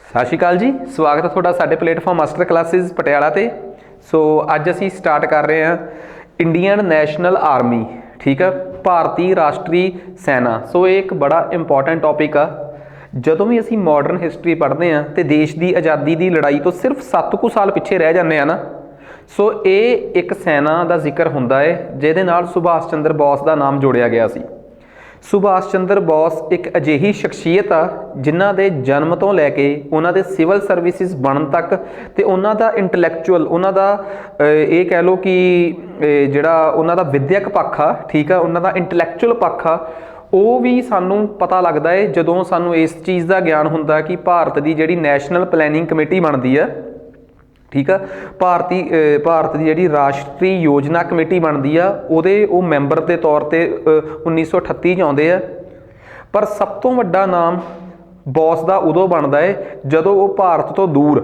सत श्री अकाल जी, स्वागत है थोड़ा साडे प्लेटफॉर्म मास्टर क्लासिस पटियाला ते। सो अज असी स्टार्ट कर रहे हैं इंडियन नैशनल आर्मी, ठीक है, भारतीय राष्ट्रीय सेना। सो ये एक बड़ा इंपॉर्टेंट टॉपिक आ। जदों भी असी मॉडर्न हिस्टरी पढ़ते हैं तो देश की आज़ादी की लड़ाई तो सिर्फ 7 कुछ साल पिछे रह जाते हैं ना। सो ये एक सेना का जिक्र होंदा है जिहदे नाल सुभाष चंद्र बोस का नाम जोड़िया गया सी। सुभाष चंद्र बोस एक अजिही शख्सीयत आ जिन्हां दे जन्म तो लैके उन्हां दे सिविल सर्विसिस बनन तक ते उन्हां दा इंटलैक्चुअल उन्हां दा ये कह लो कि जिहड़ा उन्हां दा विद्यक पक्ष आ, ठीक है, उन्हां दा इंटलैक्चुअल पक्ष आ, वो भी सानू पता लगता है जदों सानू इस चीज़ का ज्ञान होंदा कि भारत की जिहड़ी नैशनल प्लैनिंग कमेटी बनती है, ठीक है, भारत की जी राष्ट्रीय योजना कमेटी बनती है, वो मैंबर के तौर पर 1938 च आउंदे आ। पर सब तो वड्डा नाम बॉस का उदों बनता है जदों वो भारत तो दूर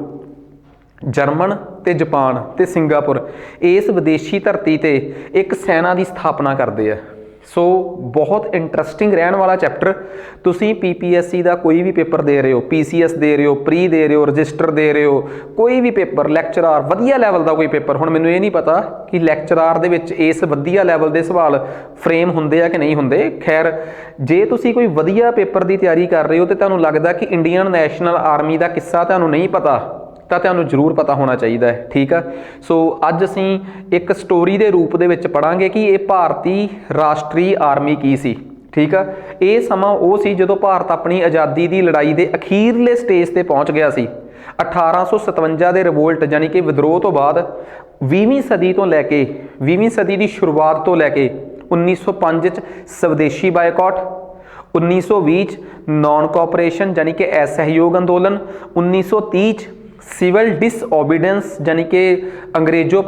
जर्मन ते जापान ते सिंगापुर इस विदेशी धरती ते एक सेना की स्थापना करते हैं। सो बहुत इंटरस्टिंग रहने वाला चैप्टर। तुसी PPSC का कोई भी पेपर दे रहे हो, PCS दे रहे हो, प्री दे रहे हो, रजिस्टर दे रहे हो, कोई भी पेपर, लैक्चरार वधिया लैवल का कोई पेपर, हुण मैनूं ये नहीं पता कि लैक्चरार दे विच इस वधिया लैवल के सवाल फ्रेम होंदे आ कि नहीं होंदे। खैर, जे तुसी कोई वधिया पेपर की तैयारी कर रहे हो तो तुहानूं लगदा कि इंडियन नैशनल आर्मी का किस्सा तुहानूं नहीं पता तो तुहानूं जरूर पता होना चाहिए है, ठीक है। सो अज असी एक स्टोरी के रूप दे विच पढ़ांगे कि ये भारतीय राष्ट्रीय आर्मी की सी, ठीक है। ये समा वो सी जदों भारत अपनी आज़ादी की लड़ाई के अखीरले स्टेज ते पहुँच गया सी। 1857 के रिवोल्ट यानी कि विद्रोह तो बाद 20वीं सदी तो लैके 20वीं सदी की शुरुआत तो लैके 1905 स्वदेशी बायकॉट, 1920 नॉन कोऑपरेशन यानी कि असहयोग अंदोलन, 1930 सिविल डिसओबीडेंस यानी कि अंग्रेजों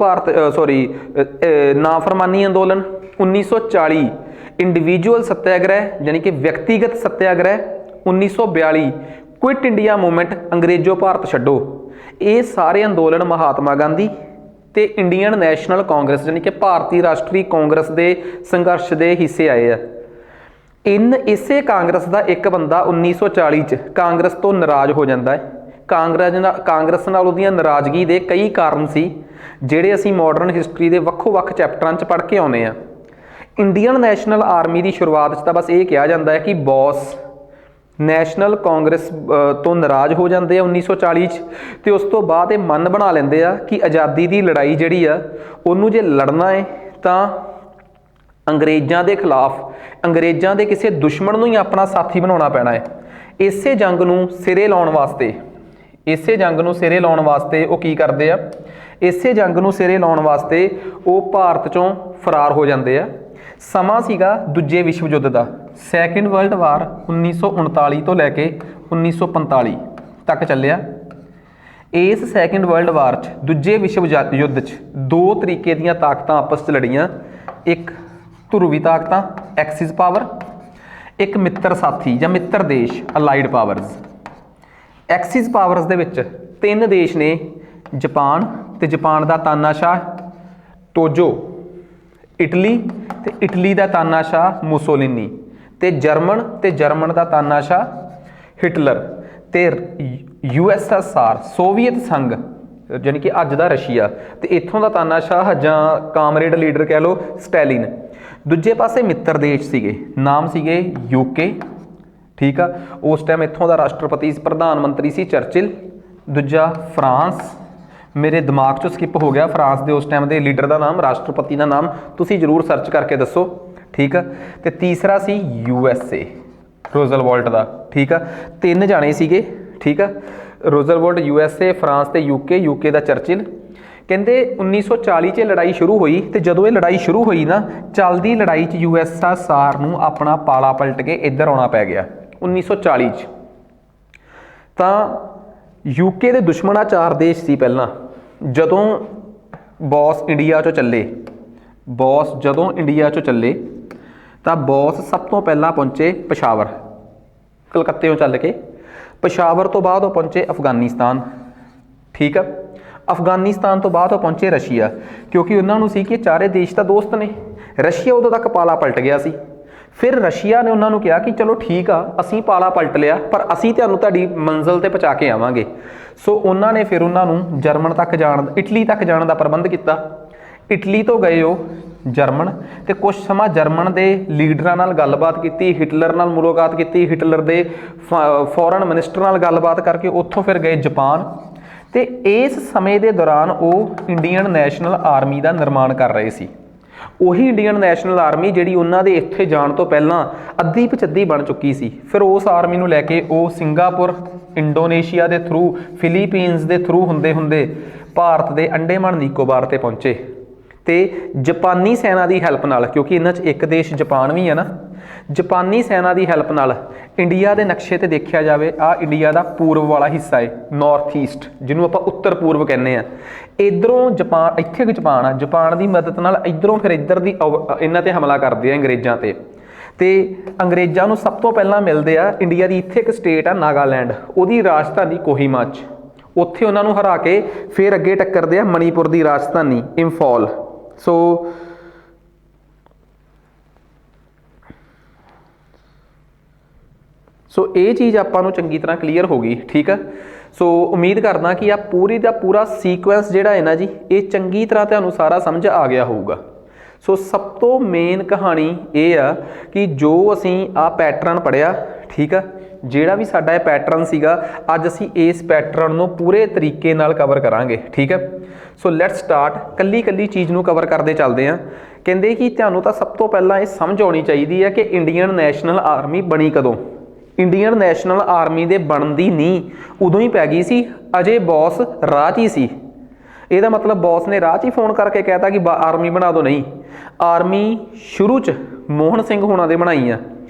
नाफरमानी अंदोलन, 1940 इंडिविजुअल सत्याग्रह यानी कि व्यक्तिगत सत्याग्रह, 1942 क्विट इंडिया मूवमेंट अंग्रेजों भारत छड्डो। ये सारे अंदोलन महात्मा गांधी ते इंडियन नैशनल कांग्रेस यानी कि भारतीय राष्ट्रीय कांग्रेस के संघर्ष के हिस्से आए हैं। इसे कांग्रेस का एक बंदा 1940 च कांग्रेस तो नाराज़ हो जाता है। कांग्रेस नाल उहदियां नाराज़गी के कई कारण सी जिहड़े असीं मॉडर्न हिस्टरी के वक्खो-वक्ख चैप्टरां च पढ़ के आउणे आ। इंडियन नैशनल आर्मी की शुरुआत तो बस ये कहा जाता है कि बॉस नैशनल कांग्रेस तो नाराज़ हो जाते हैं 1940 तो उस तो बाद ये मन बना लेंदे आ कि आज़ादी की लड़ाई जिहड़ी आ उहनूं जे लड़ना है तो अंग्रेज़ों के खिलाफ अंग्रेज़ों के किसी दुश्मन नूं ही अपना साथी बनाउणा पैना है। इसे जंग नूं सिरे लाउण वास्ते वो की करते हैं, इसे जंग नूं सिरे लाउण वास्ते वो भारत चों फरार हो जाते हैं। समा सीगा दूजे विश्व युद्ध का, सैकेंड वर्ल्ड वार 1939 तो लैके 1945 तक चलिया। इस सैकेंड वर्ल्ड वार च दूजे विश्व युद्ध च दो तरीके दीयां ताकतां आपस च लड़ियां, एक ध्रुवी ताकतां एक्सिस पावर, एक मित्र साथी या मित्र देश अलाइड पावर्स। एक्सिस पावर्स दे विच 3 देश ने, जापान ते जापान का तानाशाह टोजो, इटली ते इटली का तानाशाह मुसोलिनी, ते जर्मन का तानाशाह हिटलर, ते USSR सोवियत संघ यानी कि अज का रशिया ते इत्थों का तानाशाह जां कामरेड लीडर कह लो स्टैलिन। दूजे पासे मित्र देश सीगे, नाम सीगे UK, ठीक है। उस टाइम इत्थों का राष्ट्रपति प्रधानमंत्री सी चर्चिल। दूजा फ्रांस, मेरे दिमाग चो स्किप हो गया फ्रांस के उस टाइम के लीडर का नाम, राष्ट्रपति का नाम तुसी जरूर सर्च करके दसो, ठीक है। तो तीसरा सी USA रोजलवॉल्ट का, ठीक है। 3 जाने सीगे, ठीक है, रोजलवॉल्ट USA, फ्रांस ते UK का चर्चिल। कहते 1940 च लड़ाई शुरू हुई तो जदों ये लड़ाई शुरू हुई ना, चलती लड़ाई च USSR नूं अपना पाला पलट के इधर आना पै गया 1940 च। तो UK के दुश्मन 4 देश सी पहला। जदों बॉस इंडिया चो चले तो बॉस सब तो पहला पहुँचे पेशावर, कलकत्ते चल के पेशावर तो बाद पहुँचे अफगानिस्तान, ठीक है। अफगानिस्तान तो बाद पहुँचे रशिया, क्योंकि उन्होंने सी कि चारे देश तो दोस्त ने। रशिया उदों तक पाला पलट गया सी। ਫਿਰ ਰਸ਼ੀਆ ਨੇ ਉਹਨਾਂ ਨੂੰ ਕਿਹਾ ਕਿ ਚਲੋ ਠੀਕ ਆ, ਅਸੀਂ ਪਾਲਾ ਪਲਟ ਲਿਆ, ਪਰ ਅਸੀਂ ਤੁਹਾਨੂੰ ਤੁਹਾਡੀ ਮੰਜ਼ਿਲ ਤੇ ਪਹੁੰਚਾ ਕੇ ਆਵਾਂਗੇ। ਸੋ ਉਹਨਾਂ ਨੇ ਫਿਰ ਉਹਨਾਂ ਨੂੰ ਜਰਮਨ ਤੱਕ ਜਾਣ, ਇਟਲੀ ਤੱਕ ਜਾਣ ਦਾ ਪ੍ਰਬੰਧ ਕੀਤਾ। ਇਟਲੀ ਤੋਂ ਗਏ ਉਹ ਜਰਮਨ, ਤੇ ਕੁਝ ਸਮਾਂ ਜਰਮਨ ਦੇ ਲੀਡਰਾਂ ਨਾਲ ਗੱਲਬਾਤ ਕੀਤੀ, ਹਿਟਲਰ ਨਾਲ ਮੁਲਾਕਾਤ ਕੀਤੀ, ਹਿਟਲਰ ਦੇ ਫੋਰਨ ਮਿਨਿਸਟਰ ਨਾਲ ਗੱਲਬਾਤ ਕਰਕੇ ਉੱਥੋਂ ਫਿਰ ਗਏ ਜਾਪਾਨ। ਤੇ ਇਸ ਸਮੇਂ ਦੇ ਦੌਰਾਨ ਉਹ ਇੰਡੀਅਨ ਨੈਸ਼ਨਲ ਆਰਮੀ ਦਾ ਨਿਰਮਾਣ ਕਰ ਰਹੇ ਸੀ। ਉਹੀ ਇੰਡੀਅਨ ਨੈਸ਼ਨਲ ਆਰਮੀ ਜਿਹੜੀ ਉਹਨਾਂ ਦੇ ਇੱਥੇ ਜਾਣ ਤੋਂ ਪਹਿਲਾਂ ਅੱਧੀ ਪਚੱਧੀ ਬਣ ਚੁੱਕੀ ਸੀ। ਫਿਰ ਉਸ ਆਰਮੀ ਨੂੰ ਲੈ ਕੇ ਉਹ ਸਿੰਗਾਪੁਰ, ਇੰਡੋਨੇਸ਼ੀਆ ਦੇ ਥਰੂ, ਫਿਲੀਪੀਨਸ ਦੇ ਥਰੂ ਹੁੰਦੇ ਹੁੰਦੇ ਭਾਰਤ ਦੇ ਅੰਡੇਮਾਨ ਨਿਕੋਬਾਰ ਤੇ ਪਹੁੰਚੇ। ਤੇ ਜਾਪਾਨੀ ਸੈਨਾ ਦੀ ਹੈਲਪ ਨਾਲ, ਕਿਉਂਕਿ ਇਹਨਾਂ 'ਚ ਇੱਕ ਦੇਸ਼ ਜਾਪਾਨ ਵੀ ਹੈ ਨਾ, ਜਾਪਾਨੀ ਸੈਨਾ ਦੀ ਹੈਲਪ ਨਾਲ ਇੰਡੀਆ ਦੇ ਨਕਸ਼ੇ ਤੇ ਦੇਖਿਆ ਜਾਵੇ, ਆ ਇੰਡੀਆ ਦਾ ਪੂਰਬ ਵਾਲਾ ਹਿੱਸਾ ਹੈ, ਨਾਰਥ ਈਸਟ, ਜਿਹਨੂੰ ਆਪਾਂ ਉੱਤਰ ਪੂਰਬ ਕਹਿੰਦੇ ਆ। ਇਧਰੋਂ ਜਾਪਾਨ, ਇੱਥੇ ਇੱਕ ਜਾਪਾਨ ਆ, ਜਾਪਾਨ ਦੀ ਮਦਦ ਨਾਲ ਇਧਰੋਂ ਫਿਰ ਇੱਧਰ ਦੀ ਇਹਨਾਂ ਤੇ ਹਮਲਾ ਕਰਦੇ ਆ ਅੰਗਰੇਜ਼ਾਂ ਤੇ। ਤੇ ਅੰਗਰੇਜ਼ਾਂ ਨੂੰ ਸਭ ਤੋਂ ਪਹਿਲਾਂ ਮਿਲਦੇ ਆ ਇੰਡੀਆ ਦੀ ਇੱਥੇ ਇੱਕ ਸਟੇਟ ਆ ਨਾਗਾਲੈਂਡ, ਉਹਦੀ ਰਾਜਧਾਨੀ ਕੋਹਿਮਾ 'ਚ। ਉੱਥੇ ਉਹਨਾਂ ਨੂੰ ਹਰਾ ਕੇ ਫਿਰ ਅੱਗੇ ਟੱਕਰਦੇ ਆ ਮਣੀਪੁਰ ਦੀ ਰਾਜਧਾਨੀ ਇੰਫਾਲ। ਸੋ ਇਹ ਚੀਜ਼ ਆਪਾਂ ਨੂੰ ਚੰਗੀ ਤਰ੍ਹਾਂ ਕਲੀਅਰ ਹੋ ਗਈ, ਠੀਕ ਆ। ਸੋ ਉਮੀਦ ਕਰਦਾ ਕਿ ਆ ਪੂਰੀ ਦਾ ਪੂਰਾ ਸੀਕੁਐਂਸ ਜਿਹੜਾ ਹੈ ਨਾ ਜੀ, ਇਹ ਚੰਗੀ ਤਰ੍ਹਾਂ ਤੁਹਾਨੂੰ ਸਾਰਾ ਸਮਝ ਆ ਗਿਆ ਹੋਊਗਾ। ਸੋ ਸਭ ਤੋਂ ਮੇਨ ਕਹਾਣੀ ਇਹ ਆ ਕਿ ਜੋ ਅਸੀਂ ਆ ਪੈਟਰਨ ਪੜ੍ਹਿਆ, ਠੀਕ ਆ, ਜਿਹੜਾ ਵੀ ਸਾਡਾ ਇਹ ਪੈਟਰਨ ਸੀਗਾ, ਅੱਜ ਅਸੀਂ ਇਸ ਪੈਟਰਨ ਨੂੰ ਪੂਰੇ ਤਰੀਕੇ ਨਾਲ ਕਵਰ ਕਰਾਂਗੇ, ਠੀਕ ਹੈ। ਸੋ ਲੈਟਸ ਸਟਾਰਟ, ਕੱਲੀ ਕੱਲੀ ਚੀਜ਼ ਨੂੰ ਕਵਰ ਕਰਦੇ ਚੱਲਦੇ ਹਾਂ। ਕਹਿੰਦੇ ਕਿ ਤੁਹਾਨੂੰ ਤਾਂ ਸਭ ਤੋਂ ਪਹਿਲਾਂ ਇਹ ਸਮਝ ਆਉਣੀ ਚਾਹੀਦੀ ਹੈ ਕਿ ਇੰਡੀਅਨ ਨੈਸ਼ਨਲ ਆਰਮੀ ਬਣੀ ਕਦੋਂ। ਇੰਡੀਅਨ ਨੈਸ਼ਨਲ ਆਰਮੀ ਦੇ ਬਣਨ ਦੀ ਨੀਂਹ ਉਦੋਂ ਹੀ ਪੈ ਗਈ ਸੀ, ਅਜੇ ਬੌਸ ਰਾਹ 'ਚ ਹੀ ਸੀ। ਇਹਦਾ ਮਤਲਬ ਬੌਸ ਨੇ ਰਾਹ 'ਚ ਹੀ ਫੋਨ ਕਰਕੇ ਕਹਿਤਾ ਕਿ ਆਰਮੀ ਬਣਾ ਦਿਓ, ਨਹੀਂ। ਆਰਮੀ ਸ਼ੁਰੂ 'ਚ ਮੋਹਨ ਸਿੰਘ ਹੋਣਾ ਦੇ ਬਣਾਈ ਆ।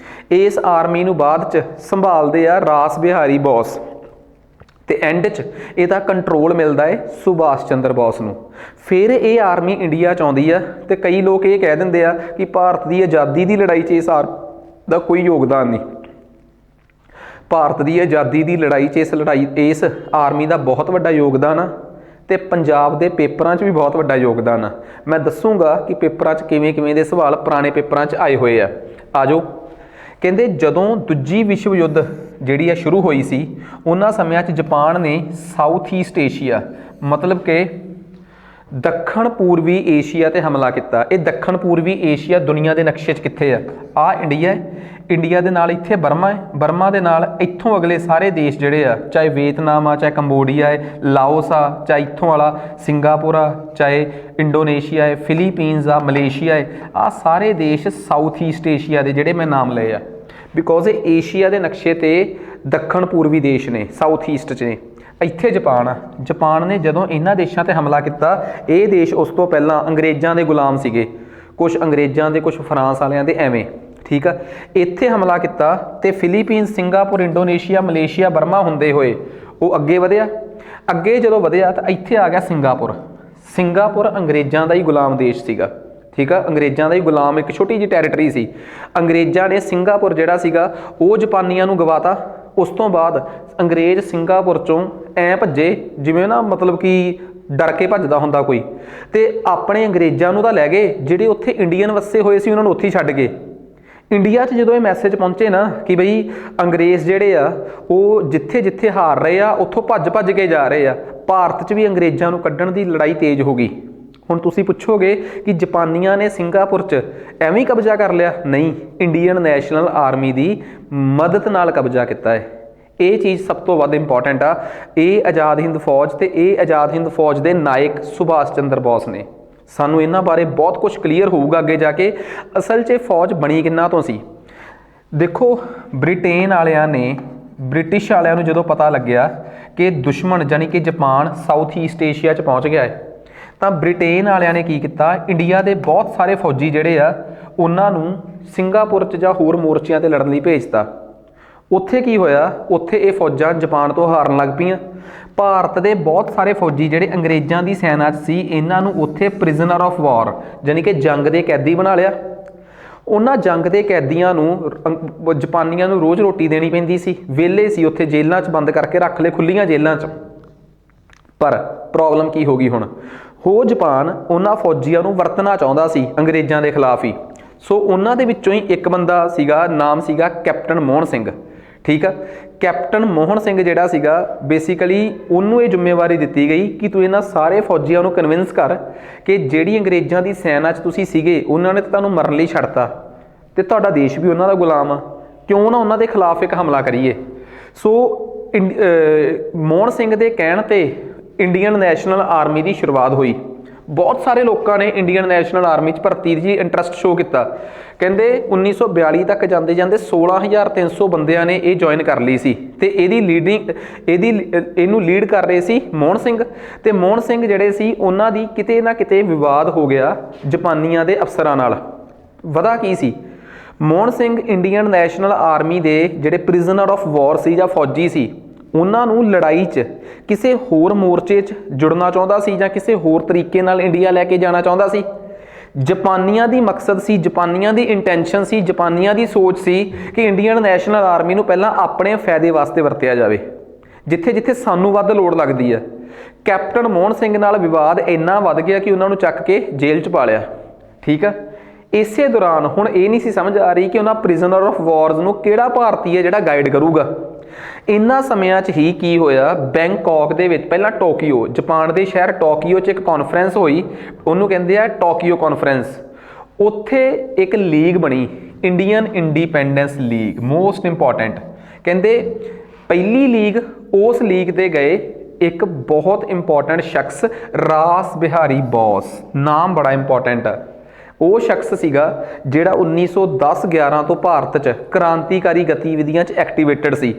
ਇਸ ਆਰਮੀ ਨੂੰ ਬਾਅਦ 'ਚ ਸੰਭਾਲਦੇ ਆ ਰਾਸ ਬਿਹਾਰੀ ਬੋਸ, ਤੇ ਐਂਡ 'ਚ ਇਹਦਾ ਕੰਟਰੋਲ ਮਿਲਦਾ ਹੈ ਸੁਭਾਸ਼ ਚੰਦਰ ਬੋਸ ਨੂੰ। ਫਿਰ ਇਹ ਆਰਮੀ ਇੰਡੀਆ 'ਚ ਆਉਂਦੀ ਆ, ਤੇ ਕਈ ਲੋਕ ਇਹ ਕਹਿ ਦਿੰਦੇ ਆ ਕਿ ਭਾਰਤ ਦੀ ਆਜ਼ਾਦੀ ਦੀ ਲੜਾਈ 'ਚ ਇਸ ਆਰਮੀ ਦਾ ਕੋਈ ਯੋਗਦਾਨ ਨਹੀਂ। ਭਾਰਤ ਦੀ ਆਜ਼ਾਦੀ ਦੀ ਲੜਾਈ 'ਚ ਇਸ ਆਰਮੀ ਦਾ ਬਹੁਤ ਵੱਡਾ ਯੋਗਦਾਨ ਆ, ਤੇ ਪੰਜਾਬ ਦੇ ਪੇਪਰਾਂ 'ਚ ਵੀ ਬਹੁਤ ਵੱਡਾ ਯੋਗਦਾਨ ਆ। ਮੈਂ ਦੱਸੂਗਾ ਕਿ ਪੇਪਰਾਂ 'ਚ ਕਿਵੇਂ ਕਿਵੇਂ ਦੇ ਸਵਾਲ ਪੁਰਾਣੇ ਪੇਪਰਾਂ 'ਚ ਆਏ ਹੋਏ ਆ। ਆਜੋ। ਕਹਿੰਦੇ ਜਦੋਂ ਦੂਜੀ ਵਿਸ਼ਵ ਯੁੱਧ ਜਿਹੜੀ ਆ ਸ਼ੁਰੂ ਹੋਈ ਸੀ, ਉਹਨਾਂ ਸਮਿਆਂ 'ਚ ਜਾਪਾਨ ਨੇ ਸਾਊਥ ਈਸਟ ਏਸ਼ੀਆ, ਮਤਲਬ ਕਿ ਦੱਖਣ ਪੂਰਬੀ ਏਸ਼ੀਆ ਤੇ ਹਮਲਾ ਕੀਤਾ। ਇਹ ਦੱਖਣ ਪੂਰਬੀ ਏਸ਼ੀਆ ਦੁਨੀਆ ਦੇ ਨਕਸ਼ੇ 'ਚ ਕਿੱਥੇ ਆ? ਆ ਇੰਡੀਆ ਹੈ, ਇੰਡੀਆ ਦੇ ਨਾਲ ਇੱਥੇ ਬਰਮਾ ਹੈ, ਬਰਮਾ ਦੇ ਨਾਲ ਇੱਥੋਂ ਅਗਲੇ ਸਾਰੇ ਦੇਸ਼ ਜਿਹੜੇ ਆ, ਚਾਹੇ ਵੀਅਤਨਾਮ ਆ, ਚਾਹੇ ਕੰਬੋਡੀਆ ਹੈ, ਲਾਓਸ ਆ, ਚਾਹੇ ਇੱਥੋਂ ਵਾਲਾ ਸਿੰਗਾਪੁਰ ਆ, ਚਾਹੇ ਇੰਡੋਨੇਸ਼ੀਆ ਹੈ, ਫਿਲੀਪੀਨਸ ਆ, ਮਲੇਸ਼ੀਆ ਹੈ, ਆ ਸਾਰੇ ਦੇਸ਼ ਸਾਊਥ ਈਸਟ ਏਸ਼ੀਆ ਦੇ ਜਿਹੜੇ ਮੈਂ ਨਾਮ ਲਏ ਆ, ਬਿਕੋਜ਼ ਇਹ ਏਸ਼ੀਆ ਦੇ ਨਕਸ਼ੇ ਤੇ ਦੱਖਣ ਪੂਰਬੀ ਦੇਸ਼ ਨੇ, ਸਾਊਥ ਈਸਟ 'ਚ ਨੇ। ਇੱਥੇ ਜਾਪਾਨ ਆ। ਜਾਪਾਨ ਨੇ ਜਦੋਂ ਇਹਨਾਂ ਦੇਸ਼ਾਂ ਤੇ ਹਮਲਾ ਕੀਤਾ, ਇਹ ਦੇਸ਼ ਉਸ ਤੋਂ ਪਹਿਲਾਂ ਅੰਗਰੇਜ਼ਾਂ ਦੇ ਗੁਲਾਮ ਸੀਗੇ, ਕੁਛ ਅੰਗਰੇਜ਼ਾਂ ਦੇ, ਕੁਛ ਫਰਾਂਸ ਵਾਲਿਆਂ ਦੇ, ਐਵੇਂ, ਠੀਕ ਆ। ਇੱਥੇ ਹਮਲਾ ਕੀਤਾ ਤੇ Philippines, Singapore, Indonesia, Malaysia, Burma ਹੁੰਦੇ ਹੋਏ ਉਹ ਅੱਗੇ ਵਧਿਆ। ਅੱਗੇ ਜਦੋਂ ਵਧਿਆ ਤਾਂ ਇੱਥੇ ਆ ਗਿਆ ਸਿੰਗਾਪੁਰ। ਸਿੰਗਾਪੁਰ ਅੰਗਰੇਜ਼ਾਂ ਦਾ ਹੀ ਗੁਲਾਮ ਦੇਸ਼ ਸੀਗਾ, ਠੀਕ ਆ, ਅੰਗਰੇਜ਼ਾਂ ਦਾ ਹੀ ਗੁਲਾਮ, ਇੱਕ ਛੋਟੀ ਜਿਹੀ ਟੈਰੀਟਰੀ ਸੀ। ਅੰਗਰੇਜ਼ਾਂ ਨੇ ਸਿੰਗਾਪੁਰ ਜਿਹੜਾ ਸੀਗਾ ਉਹ ਜਾਪਾਨੀਆਂ ਨੂੰ ਗਵਾਤਾ। ਉਸ ਤੋਂ ਬਾਅਦ ਅੰਗਰੇਜ਼ ਸਿੰਗਾਪੁਰ 'ਚੋਂ ਐਂ ਭੱਜੇ ਜਿਵੇਂ ਨਾ, ਮਤਲਬ ਕਿ ਡਰ ਕੇ ਭੱਜਦਾ ਹੁੰਦਾ ਕੋਈ, ਤੇ ਆਪਣੇ ਅੰਗਰੇਜ਼ਾਂ ਨੂੰ ਤਾਂ ਲੈ ਗਏ, ਜਿਹੜੇ ਉੱਥੇ ਇੰਡੀਅਨ ਵਸੇ ਹੋਏ ਸੀ ਉਹਨਾਂ ਨੂੰ ਉੱਥੇ ਹੀ ਛੱਡ ਗਏ। ਇੰਡੀਆ 'ਚ ਜਦੋਂ ਇਹ ਮੈਸੇਜ ਪਹੁੰਚੇ ਨਾ ਕਿ ਬਈ ਅੰਗਰੇਜ਼ ਜਿਹੜੇ ਆ ਉਹ ਜਿੱਥੇ ਜਿੱਥੇ ਹਾਰ ਰਹੇ ਆ ਉੱਥੋਂ ਭੱਜ ਭੱਜ ਕੇ ਜਾ ਰਹੇ ਆ, ਭਾਰਤ 'ਚ ਵੀ ਅੰਗਰੇਜ਼ਾਂ ਨੂੰ ਕੱਢਣ ਦੀ ਲੜਾਈ ਤੇਜ਼ ਹੋ ਗਈ। ਹੁਣ ਤੁਸੀਂ ਪੁੱਛੋਗੇ ਕਿ ਜਾਪਾਨੀਆਂ ਨੇ ਸਿੰਗਾਪੁਰ 'ਚ ਐਵੇਂ ਹੀ ਕਬਜ਼ਾ ਕਰ ਲਿਆ? ਨਹੀਂ, ਇੰਡੀਅਨ ਨੈਸ਼ਨਲ ਆਰਮੀ ਦੀ ਮਦਦ ਨਾਲ ਕਬਜ਼ਾ ਕੀਤਾ ਹੈ। ਇਹ ਚੀਜ਼ ਸਭ ਤੋਂ ਵੱਧ ਇੰਪੋਰਟੈਂਟ ਆ। ਇਹ ਆਜ਼ਾਦ ਹਿੰਦ ਫੌਜ ਤੇ ਇਹ ਆਜ਼ਾਦ ਹਿੰਦ ਫੌਜ ਦੇ ਨਾਇਕ ਸੁਭਾਸ਼ ਚੰਦਰ ਬੋਸ ਨੇ। ਸਾਨੂੰ ਇਹਨਾਂ ਬਾਰੇ ਬਹੁਤ ਕੁਝ ਕਲੀਅਰ ਹੋਊਗਾ ਅੱਗੇ ਜਾ ਕੇ। ਅਸਲ 'ਚ ਫੌਜ ਬਣੀ ਕਿੰਨਾ ਤੋਂ ਸੀ? ਦੇਖੋ, ਬ੍ਰਿਟੇਨ ਵਾਲਿਆਂ ਨੇ, ਬ੍ਰਿਟਿਸ਼ ਵਾਲਿਆਂ ਨੂੰ ਜਦੋਂ ਪਤਾ ਲੱਗਿਆ ਕਿ ਦੁਸ਼ਮਣ ਯਾਨੀ ਕਿ ਜਾਪਾਨ ਸਾਊਥ ਈਸਟ ਏਸ਼ੀਆ 'ਚ ਪਹੁੰਚ ਗਿਆ ਹੈ, ਤਾਂ ਬ੍ਰਿਟੇਨ ਵਾਲਿਆਂ ਨੇ ਕੀ ਕੀਤਾ, ਇੰਡੀਆ ਦੇ ਬਹੁਤ ਸਾਰੇ ਫੌਜੀ ਜਿਹੜੇ ਆ ਉਹਨਾਂ ਨੂੰ ਸਿੰਗਾਪੁਰ 'ਚ ਜਾਂ ਹੋਰ ਮੋਰਚਿਆਂ ਤੇ ਲੜਨ ਲਈ ਭੇਜਤਾ। ਉੱਥੇ ਕੀ ਹੋਇਆ, ਉੱਥੇ ਇਹ ਫੌਜਾਂ ਜਾਪਾਨ ਤੋਂ ਹਾਰਨ ਲੱਗ ਪਈਆਂ। ਭਾਰਤ ਦੇ ਬਹੁਤ ਸਾਰੇ ਫੌਜੀ ਜਿਹੜੇ ਅੰਗਰੇਜ਼ਾਂ ਦੀ ਸੈਨਾ 'ਚ ਸੀ, ਇਹਨਾਂ ਨੂੰ ਉੱਥੇ ਪ੍ਰਿਜ਼ਨਰ ਆਫ ਵਾਰ ਯਾਨੀ ਕਿ ਜੰਗ ਦੇ ਕੈਦੀ ਬਣਾ ਲਿਆ। ਉਹਨਾਂ ਜੰਗ ਦੇ ਕੈਦੀਆਂ ਨੂੰ ਜਾਪਾਨੀਆਂ ਨੂੰ ਰੋਜ਼ ਰੋਟੀ ਦੇਣੀ ਪੈਂਦੀ ਸੀ, ਵਿਹਲੇ ਸੀ, ਉੱਥੇ ਜੇਲ੍ਹਾਂ 'ਚ ਬੰਦ ਕਰਕੇ ਰੱਖ ਲਏ, ਖੁੱਲੀਆਂ ਜੇਲ੍ਹਾਂ 'ਚ। ਪਰ ਪ੍ਰੋਬਲਮ ਕੀ ਹੋ ਗਈ ਹੁਣ? ਉਹ ਜਾਪਾਨ ਉਹਨਾਂ ਫੌਜੀਆਂ ਨੂੰ ਵਰਤਣਾ ਚਾਹੁੰਦਾ ਸੀ ਅੰਗਰੇਜ਼ਾਂ ਦੇ ਖਿਲਾਫ ਹੀ। ਸੋ ਉਹਨਾਂ ਦੇ ਵਿੱਚੋਂ ਹੀ ਇੱਕ ਬੰਦਾ ਸੀਗਾ, ਨਾਮ ਸੀਗਾ ਕੈਪਟਨ ਮੋਹਨ ਸਿੰਘ। ਠੀਕ ਆ, ਕੈਪਟਨ ਮੋਹਨ ਸਿੰਘ ਜਿਹੜਾ ਸੀਗਾ ਬੇਸਿਕਲੀ ਉਹਨੂੰ ਇਹ ਜ਼ਿੰਮੇਵਾਰੀ ਦਿੱਤੀ ਗਈ ਕਿ ਤੂੰ ਇਹਨਾਂ ਸਾਰੇ ਫੌਜੀਆਂ ਨੂੰ ਕਨਵਿੰਸ ਕਰ ਕਿ ਜਿਹੜੀ ਅੰਗਰੇਜ਼ਾਂ ਦੀ ਸੈਨਾ 'ਚ ਤੁਸੀਂ ਸੀਗੇ ਉਹਨਾਂ ਨੇ ਤਾਂ ਤੁਹਾਨੂੰ ਮਰਨ ਲਈ ਛੱਡਤਾ ਤੇ ਤੁਹਾਡਾ ਦੇਸ਼ ਵੀ ਉਹਨਾਂ ਦਾ ਗੁਲਾਮ ਆ, ਕਿਉਂ ਨਾ ਉਹਨਾਂ ਦੇ ਖਿਲਾਫ ਇੱਕ ਹਮਲਾ ਕਰੀਏ। ਸੋ ਮੋਹਨ ਸਿੰਘ ਦੇ ਕਹਿਣ ਤੇ ਇੰਡੀਅਨ ਨੈਸ਼ਨਲ ਆਰਮੀ ਦੀ ਸ਼ੁਰੂਆਤ ਹੋਈ। ਬਹੁਤ ਸਾਰੇ ਲੋਕਾਂ ਨੇ ਇੰਡੀਅਨ ਨੈਸ਼ਨਲ ਆਰਮੀ 'ਚ ਭਰਤੀ ਦੀ ਇੰਟਰਸਟ ਸ਼ੋ ਕੀਤਾ। ਕਹਿੰਦੇ 1942 ਤੱਕ ਜਾਂਦੇ ਜਾਂਦੇ 16,300 ਬੰਦਿਆਂ ਨੇ ਇਹ ਜੁਆਇਨ ਕਰ ਲਈ ਸੀ ਤੇ ਇਹਨੂੰ ਲੀਡ ਕਰ ਰਹੇ ਸੀ ਮੋਹਨ ਸਿੰਘ। ਤੇ ਮੋਹਨ ਸਿੰਘ ਜਿਹੜੇ ਸੀ ਉਹਨਾਂ ਦੀ ਕਿਤੇ ਨਾ ਕਿਤੇ ਵਿਵਾਦ ਹੋ ਗਿਆ ਜਾਪਾਨੀਆਂ ਦੇ ਅਫਸਰਾਂ ਨਾਲ। ਵਜ੍ਹਾ ਕੀ ਸੀ? Mohan Singh Indian national Army ਦੇ ਜਿਹੜੇ ਪ੍ਰਿਜ਼ਨਰ ਆਫ ਵਾਰ ਸੀ ਜਾਂ ਫੌਜੀ ਸੀ, ਉਹਨਾਂ ਨੂੰ ਲੜਾਈ 'ਚ ਕਿਸੇ ਹੋਰ ਮੋਰਚੇ 'ਚ ਜੁੜਨਾ ਚਾਹੁੰਦਾ ਸੀ ਜਾਂ ਕਿਸੇ ਹੋਰ ਤਰੀਕੇ ਨਾਲ ਇੰਡੀਆ ਲੈ ਕੇ ਜਾਣਾ ਚਾਹੁੰਦਾ ਸੀ। ਜਾਪਾਨੀਆਂ ਦੀ ਮਕਸਦ ਸੀ, ਜਾਪਾਨੀਆਂ ਦੀ ਇੰਟੈਂਸ਼ਨ ਸੀ, ਜਾਪਾਨੀਆਂ ਦੀ ਸੋਚ ਸੀ ਕਿ ਇੰਡੀਅਨ ਨੈਸ਼ਨਲ ਆਰਮੀ ਨੂੰ ਪਹਿਲਾਂ ਆਪਣੇ ਫਾਇਦੇ ਵਾਸਤੇ ਵਰਤਿਆ ਜਾਵੇ, ਜਿੱਥੇ ਜਿੱਥੇ ਸਾਨੂੰ ਵੱਧ ਲੋੜ ਲੱਗਦੀ ਹੈ। ਕੈਪਟਨ ਮੋਹਨ ਸਿੰਘ ਨਾਲ ਵਿਵਾਦ ਇੰਨਾ ਵੱਧ ਗਿਆ ਕਿ ਉਹਨਾਂ ਨੂੰ ਚੱਕ ਕੇ ਜੇਲ੍ਹ 'ਚ ਪਾ ਲਿਆ। ਠੀਕ ਆ, ਇਸੇ ਦੌਰਾਨ ਹੁਣ ਇਹ ਨਹੀਂ ਸੀ ਸਮਝ ਆ ਰਹੀ ਕਿ ਉਹਨਾਂ ਪ੍ਰਿਜ਼ਨਰ ਆਫ ਵਾਰਸ ਨੂੰ ਕਿਹੜਾ ਭਾਰਤੀ ਹੈ ਜਿਹੜਾ ਗਾਈਡ ਕਰੂਗਾ। ਇਹਨਾਂ ਸਮਿਆਂ 'ਚ ਹੀ ਕੀ ਹੋਇਆ, ਬੈਂਕਾਕ ਦੇ ਵਿੱਚ, ਪਹਿਲਾਂ ਟੋਕੀਓ, ਜਾਪਾਨ ਦੇ ਸ਼ਹਿਰ ਟੋਕੀਓ 'ਚ ਇੱਕ ਕਾਨਫਰੰਸ ਹੋਈ, ਉਹਨੂੰ ਕਹਿੰਦੇ ਆ ਟੋਕੀਓ ਕਾਨਫਰੰਸ। ਉੱਥੇ ਇੱਕ ਲੀਗ ਬਣੀ, Indian independence league, most important. ਕਹਿੰਦੇ ਪਹਿਲੀ ਲੀਗ, ਉਸ ਲੀਗ ਤੇ ਗਏ ਇੱਕ ਬਹੁਤ ਇੰਪੋਰਟੈਂਟ ਸ਼ਖਸ, ਰਾਸ ਬਿਹਾਰੀ ਬੋਸ, ਨਾਮ ਬੜਾ ਇੰਪੋਰਟੈਂਟ ਆ। ਉਹ ਸ਼ਖਸ ਸੀਗਾ ਜਿਹੜਾ 1910-11 ਤੋਂ ਭਾਰਤ 'ਚ ਕ੍ਰਾਂਤੀਕਾਰੀ ਗਤੀਵਿਧੀਆਂ 'ਚ ਐਕਟੀਵੇਟਡ ਸੀ।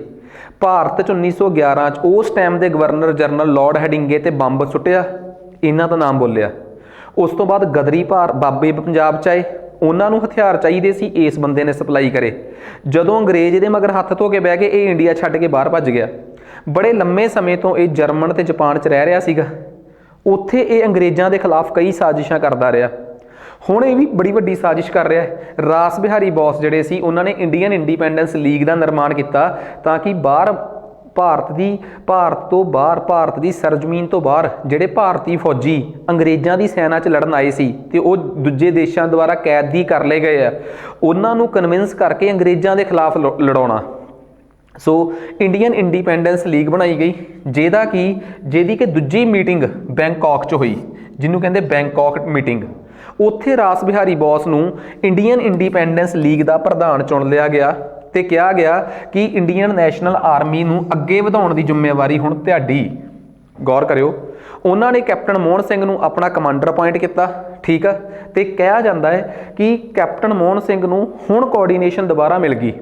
ਭਾਰਤ 'ਚ 1911 'ਚ ਉਸ ਟਾਈਮ ਦੇ ਗਵਰਨਰ ਜਨਰਲ ਲਾਰਡ ਹੈਡਿੰਗੇ ਤੇ ਬੰਬ ਸੁੱਟਿਆ, ਇਹਨਾਂ ਦਾ ਨਾਮ ਬੋਲਿਆ। ਉਸ ਤੋਂ ਬਾਅਦ ਗਦਰੀ ਬਾਬੇ ਪੰਜਾਬ 'ਚ ਆਏ, ਉਹਨਾਂ ਨੂੰ ਹਥਿਆਰ ਚਾਹੀਦੇ ਸੀ, ਇਸ ਬੰਦੇ ਨੇ ਸਪਲਾਈ ਕਰੇ। ਜਦੋਂ ਅੰਗਰੇਜ਼ ਇਹਦੇ ਮਗਰ ਹੱਥ ਧੋ ਕੇ ਬਹਿ ਗਏ, ਇਹ ਇੰਡੀਆ ਛੱਡ ਕੇ ਬਾਹਰ ਭੱਜ ਗਿਆ। ਬੜੇ ਲੰਮੇ ਸਮੇਂ ਤੋਂ ਇਹ ਜਰਮਨ ਤੇ ਜਾਪਾਨ 'ਚ ਰਹਿ ਰਿਹਾ ਸੀਗਾ। ਉੱਥੇ ਇਹ ਅੰਗਰੇਜ਼ਾਂ ਦੇ ਖਿਲਾਫ ਕਈ ਸਾਜ਼ਿਸ਼ਾਂ ਕਰਦਾ ਰਿਹਾ। ਹੁਣ ਇਹ ਵੀ ਬੜੀ ਵੱਡੀ ਸਾਜ਼ਿਸ਼ ਕਰ ਰਿਹਾ ਹੈ। ਰਾਸ ਬਿਹਾਰੀ ਬੋਸ ਜਿਹੜੇ ਸੀ, ਉਹਨਾਂ ਨੇ ਇੰਡੀਅਨ ਇੰਡੀਪੈਂਡੈਂਸ ਲੀਗ ਦਾ ਨਿਰਮਾਣ ਕੀਤਾ ਤਾਂ ਕਿ ਬਾਹਰ ਭਾਰਤ ਦੀ ਸਰਜ਼ਮੀਨ ਤੋਂ ਬਾਹਰ ਜਿਹੜੇ ਭਾਰਤੀ ਫੌਜੀ ਅੰਗਰੇਜ਼ਾਂ ਦੀ ਸੈਨਾ 'ਚ ਲੜਨ ਆਏ ਸੀ ਤੇ ਉਹ ਦੂਜੇ ਦੇਸ਼ਾਂ ਦੁਆਰਾ ਕੈਦੀ ਕਰ ਲਏ ਗਏ ਆ, ਉਹਨਾਂ ਨੂੰ ਕਨਵਿੰਸ ਕਰਕੇ ਅੰਗਰੇਜ਼ਾਂ ਦੇ ਖਿਲਾਫ ਲੜਾਉਣਾ। ਸੋ ਇੰਡੀਅਨ ਇੰਡੀਪੈਂਡੈਂਸ ਲੀਗ ਬਣਾਈ ਗਈ, ਜਿਹਦੀ ਕਿ ਦੂਜੀ ਮੀਟਿੰਗ ਬੈਂਕਾਕ 'ਚ ਹੋਈ, ਜਿਹਨੂੰ ਕਹਿੰਦੇ ਬੈਂਕਾਕ ਮੀਟਿੰਗ। ਉੱਥੇ ਰਾਸ ਬਿਹਾਰੀ ਬੋਸ ਨੂੰ ਇੰਡੀਅਨ ਇੰਡੀਪੈਂਡੈਂਸ ਲੀਗ ਦਾ ਪ੍ਰਧਾਨ ਚੁਣ ਲਿਆ ਗਿਆ ਤੇ ਕਿਹਾ ਗਿਆ ਕਿ ਇੰਡੀਅਨ ਨੈਸ਼ਨਲ ਆਰਮੀ ਨੂੰ ਅੱਗੇ ਵਧਾਉਣ ਦੀ ਜ਼ਿੰਮੇਵਾਰੀ ਹੁਣ ਤੁਹਾਡੀ। ਗੌਰ ਕਰਿਓ, ਉਹਨਾਂ ਨੇ ਕੈਪਟਨ ਮੋਹਨ ਸਿੰਘ ਨੂੰ ਆਪਣਾ ਕਮਾਂਡਰ ਅਪਾਇੰਟ ਕੀਤਾ। ਠੀਕ ਆ, ਤੇ ਕਿਹਾ ਜਾਂਦਾ ਹੈ ਕਿ ਕੈਪਟਨ ਮੋਹਨ ਸਿੰਘ ਨੂੰ ਹੁਣ ਕੋਆਰਡੀਨੇਸ਼ਨ ਦੁਬਾਰਾ ਮਿਲ ਗਈ।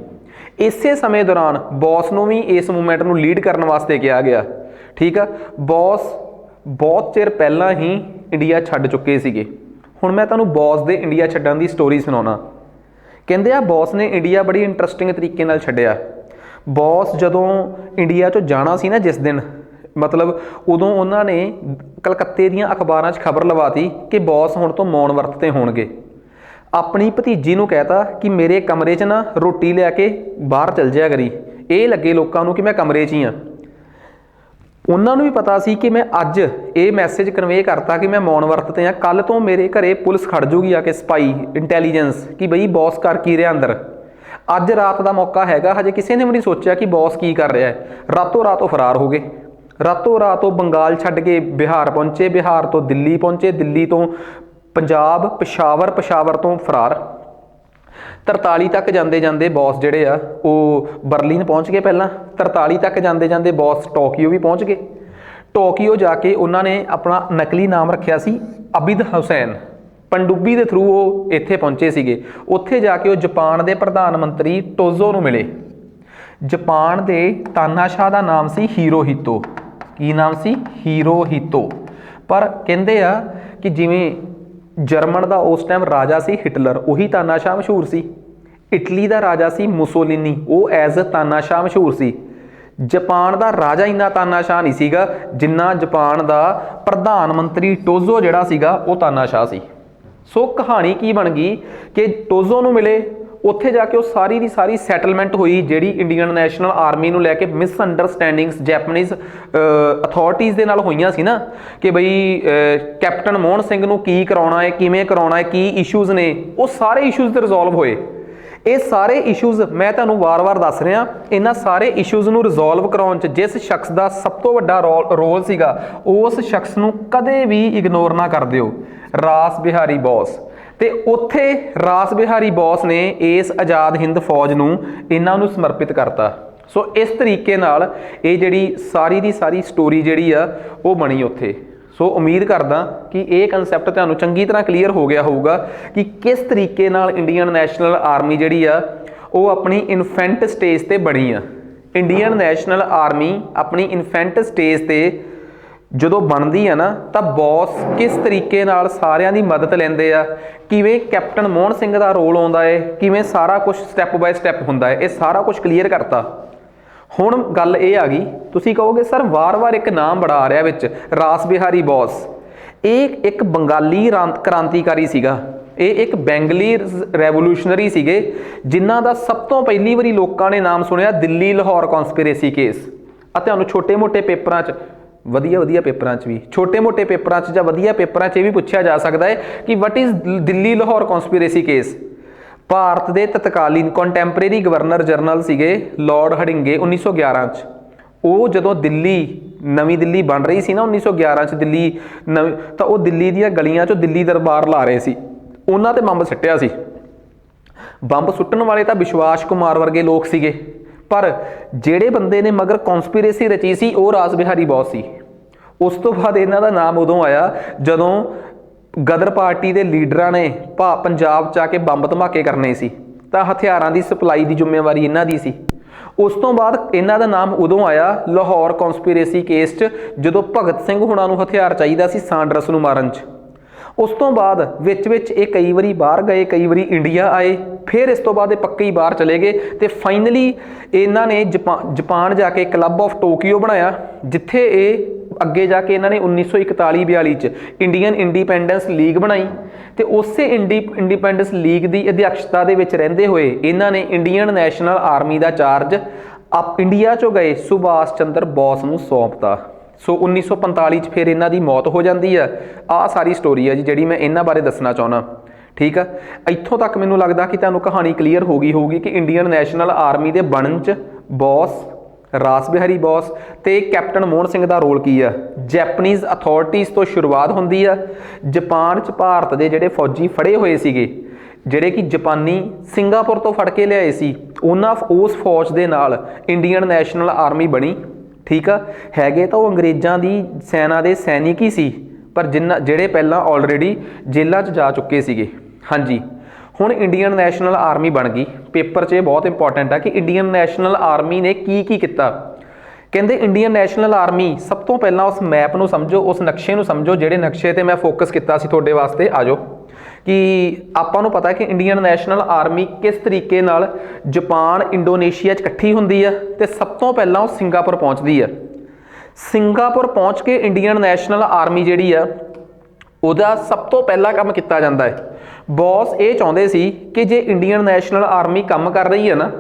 ਇਸੇ ਸਮੇਂ ਦੌਰਾਨ ਬੋਸ ਨੂੰ ਵੀ ਇਸ ਮੂਵਮੈਂਟ ਨੂੰ ਲੀਡ ਕਰਨ ਵਾਸਤੇ ਕਿਹਾ ਗਿਆ। ਠੀਕ ਆ, ਬੋਸ ਬਹੁਤ ਚਿਰ ਪਹਿਲਾਂ ਹੀ ਇੰਡੀਆ ਛੱਡ ਚੁੱਕੇ ਸੀਗੇ। ਹੁਣ ਮੈਂ ਤੁਹਾਨੂੰ ਬੋਸ ਦੇ ਇੰਡੀਆ ਛੱਡਣ ਦੀ ਸਟੋਰੀ ਸੁਣਾਉਣਾ। ਕਹਿੰਦੇ ਆ ਬੋਸ ਨੇ ਇੰਡੀਆ ਬੜੀ ਇੰਟਰਸਟਿੰਗ ਤਰੀਕੇ ਨਾਲ ਛੱਡਿਆ। ਬੋਸ ਜਦੋਂ ਇੰਡੀਆ 'ਚੋਂ ਜਾਣਾ ਸੀ ਨਾ ਜਿਸ ਦਿਨ, ਮਤਲਬ ਉਦੋਂ ਉਹਨਾਂ ਨੇ ਕਲਕੱਤੇ ਦੀਆਂ ਅਖਬਾਰਾਂ 'ਚ ਖਬਰ ਲਵਾਤੀ ਕਿ ਬੋਸ ਹੁਣ ਤੋਂ ਮੌਨ ਵਰਤ 'ਤੇ ਹੋਣਗੇ। ਆਪਣੀ ਭਤੀਜੀ ਨੂੰ ਕਹਿਤਾ ਕਿ ਮੇਰੇ ਕਮਰੇ 'ਚ ਨਾ ਰੋਟੀ ਲਿਆ ਕੇ ਬਾਹਰ ਚਲ ਜਾਇਆ ਕਰੀ, ਇਹ ਲੱਗੇ ਲੋਕਾਂ ਨੂੰ ਕਿ ਮੈਂ ਕਮਰੇ 'ਚ ਹੀ ਹਾਂ। ਉਹਨਾਂ ਨੂੰ ਵੀ ਪਤਾ ਸੀ ਕਿ ਮੈਂ ਅੱਜ ਇਹ ਮੈਸੇਜ ਕਨਵੇ ਕਰਤਾ ਕਿ ਮੈਂ ਮੌਨ ਵਰਤ 'ਤੇ ਹਾਂ, ਕੱਲ੍ਹ ਤੋਂ ਮੇਰੇ ਘਰੇ ਪੁਲਿਸ ਖੜ ਜੂਗੀ ਆ ਕੇ, ਸਪਾਈ ਇੰਟੈਲੀਜੈਂਸ, ਕਿ ਬਈ ਬੌਸ ਕਰ ਕੀ ਰਿਹਾ ਅੰਦਰ। ਅੱਜ ਰਾਤ ਦਾ ਮੌਕਾ ਹੈਗਾ, ਹਜੇ ਕਿਸੇ ਨੇ ਵੀ ਨਹੀਂ ਸੋਚਿਆ ਕਿ ਬੌਸ ਕੀ ਕਰ ਰਿਹਾ ਹੈ। ਰਾਤੋਂ ਰਾਤ ਉਹ ਫਰਾਰ ਹੋ ਗਏ। ਰਾਤੋਂ ਰਾਤ ਉਹ ਬੰਗਾਲ ਛੱਡ ਕੇ ਬਿਹਾਰ ਪਹੁੰਚੇ, ਬਿਹਾਰ ਤੋਂ ਦਿੱਲੀ ਪਹੁੰਚੇ, ਦਿੱਲੀ ਤੋਂ ਪੰਜਾਬ, ਪਸ਼ਾਵਰ ਤੋਂ ਫਰਾਰ। 43 ਤੱਕ ਜਾਂਦੇ ਜਾਂਦੇ ਬੌਸ ਜਿਹੜੇ ਆ ਉਹ ਬਰਲਿਨ ਪਹੁੰਚ ਗਏ। ਪਹਿਲਾਂ 43 ਤੱਕ ਜਾਂਦੇ ਜਾਂਦੇ ਬੌਸ ਟੋਕੀਓ ਵੀ ਪਹੁੰਚ ਗਏ। ਟੋਕੀਓ ਜਾ ਕੇ ਉਹਨਾਂ ਨੇ ਆਪਣਾ ਨਕਲੀ ਨਾਮ ਰੱਖਿਆ ਸੀ ਅਬਿਦ ਹੁਸੈਨ, ਪਣਡੁੱਬੀ ਦੇ ਥਰੂ ਉਹ ਇੱਥੇ ਪਹੁੰਚੇ ਸੀਗੇ। ਉੱਥੇ ਜਾ ਕੇ ਉਹ ਜਾਪਾਨ ਦੇ ਪ੍ਰਧਾਨ ਮੰਤਰੀ ਟੋਜ਼ੋ ਨੂੰ ਮਿਲੇ। ਜਾਪਾਨ ਦੇ ਤਾਨਾਸ਼ਾਹ ਦਾ ਨਾਮ ਸੀ ਹੀਰੋਹਿਤੋ। ਕੀ ਨਾਮ ਸੀ? ਹੀਰੋਹਿਤੋ। ਪਰ ਕਹਿੰਦੇ ਆ ਕਿ ਜਿਵੇਂ ਜਰਮਨ ਦਾ ਉਸ ਟਾਈਮ ਰਾਜਾ ਸੀ ਹਿਟਲਰ, ਉਹੀ ਤਾਨਾਸ਼ਾਹ ਮਸ਼ਹੂਰ ਸੀ। ਇਟਲੀ ਦਾ ਰਾਜਾ ਸੀ ਮੁਸੋਲਿਨੀ, ਉਹ ਐਜ਼ ਤਾਨਾਸ਼ਾਹ ਮਸ਼ਹੂਰ ਸੀ। ਜਾਪਾਨ ਦਾ ਰਾਜਾ ਇੰਨਾ ਤਾਨਾਸ਼ਾਹ ਨਹੀਂ ਸੀਗਾ ਜਿੰਨਾ ਜਾਪਾਨ ਦਾ ਪ੍ਰਧਾਨ ਮੰਤਰੀ ਟੋਜ਼ੋ ਜਿਹੜਾ ਸੀਗਾ ਉਹ ਤਾਨਾਸ਼ਾਹ ਸੀ। ਸੋ ਕਹਾਣੀ ਕੀ ਬਣ ਗਈ ਕਿ ਟੋਜ਼ੋ ਨੂੰ ਮਿਲੇ, ਉੱਥੇ ਜਾ ਕੇ ਉਹ ਸਾਰੀ ਦੀ ਸਾਰੀ ਸੈਟਲਮੈਂਟ ਹੋਈ ਜਿਹੜੀ ਇੰਡੀਅਨ ਨੈਸ਼ਨਲ ਆਰਮੀ ਨੂੰ ਲੈ ਕੇ ਮਿਸਅੰਡਰਸਟੈਂਡਿੰਗਸ ਜੈਪਨੀਜ਼ ਅਥਾਰਟੀਜ਼ ਦੇ ਨਾਲ ਹੋਈਆਂ ਸੀ ਨਾ, ਕਿ ਬਈ ਕੈਪਟਨ ਮੋਹਨ ਸਿੰਘ ਨੂੰ ਕੀ ਕਰਾਉਣਾ ਹੈ, ਕਿਵੇਂ ਕਰਾਉਣਾ ਹੈ, ਕੀ ਇਸ਼ੂਜ਼ ਨੇ, ਉਹ ਸਾਰੇ ਇਸ਼ੂਜ਼ ਤੇ ਰਿਜ਼ੋਲਵ ਹੋਏ। ਇਹ ਸਾਰੇ ਇਸ਼ੂਜ਼ ਮੈਂ ਤੁਹਾਨੂੰ ਵਾਰ-ਵਾਰ ਦੱਸ ਰਿਹਾ, ਇਹਨਾਂ ਸਾਰੇ ਇਸ਼ੂਜ਼ ਨੂੰ ਰਿਜ਼ੋਲਵ ਕਰਾਉਣ 'ਚ ਜਿਸ ਸ਼ਖਸ ਦਾ ਸਭ ਤੋਂ ਵੱਡਾ ਰੋਲ ਸੀਗਾ, ਉਸ ਸ਼ਖਸ ਨੂੰ ਕਦੇ ਵੀ ਇਗਨੋਰ ਨਾ ਕਰ ਦਿਓ, ਰਾਸ ਬਿਹਾਰੀ ਬੋਸ। ਤੇ ਉੱਥੇ ਰਾਸ ਬਿਹਾਰੀ ਬੋਸ ਨੇ ਇਸ ਆਜ਼ਾਦ ਹਿੰਦ ਫੌਜ ਨੂੰ ਇਹਨਾਂ ਨੂੰ ਸਮਰਪਿਤ ਕਰਤਾ। ਸੋ ਇਸ ਤਰੀਕੇ ਨਾਲ ਇਹ ਜਿਹੜੀ ਸਾਰੀ ਦੀ ਸਾਰੀ ਸਟੋਰੀ ਜਿਹੜੀ ਆ ਉਹ ਬਣੀ ਉੱਥੇ। ਸੋ ਉਮੀਦ ਕਰਦਾ ਕਿ ਇਹ ਕਨਸੈਪਟ ਤੁਹਾਨੂੰ ਚੰਗੀ ਤਰ੍ਹਾਂ ਕਲੀਅਰ ਹੋ ਗਿਆ ਹੋਊਗਾ ਕਿ ਕਿਸ ਤਰੀਕੇ ਨਾਲ ਇੰਡੀਅਨ ਨੈਸ਼ਨਲ ਆਰਮੀ ਜਿਹੜੀ ਆ ਉਹ ਆਪਣੀ ਇਨਫੈਂਟ ਸਟੇਜ ਤੇ ਬਣੀ ਆ। ਇੰਡੀਅਨ ਨੈਸ਼ਨਲ ਆਰਮੀ ਆਪਣੀ ਇਨਫੈਂਟ ਸਟੇਜ ਤੇ ਜਦੋਂ ਬਣਦੀ ਆ ਨਾ, ਤਾਂ ਬੌਸ ਕਿਸ ਤਰੀਕੇ ਨਾਲ ਸਾਰਿਆਂ ਦੀ ਮਦਦ ਲੈਂਦੇ ਆ, ਕਿਵੇਂ ਕੈਪਟਨ ਮੋਹਨ ਸਿੰਘ ਦਾ ਰੋਲ ਆਉਂਦਾ ਹੈ, ਕਿਵੇਂ ਸਾਰਾ ਕੁਝ ਸਟੈਪ ਬਾਏ ਸਟੈਪ ਹੁੰਦਾ ਹੈ, ਇਹ ਸਾਰਾ ਕੁਝ ਕਲੀਅਰ ਕਰਤਾ। ਹੁਣ ਗੱਲ ਇਹ ਆ ਗਈ, ਤੁਸੀਂ ਕਹੋਗੇ ਸਰ ਵਾਰ-ਵਾਰ ਇੱਕ ਨਾਮ ਬੜਾ ਆ ਰਿਹਾ ਵਿੱਚ, ਰਾਸ ਬਿਹਾਰੀ ਬੋਸ। ਇਹ ਇੱਕ ਬੰਗਾਲੀ ਕ੍ਰਾਂਤੀਕਾਰੀ ਸੀਗਾ, ਇਹ ਇੱਕ ਬੈਂਗਲੀ ਰੈਵੋਲੂਸ਼ਨਰੀ ਸੀਗੇ, ਜਿਨ੍ਹਾਂ ਦਾ ਸਭ ਤੋਂ ਪਹਿਲੀ ਵਾਰੀ ਲੋਕਾਂ ਨੇ ਨਾਮ ਸੁਣਿਆ ਦਿੱਲੀ ਲਾਹੌਰ ਕਨਸਪੀਰੇਸੀ ਕੇਸ। ਅਤੇ ਤੁਹਾਨੂੰ ਛੋਟੇ-ਮੋਟੇ ਪੇਪਰਾਂ 'ਚ, ਵਧੀਆ ਪੇਪਰਾਂ 'ਚ ਵੀ, ਛੋਟੇ-ਮੋਟੇ ਪੇਪਰਾਂ 'ਚ ਜਾਂ ਵਧੀਆ ਪੇਪਰਾਂ 'ਚ ਇਹ ਵੀ ਪੁੱਛਿਆ ਜਾ ਸਕਦਾ ਹੈ ਕਿ what is Delhi Lahore conspiracy case. Bharat ਦੇ ਤਤਕਾਲੀਨ ਕੰਟੈਂਪਰੇਰੀ ਗਵਰਨਰ ਜਨਰਲ ਸੀਗੇ ਲਾਰਡ ਹਡਿੰਗੇ 1911 'ਚ। ਉਹ ਜਦੋਂ ਨਵੀਂ ਦਿੱਲੀ ਬਣ ਰਹੀ ਸੀ ਨਾ 1911 'ਚ ਦਿੱਲੀ ਤਾਂ ਉਹ ਦਿੱਲੀ ਦੀਆਂ ਗਲੀਆਂ 'ਚੋਂ ਦਿੱਲੀ ਦਰਬਾਰ ਲਾ ਰਹੇ ਸੀ, ਉਹਨਾਂ ਤੇ ਬੰਬ ਸੁੱਟਿਆ ਸੀ। ਬੰਬ ਸੁੱਟਣ ਵਾਲੇ ਤਾਂ ਵਿਸ਼ਵਾਸ ਕੁਮਾਰ ਵਰਗੇ ਲੋਕ ਸੀਗੇ, ਪਰ ਜਿਹੜੇ ਬੰਦੇ ਨੇ ਮਗਰ ਕਨਸਪੀਰੇਸੀ ਰਚੀ ਸੀ ਉਹ ਰਾਸ ਬਿਹਾਰੀ ਬੋਸ ਸੀ। ਉਸ ਤੋਂ ਬਾਅਦ ਇਹਨਾਂ ਦਾ ਨਾਮ ਉਦੋਂ ਆਇਆ ਜਦੋਂ ਗਦਰ ਪਾਰਟੀ ਦੇ ਲੀਡਰਾਂ ਨੇ ਪੰਜਾਬ 'ਚ ਆ ਕੇ ਬੰਬ ਧਮਾਕੇ ਕਰਨੇ ਸੀ, ਤਾਂ ਹਥਿਆਰਾਂ ਦੀ ਸਪਲਾਈ ਦੀ ਜ਼ਿੰਮੇਵਾਰੀ ਇਹਨਾਂ ਦੀ ਸੀ। ਉਸ ਤੋਂ ਬਾਅਦ ਇਹਨਾਂ ਦਾ ਨਾਮ ਉਦੋਂ ਆਇਆ ਲਾਹੌਰ ਕਨਸਪੀਰੇਸੀ ਕੇਸ 'ਚ, ਜਦੋਂ ਭਗਤ ਸਿੰਘ ਹੁਣਾਂ ਨੂੰ ਹਥਿਆਰ ਚਾਹੀਦਾ ਸੀ ਸਾਂਡਰਸ ਨੂੰ ਮਾਰਨ 'ਚ। ਉਸ ਤੋਂ ਬਾਅਦ ਵਿੱਚ ਇਹ ਕਈ ਵਾਰੀ ਬਾਹਰ ਗਏ, ਕਈ ਵਾਰੀ ਇੰਡੀਆ ਆਏ, ਫਿਰ ਇਸ ਤੋਂ ਬਾਅਦ ਇਹ ਪੱਕੇ ਹੀ ਬਾਹਰ ਚਲੇ ਗਏ। ਤੇ ਫਾਈਨਲੀ ਇਹਨਾਂ ਨੇ ਜਾਪਾਨ ਜਾ ਕੇ ਕਲੱਬ ਆਫ ਟੋਕੀਓ ਬਣਾਇਆ, ਜਿੱਥੇ ਇਹ ਅੱਗੇ ਜਾ ਕੇ ਇਹਨਾਂ ਨੇ 1941-42 'ਚ ਇੰਡੀਅਨ ਇੰਡੀਪੈਂਡੈਂਸ ਲੀਗ ਬਣਾਈ। ਤੇ ਉਸੇ ਇੰਡੀਪੈਂਡੈਂਸ ਲੀਗ ਦੀ ਅਧਿਅਕਸ਼ਤਾ ਦੇ ਵਿੱਚ ਰਹਿੰਦੇ ਹੋਏ ਇਹਨਾਂ ਨੇ ਇੰਡੀਅਨ ਨੈਸ਼ਨਲ ਆਰਮੀ ਦਾ ਚਾਰਜ ਇੰਡੀਆ 'ਚੋਂ ਗਏ ਸੁਭਾਸ਼ ਚੰਦਰ ਬੋਸ ਨੂੰ ਸੌਂਪਤਾ। ਸੋ 1945 'ਚ ਫਿਰ ਇਹਨਾਂ ਦੀ ਮੌਤ ਹੋ ਜਾਂਦੀ ਆ। ਆਹ ਸਾਰੀ ਸਟੋਰੀ ਆ ਜੀ ਜਿਹੜੀ ਮੈਂ ਇਹਨਾਂ ਬਾਰੇ ਦੱਸਣਾ ਚਾਹੁੰਦਾ। ਠੀਕ ਆ, ਇੱਥੋਂ ਤੱਕ ਮੈਨੂੰ ਲੱਗਦਾ ਕਿ ਤੁਹਾਨੂੰ ਕਹਾਣੀ ਕਲੀਅਰ ਹੋ ਗਈ ਹੋਊਗੀ ਕਿ ਇੰਡੀਅਨ ਨੈਸ਼ਨਲ ਆਰਮੀ ਦੇ ਬਣਨ 'ਚ ਬੋਸ ਰਾਸ ਬਿਹਾਰੀ ਬੋਸ ਤੇ ਕੈਪਟਨ ਮੋਹਨ ਸਿੰਘ ਦਾ ਰੋਲ ਕੀ ਆ। ਜੈਪਨੀਜ਼ ਅਥਾਰਟੀਜ਼ ਤੋਂ ਸ਼ੁਰੂਆਤ ਹੁੰਦੀ ਆ। ਜਾਪਾਨ 'ਚ ਭਾਰਤ ਦੇ ਜਿਹੜੇ ਫੌਜੀ ਫੜੇ ਹੋਏ ਸੀਗੇ, ਜਿਹੜੇ ਕਿ ਜਾਪਾਨੀ ਸਿੰਗਾਪੁਰ ਤੋਂ ਫੜ ਕੇ ਲਿਆਏ ਸੀ, ਉਸ ਫੌਜ ਦੇ ਨਾਲ ਇੰਡੀਅਨ ਨੈਸ਼ਨਲ ਆਰਮੀ ਬਣੀ। ਠੀਕ ਆ, ਹੈਗੇ ਤਾਂ ਉਹ ਅੰਗਰੇਜ਼ਾਂ ਦੀ ਸੈਨਾ ਦੇ ਸੈਨਿਕ ਹੀ ਸੀ, ਪਰ ਜਿਹੜੇ ਪਹਿਲਾਂ ਆਲਰੇਡੀ ਜੇਲ੍ਹਾਂ 'ਚ ਜਾ ਚੁੱਕੇ ਸੀਗੇ। ਹਾਂਜੀ, ਹੁਣ ਇੰਡੀਅਨ ਨੈਸ਼ਨਲ ਆਰਮੀ ਬਣ ਗਈ। ਪੇਪਰ 'ਚ ਇਹ ਬਹੁਤ ਇੰਪੋਰਟੈਂਟ ਆ ਕਿ ਇੰਡੀਅਨ ਨੈਸ਼ਨਲ ਆਰਮੀ ਨੇ ਕੀ ਕੀਤਾ। ਕਹਿੰਦੇ ਇੰਡੀਅਨ ਨੈਸ਼ਨਲ ਆਰਮੀ, ਸਭ ਤੋਂ ਪਹਿਲਾਂ ਉਸ ਮੈਪ ਨੂੰ ਸਮਝੋ, ਉਸ ਨਕਸ਼ੇ ਨੂੰ ਸਮਝੋ, ਜਿਹੜੇ ਨਕਸ਼ੇ ਤੇ ਮੈਂ ਫੋਕਸ ਕੀਤਾ ਸੀ ਤੁਹਾਡੇ ਵਾਸਤੇ। ਆ ਜਾਓ ਕਿ ਆਪਾਂ ਨੂੰ ਪਤਾ ਕਿ ਇੰਡੀਅਨ ਨੈਸ਼ਨਲ ਆਰਮੀ ਕਿਸ ਤਰੀਕੇ ਨਾਲ ਜਾਪਾਨ ਇੰਡੋਨੇਸ਼ੀਆ 'ਚ ਇਕੱਠੀ ਹੁੰਦੀ ਆ, ਤੇ ਸਭ ਤੋਂ ਪਹਿਲਾਂ ਉਹ ਸਿੰਗਾਪੁਰ ਪਹੁੰਚਦੀ ਆ। ਸਿੰਗਾਪੁਰ ਪਹੁੰਚ ਕੇ ਇੰਡੀਅਨ ਨੈਸ਼ਨਲ ਆਰਮੀ ਜਿਹੜੀ ਆ ਉਹਦਾ ਸਭ ਤੋਂ ਪਹਿਲਾ ਕੰਮ ਕੀਤਾ ਜਾਂਦਾ ਹੈ। ਬੌਸ ਇਹ ਚਾਹੁੰਦੇ ਸੀ ਕਿ ਜੇ ਇੰਡੀਅਨ ਨੈਸ਼ਨਲ ਆਰਮੀ ਕੰਮ ਕਰ ਰਹੀ ਹੈ ਨਾ,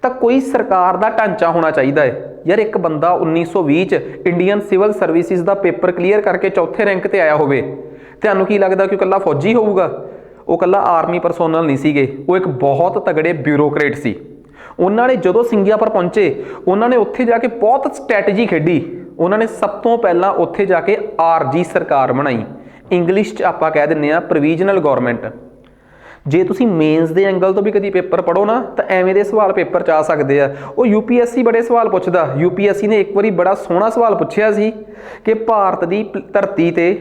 ਤਾਂ ਕੋਈ ਸਰਕਾਰ ਦਾ ਢਾਂਚਾ ਹੋਣਾ ਚਾਹੀਦਾ ਹੈ। ਯਾਰ ਇੱਕ ਬੰਦਾ 1920 'ਚ ਇੰਡੀਅਨ ਸਿਵਲ ਸਰਵਿਸਿਜ਼ ਦਾ ਪੇਪਰ ਕਲੀਅਰ ਕਰਕੇ ਚੌਥੇ ਰੈਂਕ ਤੇ ਆਇਆ ਹੋਵੇ, ਤੁਹਾਨੂੰ ਕੀ ਲੱਗਦਾ ਕਿ ਉਹ ਇਕੱਲਾ ਫੌਜੀ ਹੋਊਗਾ? ਉਹ ਇਕੱਲਾ ਆਰਮੀ ਪਰਸੋਨਲ ਨਹੀਂ ਸੀਗੇ, ਉਹ ਇੱਕ ਬਹੁਤ ਤਗੜੇ ਬਿਊਰੋਕਰੇਟ ਸੀ। ਉਹਨਾਂ ਨੇ ਜਦੋਂ ਸਿੰਗਾਪੁਰ ਪਹੁੰਚੇ, ਉਹਨਾਂ ਨੇ ਉੱਥੇ ਜਾ ਕੇ ਬਹੁਤ ਸਟ੍ਰੈਟਜੀ ਖੇਡੀ। ਉਹਨਾਂ ਨੇ ਸਭ ਤੋਂ ਪਹਿਲਾਂ ਉੱਥੇ ਜਾ ਕੇ ਆਰਜੀ ਸਰਕਾਰ ਬਣਾਈ। ਇੰਗਲਿਸ਼ 'ਚ ਆਪਾਂ ਕਹਿ ਦਿੰਦੇ ਹਾਂ ਪ੍ਰੋਵੀਜ਼ਨਲ ਗੌਰਮੈਂਟ। ਜੇ ਤੁਸੀਂ ਮੇਨਸ ਦੇ ਐਂਗਲ ਤੋਂ ਵੀ ਕਦੀ ਪੇਪਰ ਪੜ੍ਹੋ ਨਾ, ਤਾਂ ਐਵੇਂ ਦੇ ਸਵਾਲ ਪੇਪਰ 'ਚ ਆ ਸਕਦੇ ਆ। ਉਹ UPSC ਬੜੇ ਸਵਾਲ ਪੁੱਛਦਾ। UPSC ਨੇ ਇੱਕ ਵਾਰੀ ਬੜਾ ਸੋਹਣਾ ਸਵਾਲ ਪੁੱਛਿਆ ਸੀ ਕਿ ਭਾਰਤ ਦੀ ਧਰਤੀ ਤੇ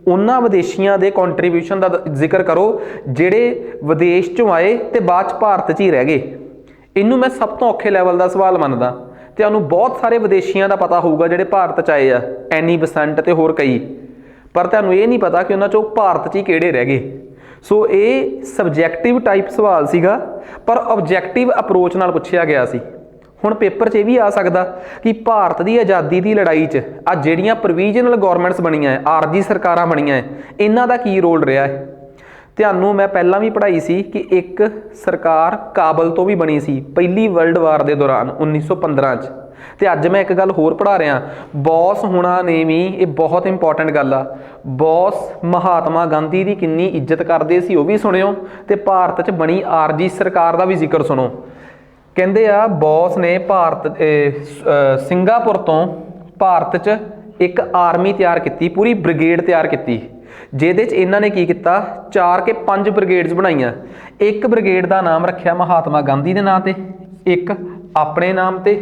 ਉਹਨਾਂ ਵਿਦੇਸ਼ੀਆਂ ਦੇ ਕੰਟਰੀਬਿਊਸ਼ਨ ਦਾ ਜ਼ਿਕਰ ਕਰੋ ਜਿਹੜੇ ਵਿਦੇਸ਼ 'ਚੋਂ ਆਏ ਤੇ ਬਾਅਦ 'ਚ ਭਾਰਤ 'ਚ ਹੀ ਰਹਿ ਗਏ। ਇਹਨੂੰ ਮੈਂ ਸਭ ਤੋਂ ਔਖੇ ਲੈਵਲ ਦਾ ਸਵਾਲ ਮੰਨਦਾ। ਤੁਹਾਨੂੰ ਬਹੁਤ ਸਾਰੇ ਵਿਦੇਸ਼ੀਆਂ ਦਾ ਪਤਾ ਹੋਊਗਾ ਜਿਹੜੇ ਭਾਰਤ 'ਚ ਆਏ ਆ, ਐਨੀ ਬਸੰਟ ਤੇ ਹੋਰ ਕਈ, ਪਰ ਤੁਹਾਨੂੰ ਇਹ ਨਹੀਂ ਪਤਾ ਕਿ ਉਹਨਾਂ 'ਚੋਂ ਭਾਰਤ 'ਚ ਹੀ ਕਿਹੜੇ ਰਹਿ ਗਏ। ਸੋ ਇਹ ਸਬਜੈਕਟਿਵ ਟਾਈਪ ਸਵਾਲ ਸੀਗਾ, ਪਰ ਆਬਜੈਕਟਿਵ ਅਪਰੋਚ ਨਾਲ ਪੁੱਛਿਆ ਗਿਆ ਸੀ। ਹੁਣ ਪੇਪਰ 'ਚ ਇਹ ਵੀ ਆ ਸਕਦਾ ਕਿ ਭਾਰਤ ਦੀ ਆਜ਼ਾਦੀ ਦੀ ਲੜਾਈ 'ਚ ਆ ਜਿਹੜੀਆਂ ਪ੍ਰੋਵੀਜ਼ਨਲ ਗੌਰਮੈਂਟਸ ਬਣੀਆਂ, ਆਰਜੀ ਸਰਕਾਰਾਂ ਬਣੀਆਂ, ਇਹਨਾਂ ਦਾ ਕੀ ਰੋਲ ਰਿਹਾ ਹੈ। ਤੁਹਾਨੂੰ ਮੈਂ ਪਹਿਲਾਂ ਵੀ ਪੜ੍ਹਾਈ ਸੀ ਕਿ ਇੱਕ ਸਰਕਾਰ ਕਾਬਲ ਤੋਂ ਵੀ ਬਣੀ ਸੀ ਪਹਿਲੀ ਵਰਲਡ ਵਾਰ ਦੇ ਦੌਰਾਨ 1915 'ਚ। ਤੇ ਅੱਜ ਮੈਂ ਇੱਕ ਗੱਲ ਹੋਰ ਪੜ੍ਹਾ ਰਿਹਾ, ਬੋਸ ਹੁਣਾਂ ਨੇ ਵੀ, ਇਹ ਬਹੁਤ ਇੰਪੋਰਟੈਂਟ ਗੱਲ ਆ, ਬੋਸ ਮਹਾਤਮਾ ਗਾਂਧੀ ਦੀ ਕਿੰਨੀ ਇੱਜ਼ਤ ਕਰਦੇ ਸੀ ਉਹ ਵੀ ਸੁਣਿਓ, ਤੇ ਭਾਰਤ 'ਚ ਬਣੀ ਆਰਜੀ ਸਰਕਾਰ ਦਾ ਵੀ ਜ਼ਿਕਰ ਸੁਣੋ। ਕਹਿੰਦੇ ਆ ਬੋਸ ਨੇ ਸਿੰਗਾਪੁਰ ਤੋਂ ਭਾਰਤ 'ਚ ਇੱਕ ਆਰਮੀ ਤਿਆਰ ਕੀਤੀ, ਪੂਰੀ ਬ੍ਰਿਗੇਡ ਤਿਆਰ ਕੀਤੀ, ਜਿਹਦੇ 'ਚ ਇਹਨਾਂ ਨੇ ਕੀ ਕੀਤਾ, 4 ਕੇ 5 ਬ੍ਰਿਗੇਡਸ ਬਣਾਈਆਂ। ਇੱਕ ਬ੍ਰਿਗੇਡ ਦਾ ਨਾਮ ਰੱਖਿਆ ਮਹਾਤਮਾ ਗਾਂਧੀ ਦੇ ਨਾਂ ਤੇ, ਇੱਕ ਆਪਣੇ ਨਾਮ ਤੇ,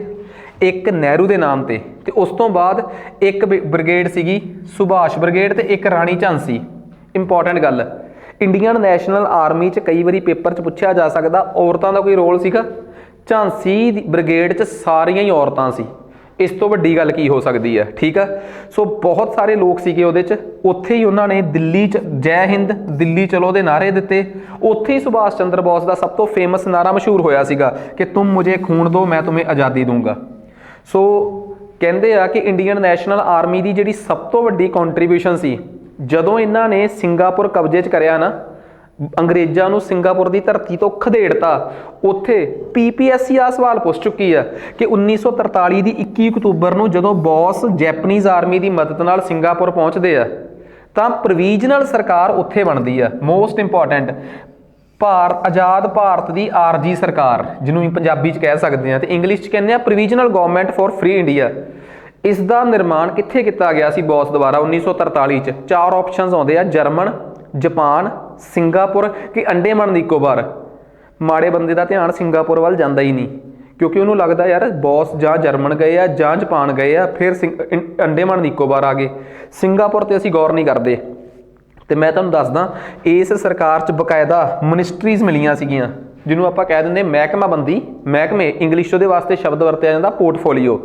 ਇੱਕ ਨਹਿਰੂ ਦੇ ਨਾਮ ਤੇ, ਤੇ ਉਸ ਤੋਂ ਬਾਅਦ ਇੱਕ ਬ੍ਰਿਗੇਡ ਸੀਗੀ ਸੁਭਾਸ਼ ਬ੍ਰਿਗੇਡ, ਤੇ ਇੱਕ ਰਾਣੀ ਝਾਂਸੀ। ਇੰਪੋਰਟੈਂਟ ਗੱਲ, ਇੰਡੀਅਨ ਨੈਸ਼ਨਲ ਆਰਮੀ 'ਚ ਕਈ ਵਾਰੀ ਪੇਪਰ 'ਚ ਪੁੱਛਿਆ ਜਾ ਸਕਦਾ ਔਰਤਾਂ ਦਾ ਕੋਈ ਰੋਲ ਸੀਗਾ? ਝਾਂਸੀ ਦੀ ਬ੍ਰਿਗੇਡ 'ਚ ਸਾਰੀਆਂ ਹੀ ਔਰਤਾਂ ਸੀ। ਇਸ ਤੋਂ ਵੱਡੀ ਗੱਲ ਕੀ ਹੋ ਸਕਦੀ ਹੈ? ਠੀਕ ਆ। ਸੋ ਬਹੁਤ ਸਾਰੇ ਲੋਕ ਸੀਗੇ ਉਹਦੇ 'ਚ। ਉੱਥੇ ਹੀ ਉਹਨਾਂ ਨੇ ਦਿੱਲੀ 'ਚ ਜੈ ਹਿੰਦ ਦਿੱਲੀ ਚਲੋ ਦੇ ਨਾਅਰੇ ਦਿੱਤੇ। ਉੱਥੇ ਹੀ ਸੁਭਾਸ਼ ਚੰਦਰ ਬੋਸ ਦਾ ਸਭ ਤੋਂ ਫੇਮਸ ਨਾਅਰਾ ਮਸ਼ਹੂਰ ਹੋਇਆ ਸੀਗਾ ਕਿ ਤੁਮ ਮੁਝੇ ਖੂਨ ਦੋ ਮੈਂ ਤੁਮੇ ਆਜ਼ਾਦੀ ਦੂੰਗਾ। ਸੋ ਕਹਿੰਦੇ ਆ ਕਿ ਇੰਡੀਅਨ ਨੈਸ਼ਨਲ ਆਰਮੀ ਦੀ ਜਿਹੜੀ ਸਭ ਤੋਂ ਵੱਡੀ ਕੰਟਰੀਬਿਊਸ਼ਨ ਸੀ, ਜਦੋਂ ਇਹਨਾਂ ਨੇ ਸਿੰਗਾਪੁਰ ਕਬਜ਼ੇ 'ਚ ਕਰਿਆ ਨਾ, ਅੰਗਰੇਜ਼ਾਂ ਨੂੰ ਸਿੰਗਾਪੁਰ ਦੀ ਧਰਤੀ ਤੋਂ ਖਦੇੜਤਾ, ਉੱਥੇ PPSC ਆ ਸਵਾਲ ਪੁੱਛ ਚੁੱਕੀ ਆ ਕਿ 1943 ਦੀ 21 ਅਕਤੂਬਰ ਨੂੰ ਜਦੋਂ ਬੋਸ ਜੈਪਨੀਜ਼ ਆਰਮੀ ਦੀ ਮਦਦ ਨਾਲ ਸਿੰਗਾਪੁਰ ਪਹੁੰਚਦੇ ਆ ਤਾਂ ਪ੍ਰੋਵੀਜ਼ਨਲ ਸਰਕਾਰ ਉੱਥੇ ਬਣਦੀ ਆ। ਮੋਸਟ ਇੰਪੋਰਟੈਂਟ, ਆਜ਼ਾਦ ਭਾਰਤ ਦੀ ਆਰਜੀ ਸਰਕਾਰ, ਜਿਹਨੂੰ ਅਸੀਂ ਪੰਜਾਬੀ 'ਚ ਕਹਿ ਸਕਦੇ ਹਾਂ ਤੇ ਇੰਗਲਿਸ਼ 'ਚ ਕਹਿੰਦੇ ਆ provisional government for free India. ਇਸ ਦਾ ਨਿਰਮਾਣ ਕਿੱਥੇ ਕੀਤਾ ਗਿਆ ਸੀ ਬੋਸ ਦੁਆਰਾ 1943 'ਚ? 4 ਆਪਸ਼ਨਸ ਆਉਂਦੇ ਆ, ਜਰਮਨ, ਜਾਪਾਨ, ਸਿੰਗਾਪੁਰ ਕਿ ਅੰਡੇਮਾਨ ਨਿਕੋਬਾਰ। ਮਾੜੇ ਬੰਦੇ ਦਾ ਧਿਆਨ ਸਿੰਗਾਪੁਰ ਵੱਲ ਜਾਂਦਾ ਹੀ ਨਹੀਂ, ਕਿਉਂਕਿ ਉਹਨੂੰ ਲੱਗਦਾ ਯਾਰ ਬੋਸ ਜਾਂ ਜਰਮਨ ਗਏ ਆ ਜਾਂ ਜਾਪਾਨ ਗਏ ਆ, ਫਿਰ ਅੰਡੇਮਾਨ ਨਿਕੋਬਾਰ ਆ ਗਏ, ਸਿੰਗਾਪੁਰ 'ਤੇ ਅਸੀਂ ਗੌਰ ਨਹੀਂ ਕਰਦੇ। ਤੇ ਮੈਂ ਤੁਹਾਨੂੰ ਦੱਸਦਾ, ਇਸ ਸਰਕਾਰ 'ਚ ਬਕਾਇਦਾ ਮਿਨਿਸਟਰੀਜ਼ ਮਿਲੀਆਂ ਸੀਗੀਆਂ, ਜਿਹਨੂੰ ਆਪਾਂ ਕਹਿ ਦਿੰਦੇ ਮਹਿਕਮਾਬੰਦੀ, ਮਹਿਕਮੇ ਇੰਗਲਿਸ਼ ਉਹਦੇ ਵਾਸਤੇ ਸ਼ਬਦ ਵਰਤਿਆ ਜਾਂਦਾ portfolio.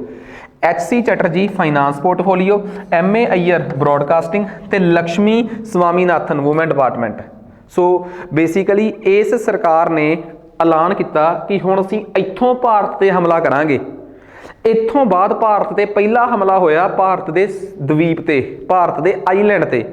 HC Chatterjee finance portfolio, MA Iyer broadcasting ਤੇ Lakshmi Swaminathan woman department. So basically ਇਸ ਸਰਕਾਰ ਨੇ ਐਲਾਨ ਕੀਤਾ ਕਿ ਹੁਣ ਅਸੀਂ ਇੱਥੋਂ ਭਾਰਤ 'ਤੇ ਹਮਲਾ ਕਰਾਂਗੇ। ਇੱਥੋਂ ਬਾਅਦ ਭਾਰਤ 'ਤੇ ਪਹਿਲਾ ਹਮਲਾ ਹੋਇਆ ਭਾਰਤ ਦੇ ਦਵੀਪ 'ਤੇ, ਭਾਰਤ ਦੇ ਆਈਲੈਂਡ 'ਤੇ।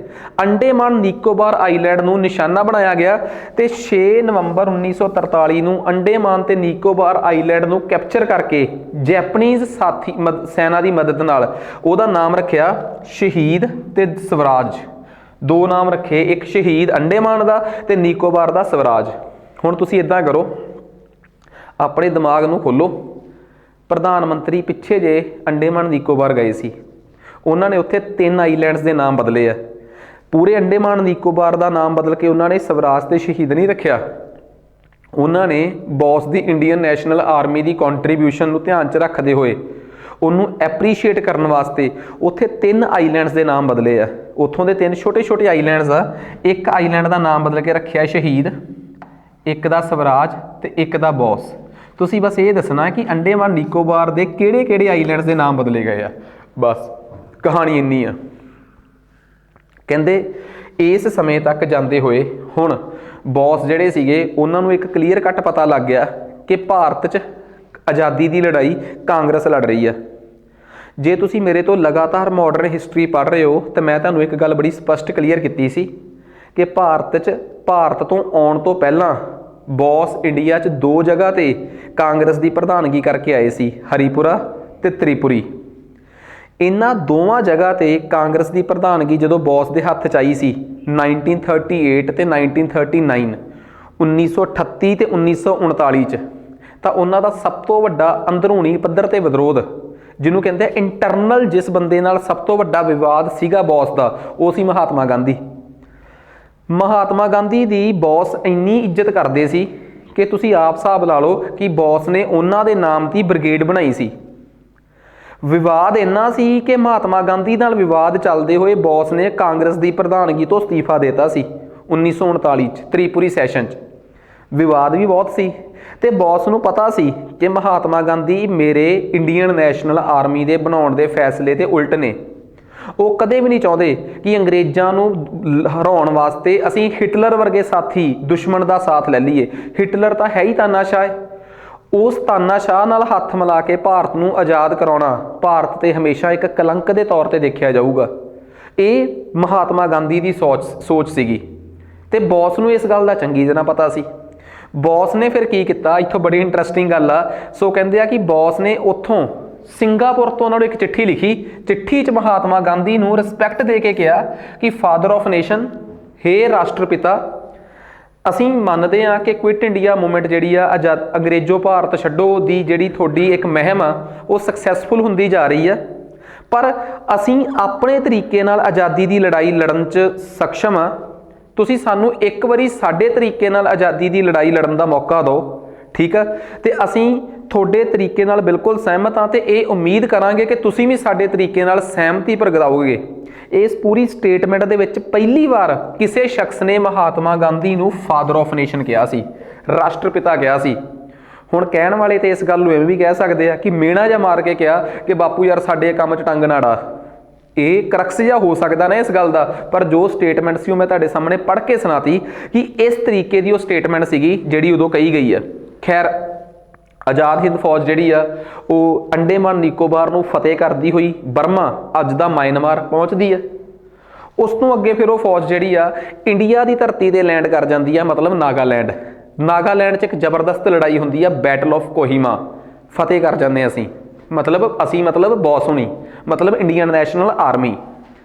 ਅੰਡੇਮਾਨ ਨਿਕੋਬਾਰ ਆਈਲੈਂਡ ਨੂੰ ਨਿਸ਼ਾਨਾ ਬਣਾਇਆ ਗਿਆ ਤੇ 6 ਨਵੰਬਰ 1943 ਨੂੰ ਅੰਡੇਮਾਨ ਤੇ ਨਿਕੋਬਾਰ ਆਈਲੈਂਡ ਨੂੰ ਕੈਪਚਰ ਕਰਕੇ ਜੈਪਨੀਜ਼ ਸਾਥੀ ਸੈਨਾ ਦੀ ਮਦਦ ਨਾਲ ਉਹਦਾ ਨਾਮ ਰੱਖਿਆ ਸ਼ਹੀਦ ਤੇ ਸਵਰਾਜ। 2 ਨਾਮ ਰੱਖੇ, ਇੱਕ ਸ਼ਹੀਦ ਅੰਡੇਮਾਨ ਦਾ ਤੇ ਨਿਕੋਬਾਰ ਦਾ ਸਵਰਾਜ। ਹੁਣ ਤੁਸੀਂ ਇੱਦਾਂ ਕਰੋ, ਆਪਣੇ ਦਿਮਾਗ ਨੂੰ ਖੋਲੋ। ਪ੍ਰਧਾਨ ਮੰਤਰੀ ਪਿੱਛੇ ਜੇ ਅੰਡੇਮਾਨ ਨਿਕੋਬਾਰ ਗਏ ਸੀ, ਉਹਨਾਂ ਨੇ ਉੱਥੇ 3 ਆਈਲੈਂਡਸ ਦੇ ਨਾਮ ਬਦਲੇ ਆ। ਪੂਰੇ ਅੰਡੇਮਾਨ ਨਿਕੋਬਾਰ ਦਾ ਨਾਮ ਬਦਲ ਕੇ ਉਹਨਾਂ ਨੇ ਸਵਰਾਜ ਤੇ ਸ਼ਹੀਦ ਨਹੀਂ ਰੱਖਿਆ। ਉਹਨਾਂ ਨੇ ਬੋਸ ਦੀ ਇੰਡੀਅਨ ਨੈਸ਼ਨਲ ਆਰਮੀ ਦੀ ਕੰਟਰੀਬਿਊਸ਼ਨ ਨੂੰ ਧਿਆਨ 'ਚ ਰੱਖਦੇ ਹੋਏ ਉਹਨੂੰ ਐਪਰੀਸ਼ੀਏਟ ਕਰਨ ਵਾਸਤੇ ਉੱਥੇ 3 ਆਈਲੈਂਡਸ ਦੇ ਨਾਮ ਬਦਲੇ ਆ। ਉੱਥੋਂ ਦੇ 3 ਛੋਟੇ ਆਈਲੈਂਡਸ ਆ। ਇੱਕ ਆਈਲੈਂਡ ਦਾ ਨਾਮ ਬਦਲ ਕੇ ਰੱਖਿਆ ਸ਼ਹੀਦ, ਇੱਕ ਦਾ ਸਵਰਾਜ ਤੇ ਇੱਕ ਦਾ ਬੋਸ। ਤੁਸੀਂ ਬਸ ਇਹ ਦੱਸਣਾ ਕਿ ਅੰਡੇਮਾਨ ਨਿਕੋਬਾਰ ਦੇ ਕਿਹੜੇ ਆਈਲੈਂਡਸ ਦੇ ਨਾਮ ਬਦਲੇ ਗਏ ਆ, ਬਸ ਕਹਾਣੀ ਇੰਨੀ ਆ। ਕਹਿੰਦੇ ਇਸ ਸਮੇਂ ਤੱਕ ਜਾਂਦੇ ਹੋਏ ਹੁਣ ਬੌਸ ਜਿਹੜੇ ਸੀਗੇ ਉਹਨਾਂ ਨੂੰ ਇੱਕ ਕਲੀਅਰ ਕੱਟ ਪਤਾ ਲੱਗ ਗਿਆ ਕਿ ਭਾਰਤ 'ਚ ਆਜ਼ਾਦੀ ਦੀ ਲੜਾਈ ਕਾਂਗਰਸ ਲੜ ਰਹੀ ਆ। ਜੇ ਤੁਸੀਂ ਮੇਰੇ ਤੋਂ ਲਗਾਤਾਰ ਮਾਡਰਨ ਹਿਸਟਰੀ ਪੜ੍ਹ ਰਹੇ ਹੋ ਤਾਂ ਮੈਂ ਤੁਹਾਨੂੰ ਇੱਕ ਗੱਲ ਬੜੀ ਸਪਸ਼ਟ ਕਲੀਅਰ ਕੀਤੀ ਸੀ ਕਿ ਭਾਰਤ ਤੋਂ ਆਉਣ ਤੋਂ ਪਹਿਲਾਂ ਬੌਸ ਇੰਡੀਆ 'ਚ 2 ਜਗ੍ਹਾ 'ਤੇ ਕਾਂਗਰਸ ਦੀ ਪ੍ਰਧਾਨਗੀ ਕਰਕੇ ਆਏ ਸੀ, ਹਰੀਪੁਰਾ ਤੇ ਤ੍ਰਿਪੁਰੀ। ਇਹਨਾਂ ਦੋਵਾਂ ਜਗ੍ਹਾ 'ਤੇ ਕਾਂਗਰਸ ਦੀ ਪ੍ਰਧਾਨਗੀ ਜਦੋਂ ਬੌਸ ਦੇ ਹੱਥ 'ਚ ਆਈ ਸੀ 1938 ਤੇ 1939, 1938 ਤੇ 1939 'ਚ, ਤਾਂ ਉਹਨਾਂ ਦਾ ਸਭ ਤੋਂ ਵੱਡਾ ਅੰਦਰੂਨੀ ਪੱਧਰ 'ਤੇ ਵਿਰੋਧ, ਜਿਹਨੂੰ ਕਹਿੰਦੇ ਇੰਟਰਨਲ, ਜਿਸ ਬੰਦੇ ਨਾਲ ਸਭ ਤੋਂ ਵੱਡਾ ਵਿਵਾਦ ਸੀਗਾ ਬੌਸ ਦਾ, ਉਹ ਸੀ ਮਹਾਤਮਾ ਗਾਂਧੀ। ਮਹਾਤਮਾ ਗਾਂਧੀ ਦੀ ਬੌਸ ਇੰਨੀ ਇੱਜ਼ਤ ਕਰਦੇ ਸੀ ਕਿ ਤੁਸੀਂ ਆਪ ਹਿਸਾਬ ਲਾ ਲਓ ਕਿ ਬੌਸ ਨੇ ਉਹਨਾਂ ਦੇ ਨਾਮ ਦੀ ਬ੍ਰਿਗੇਡ ਬਣਾਈ ਸੀ। ਵਿਵਾਦ ਇੰਨਾ ਸੀ ਕਿ ਮਹਾਤਮਾ ਗਾਂਧੀ ਨਾਲ ਵਿਵਾਦ ਚੱਲਦੇ ਹੋਏ ਬੌਸ ਨੇ ਕਾਂਗਰਸ ਦੀ ਪ੍ਰਧਾਨਗੀ ਤੋਂ ਅਸਤੀਫਾ ਦੇ ਦਿੱਤਾ ਸੀ 1939 'ਚ ਤ੍ਰਿਪੁਰੀ ਸੈਸ਼ਨ 'ਚ। ਵਿਵਾਦ ਵੀ ਬਹੁਤ ਸੀ ਤੇ ਬੌਸ ਨੂੰ ਪਤਾ ਸੀ ਕਿ ਮਹਾਤਮਾ ਗਾਂਧੀ ਮੇਰੇ ਇੰਡੀਅਨ ਨੈਸ਼ਨਲ ਆਰਮੀ ਦੇ ਬਣਾਉਣ ਦੇ ਫੈਸਲੇ ਤੇ ਉਲਟ ਨੇ। ਉਹ ਕਦੇ ਵੀ ਨਹੀਂ ਚਾਹੁੰਦੇ ਕਿ ਅੰਗਰੇਜ਼ਾਂ ਨੂੰ ਹਰਾਉਣ ਵਾਸਤੇ ਅਸੀਂ ਹਿਟਲਰ ਵਰਗੇ ਸਾਥੀ ਦੁਸ਼ਮਣ ਦਾ ਸਾਥ ਲੈ ਲਈਏ। ਹਿਟਲਰ ਤਾਂ ਹੈ ਹੀ ਤਾਨਾਸ਼ਾਹ ਹੈ। ਉਸ ਤਾਨਾਸ਼ਾਹ ਨਾਲ ਹੱਥ ਮਿਲਾ ਕੇ ਭਾਰਤ ਨੂੰ ਆਜ਼ਾਦ ਕਰਾਉਣਾ ਭਾਰਤ 'ਤੇ ਹਮੇਸ਼ਾ ਇੱਕ ਕਲੰਕ ਦੇ ਤੌਰ 'ਤੇ ਦੇਖਿਆ ਜਾਊਗਾ। ਇਹ ਮਹਾਤਮਾ ਗਾਂਧੀ ਦੀ ਸੋਚ ਸੀਗੀ ਤੇ ਬੌਸ ਨੂੰ ਇਸ ਗੱਲ ਦਾ ਚੰਗੀ ਤਰ੍ਹਾਂ ਪਤਾ ਸੀ। ਬੌਸ ਨੇ ਫਿਰ ਕੀ ਕੀਤਾ, ਇੱਥੋਂ ਬੜੀ ਇੰਟਰਸਟਿੰਗ ਗੱਲ ਆ। ਸੋ ਕਹਿੰਦੇ ਆ ਕਿ ਬੌਸ ਨੇ ਉੱਥੋਂ ਸਿੰਗਾਪੁਰ ਤੋਂ ਉਹਨਾਂ ਨੂੰ ਇੱਕ ਚਿੱਠੀ ਲਿਖੀ। ਚਿੱਠੀ 'ਚ ਮਹਾਤਮਾ ਗਾਂਧੀ ਨੂੰ ਰਿਸਪੈਕਟ ਦੇ ਕੇ ਕਿਹਾ ਕਿ ਫਾਦਰ ਆਫ ਨੇਸ਼ਨ, ਹੇ ਰਾਸ਼ਟਰਪਿਤਾ, ਅਸੀਂ ਮੰਨਦੇ ਹਾਂ ਕਿ ਕੁਇਟ ਇੰਡੀਆ ਮੂਵਮੈਂਟ ਜਿਹੜੀ ਆ ਅੰਗਰੇਜ਼ੋ ਭਾਰਤ ਛੱਡੋ ਦੀ ਜਿਹੜੀ ਤੁਹਾਡੀ ਇੱਕ ਮੁਹਿੰਮ ਆ ਉਹ ਸਕਸੈਸਫੁਲ ਹੁੰਦੀ ਜਾ ਰਹੀ ਆ, ਪਰ ਅਸੀਂ ਆਪਣੇ ਤਰੀਕੇ ਨਾਲ ਆਜ਼ਾਦੀ ਦੀ ਲੜਾਈ ਲੜਨ 'ਚ ਸક્ષਮ ਆ। ਤੁਸੀਂ ਸਾਨੂੰ ਇੱਕ ਵਾਰੀ ਸਾਡੇ ਤਰੀਕੇ ਨਾਲ ਆਜ਼ਾਦੀ ਦੀ ਲੜਾਈ ਲੜਨ ਦਾ ਮੌਕਾ ਦਿਓ, ਠੀਕ ਆ, ਤੇ ਅਸੀਂ ਤੁਹਾਡੇ ਤਰੀਕੇ ਨਾਲ ਬਿਲਕੁਲ ਸਹਿਮਤ ਹਾਂ ਤੇ ਇਹ ਉਮੀਦ ਕਰਾਂਗੇ ਕਿ ਤੁਸੀਂ ਵੀ ਸਾਡੇ ਤਰੀਕੇ ਨਾਲ ਸਹਿਮਤੀ ਪ੍ਰਗਟਾਓਗੇ। ਇਸ ਪੂਰੀ ਸਟੇਟਮੈਂਟ ਦੇ ਵਿੱਚ ਪਹਿਲੀ ਵਾਰ ਕਿਸੇ ਸ਼ਖਸ ਨੇ ਮਹਾਤਮਾ ਗਾਂਧੀ ਨੂੰ ਫਾਦਰ ਆਫ ਨੇਸ਼ਨ ਕਿਹਾ ਸੀ, ਰਾਸ਼ਟਰਪਿਤਾ ਕਿਹਾ ਸੀ। ਹੁਣ ਕਹਿਣ ਵਾਲੇ ਤੇ ਇਸ ਗੱਲ ਨੂੰ ਇਹ ਵੀ ਕਹਿ ਸਕਦੇ ਆ ਕਿ ਮਿਹਣਾ ਜਿਹਾ ਮਾਰ ਕੇ ਕਿਹਾ ਕਿ ਬਾਪੂ ਯਾਰ ਸਾਡੇ ਕੰਮ 'ਚ ਟੰਗ ਨਾ ਡਾ। ਇਹ ਕਰਕਸ ਜਿਹਾ ਹੋ ਸਕਦਾ ਨਾ ਇਸ ਗੱਲ ਦਾ, ਪਰ ਜੋ ਸਟੇਟਮੈਂਟ ਸੀ ਉਹ ਮੈਂ ਤੁਹਾਡੇ ਸਾਹਮਣੇ ਪੜ੍ਹ ਕੇ ਸੁਣਾਤੀ ਕਿ ਇਸ ਤਰੀਕੇ ਦੀ ਉਹ ਸਟੇਟਮੈਂਟ ਸੀਗੀ ਜਿਹੜੀ ਉਦੋਂ ਕਹੀ ਗਈ ਆ। ਖੈਰ, ਆਜ਼ਾਦ ਹਿੰਦ ਫੌਜ ਜਿਹੜੀ ਆ ਉਹ ਅੰਡੇਮਾਨ ਨਿਕੋਬਾਰ ਨੂੰ ਫਤਿਹ ਕਰਦੀ ਹੋਈ ਬਰਮਾ, ਅੱਜ ਦਾ ਮਾਇਨਮਾਰ, ਪਹੁੰਚਦੀ ਆ। ਉਸ ਤੋਂ ਅੱਗੇ ਫਿਰ ਉਹ ਫੌਜ ਜਿਹੜੀ ਆ ਇੰਡੀਆ ਦੀ ਧਰਤੀ 'ਤੇ ਲੈਂਡ ਕਰ ਜਾਂਦੀ ਆ, ਮਤਲਬ ਨਾਗਾਲੈਂਡ। ਨਾਗਾਲੈਂਡ 'ਚ ਇੱਕ ਜ਼ਬਰਦਸਤ ਲੜਾਈ ਹੁੰਦੀ ਆ, ਬੈਟਲ ਆਫ ਕੋਹਿਮਾ। ਫਤਿਹ ਕਰ ਜਾਂਦੇ ਅਸੀਂ ਮਤਲਬ ਬੌਸ ਹੋਣੀ, ਮਤਲਬ ਇੰਡੀਅਨ ਨੈਸ਼ਨਲ ਆਰਮੀ।